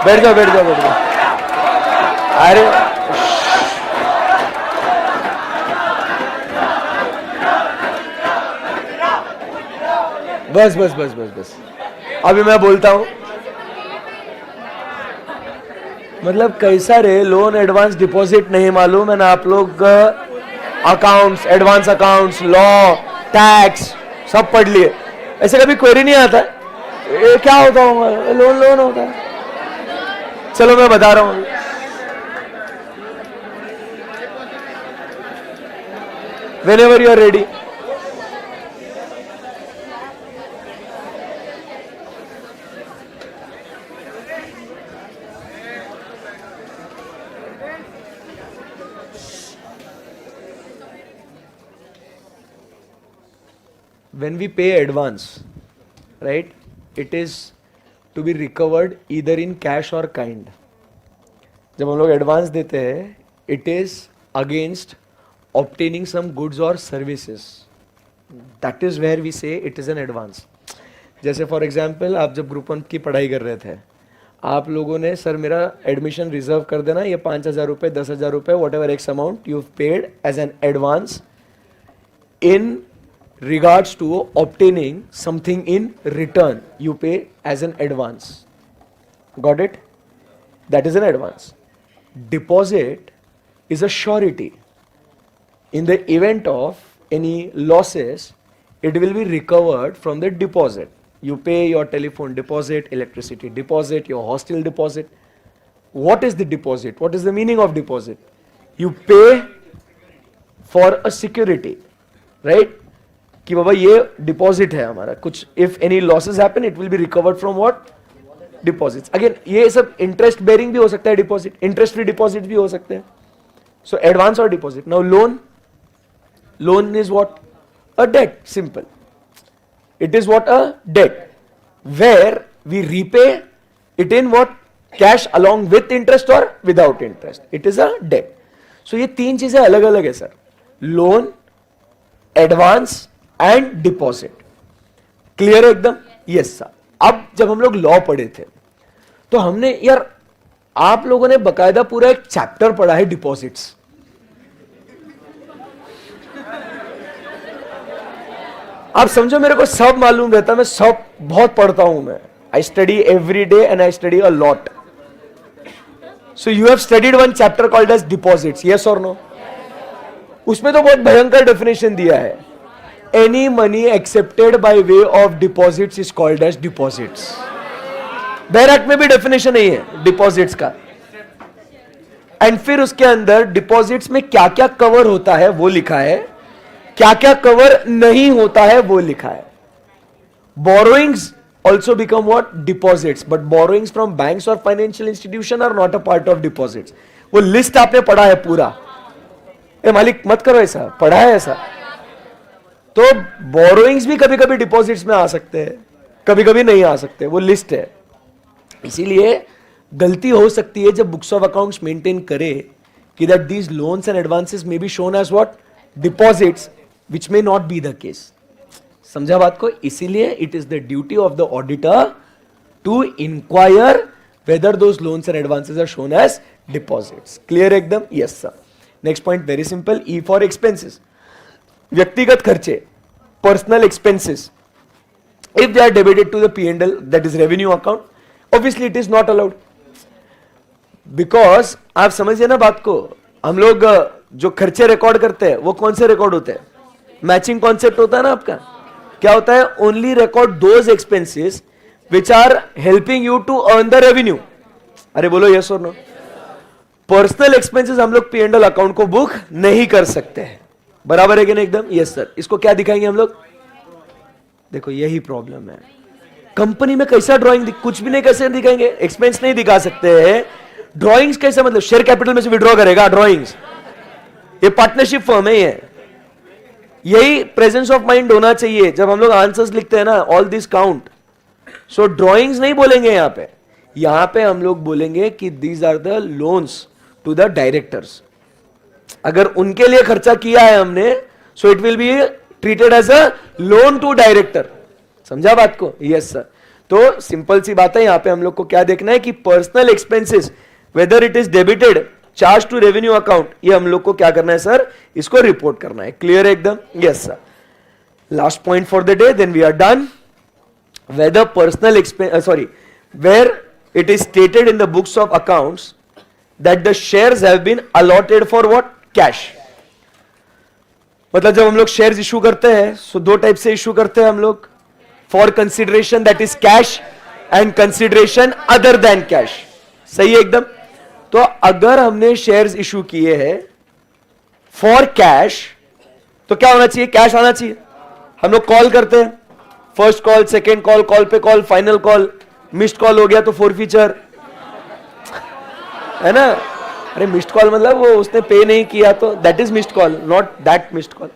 बैठ जाओ. अरे बस बस बस बस बस, अभी मैं बोलता हूं, मतलब कैसा रे, लोन एडवांस डिपॉजिट नहीं मालूम है ना आप लोग, accounts, advance accounts, law, tax सब पढ़ लिए, ऐसे कभी क्वेरी नहीं आता है ये क्या होता होगा, लोन लोन होता है। चलो मैं बता रहा हूं, whenever you are ready. When we pay advance, right, it is to be recovered either in cash or kind. जब हम लोग एडवांस देते हैं, it is against obtaining some goods or services. That is where we say it is an advance. जैसे फॉर एग्जाम्पल आप जब ग्रुप 1 की पढ़ाई कर रहे थे, आप लोगों ने सर मेरा एडमिशन रिजर्व कर देना, ये 5,000 रुपये, 10,000 रुपये, whatever x amount you paid as an advance in regards to obtaining something in return, you pay as an advance. Got it? That is an advance. Deposit is a surety. In the event of any losses, it will be recovered from the deposit. You pay your telephone deposit, electricity deposit, your hostel deposit. What is the deposit? What is the meaning of deposit? You pay for a security, right? कि बाबा ये डिपॉजिट है हमारा, कुछ if any losses happen it will be recovered from what, deposits. Again ये सब इंटरेस्ट बेरिंग भी हो सकता है डिपॉजिट, इंटरेस्ट फ्री डिपॉजिट भी हो सकते हैं. सो एडवांस और deposit. Now loan, loan is what, a debt, simple. It is what, a debt where we repay it in what, cash along with interest और without interest. It is a debt. So ये तीन चीजें अलग अलग है sir, loan, advance and deposit. Clear है एकदम? Yes sir. अब जब हम लोग लॉ पढ़े थे तो हमने यार, आप लोगों ने बकायदा पूरा एक चैप्टर पढ़ा है डिपॉजिट्स. आप समझो मेरे को सब मालूम रहता, मैं सब बहुत पढ़ता हूं मैं. I study every day and I study a lot. So you have studied one chapter called as deposits, yes और नो? उसमें तो बहुत भयंकर डेफिनेशन दिया है. Any money accepted by way of deposits is called as deposits. Barrack में भी डेफिनेशन नहीं है डिपॉजिट्स का. एंड फिर उसके अंदर डिपॉजिट्स में क्या क्या कवर होता है वो लिखा है, क्या क्या कवर नहीं होता है वो लिखा है. borrowings also become what, deposits, but borrowings from banks or financial institution are not a part of deposits. वो लिस्ट आपने पढ़ा है पूरा. ए मालिक मत करो ऐसा, पढ़ा है ऐसा. तो बोरोइंग्स भी कभी कभी डिपॉजिट्स में आ सकते हैं, कभी कभी नहीं आ सकते, वो लिस्ट है. इसीलिए गलती हो सकती है जब बुक्स ऑफ अकाउंट्स मेंटेन करे कि that these loans and advances may be shown as what, deposits, which may not be the case. समझा बात को? इसीलिए it is the duty of the auditor to inquire whether those loans and advances are shown as deposits. Clear एकदम? Yes sir. Next point very simple, E for expenses. व्यक्तिगत खर्चे, personal expenses, if they are debited to the P&L, that is revenue account, obviously it is not allowed. Because आप समझिए ना बात को, हम लोग जो खर्चे रिकॉर्ड करते हैं वो कौन से रिकॉर्ड होते हैं? मैचिंग कॉन्सेप्ट होता है ना आपका. क्या होता है? Only record those expenses which are helping you to earn the revenue. अरे बोलो यस और नो? पर्सनल एक्सपेंसेस हम लोग P&L अकाउंट को बुक नहीं कर सकते हैं. बराबर है कि नहीं एकदम? Yes sir. इसको क्या दिखाएंगे हम लोग? देखो यही प्रॉब्लम है. कंपनी में कैसा ड्राइंग, कुछ भी नहीं कैसे दिखाएंगे, एक्सपेंस नहीं दिखा सकते हैं. ड्राइंग्स कैसे, मतलब शेयर कैपिटल में से विड्रॉ करेगा ड्राइंग्स? ये पार्टनरशिप फर्म है ये. यही प्रेजेंस ऑफ माइंड होना चाहिए जब हम लोग आंसर्स लिखते हैं ना, all this count. So drawings नहीं बोलेंगे यहां पे. यहां पे हम लोग बोलेंगे कि these are the loans to the directors. अगर उनके लिए खर्चा किया है हमने, so it will be treated as a loan to director. समझा बात को? Yes sir. तो सिंपल सी बात है, यहां पे हम लोग को क्या देखना है कि personal expenses whether it is debited, charge to revenue account, ये हम लोग को क्या करना है सर? इसको रिपोर्ट करना है. क्लियर है एकदम? Yes sir. Last point for the day, then we are done. whether personal expense, where it is stated in the books of accounts that the shares have been allotted for what? Cash. मतलब जब हम लोग शेयर्स इशू करते हैं, सो दो टाइप से इशू करते हैं हम लोग, for consideration that is cash and consideration other than cash. सही है एकदम. तो अगर हमने शेयर्स इशू किए हैं फॉर कैश, तो क्या होना चाहिए? कैश आना चाहिए. हम लोग कॉल करते हैं, first call, second call, call पे call, final call, missed call हो गया तो फॉरफीचर, है ना. अरे मिस्ड कॉल मतलब वो उसने पे नहीं किया तो that is missed call, not that missed call.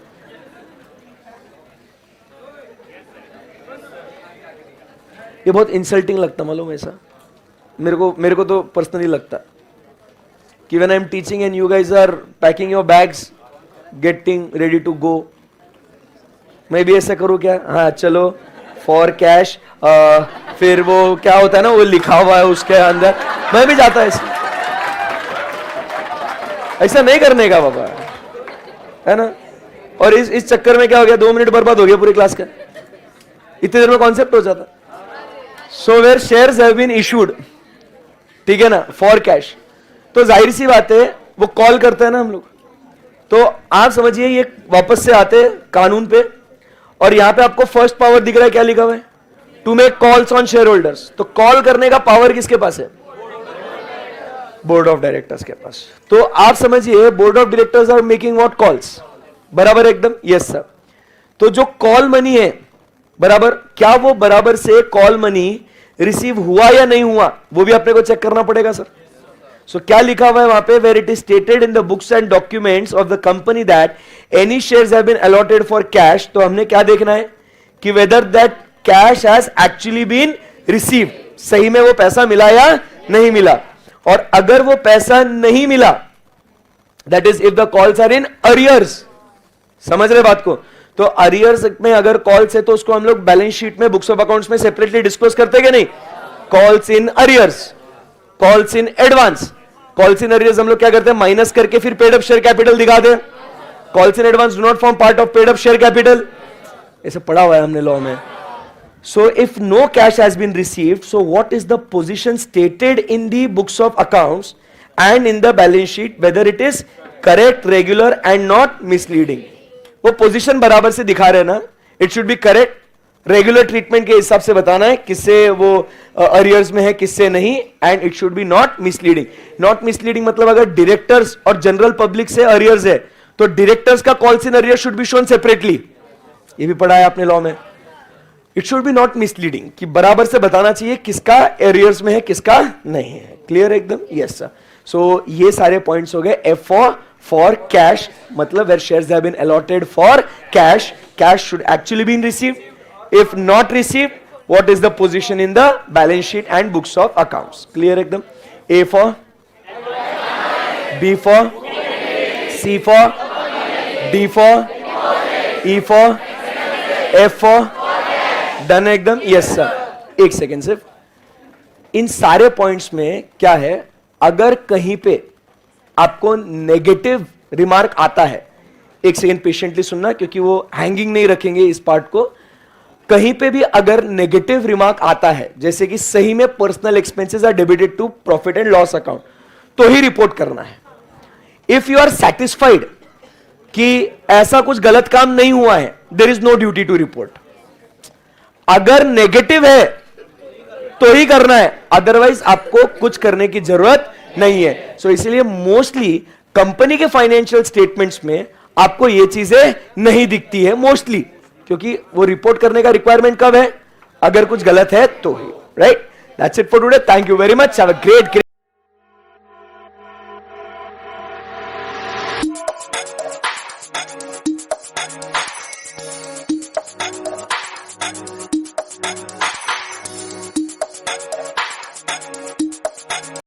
ये बहुत इंसल्टिंग लगता मालूम ऐसा. मेरे को तो पर्सनली लगता कि when I am teaching and you guys are packing your bags, getting ready to go, मैं भी ऐसा करूं क्या? हाँ चलो फॉर कैश, फिर वो क्या होता है ना, वो लिखा हुआ है उसके अंदर, मैं भी जाता है. ऐसा नहीं करने का बाबा, है ना. और इस चक्कर में क्या हो गया, 2 मिनट बर्बाद हो गया पूरी क्लास का. इतनी देर में कॉन्सेप्ट हो जाता. So where shares have been issued, ठीक है ना, फॉर कैश, तो जाहिर सी बात है वो कॉल करते हैं ना हम लोग. तो आप समझिए ये वापस से आते हैं कानून पे, और यहां पे आपको फर्स्ट पावर दिख रहा है, क्या लिखा हुआ है? To make calls on shareholders. तो कॉल करने का पावर किसके पास है? बोर्ड ऑफ डायरेक्टर्स के पास. तो आप समझिए board of directors are making what? Calls. बराबर एकदम. Yes sir. तो जो कॉल मनी है, बराबर, क्या वो बराबर से कॉल मनी रिसीव हुआ या नहीं हुआ, वो भी अपने को चेक करना पड़ेगा सर. सो क्या लिखा हुआ है वहां पे? Where it is stated in the books and documents of the company that any shares have been allotted for cash. तो हमने क्या देखना है कि whether that cash has actually been received, सही में वो पैसा मिला या नहीं मिला. और अगर वो पैसा नहीं मिला, that is if the calls are in arrears. समझ रहे बात को? तो अरियर्स में अगर कॉल्स है तो उसको हम लोग बैलेंस शीट में, बुक्स ऑफ अकाउंट्स में सेपरेटली डिस्क्लोज करते हैं कि नहीं? Calls in arrears, calls in advance. Calls in arrears हम लोग क्या करते हैं? माइनस करके फिर पेड अप शेयर कैपिटल दिखा दे. Calls in advance do not form part of paid up share capital. ऐसे पढ़ा हुआ है हमने लॉ में. So if no cash has been received, so what is the position stated in the books of accounts and in the balance sheet, whether it is correct, regular and not misleading? वो position बराबर से दिखा रहे ना, it should be correct, regular treatment के हिसाब से बताना है किससे वो arrears में है किससे नहीं, and it should be not misleading. Not misleading मतलब अगर directors और general public से arrears है, तो directors का calls in arrears should be shown separately. ये भी पढ़ा है आपने लॉ में. It should B not misleading, कि बराबर से बताना चाहिए किसका एरियर्स में है किसका नहीं है. क्लियर एकदम? Yes sir. सो ये सारे पॉइंट्स हो गए. एफ फॉर कैश मतलब where shares have been allotted for cash, cash should actually been received. If not received, what is the position in the balance sheet and books of accounts. Clear एकदम? A for, B for, C for, D for, E for, F for. Done एकदम? Yes sir. एक सेकेंड सिर्फ. इन सारे पॉइंट्स में क्या है, अगर कहीं पे आपको नेगेटिव रिमार्क आता है, एक सेकेंड पेशेंटली सुनना क्योंकि वो हैंगिंग नहीं रखेंगे इस पार्ट को. कहीं पे भी अगर नेगेटिव रिमार्क आता है, जैसे कि सही में personal expenses are debited to profit and loss account, तो ही रिपोर्ट करना है. इफ यू आर सेटिस्फाइड कि ऐसा कुछ गलत काम नहीं हुआ है, there is no duty to report. अगर नेगेटिव है तो ही करना है, अदरवाइज आपको कुछ करने की जरूरत नहीं है. सो इसलिए मोस्टली कंपनी के फाइनेंशियल स्टेटमेंट्स में आपको ये चीजें नहीं दिखती है मोस्टली, क्योंकि वो रिपोर्ट करने का रिक्वायरमेंट कब है? अगर कुछ गलत है तो ही. Right? That's it for today. Thank you very much. Have a great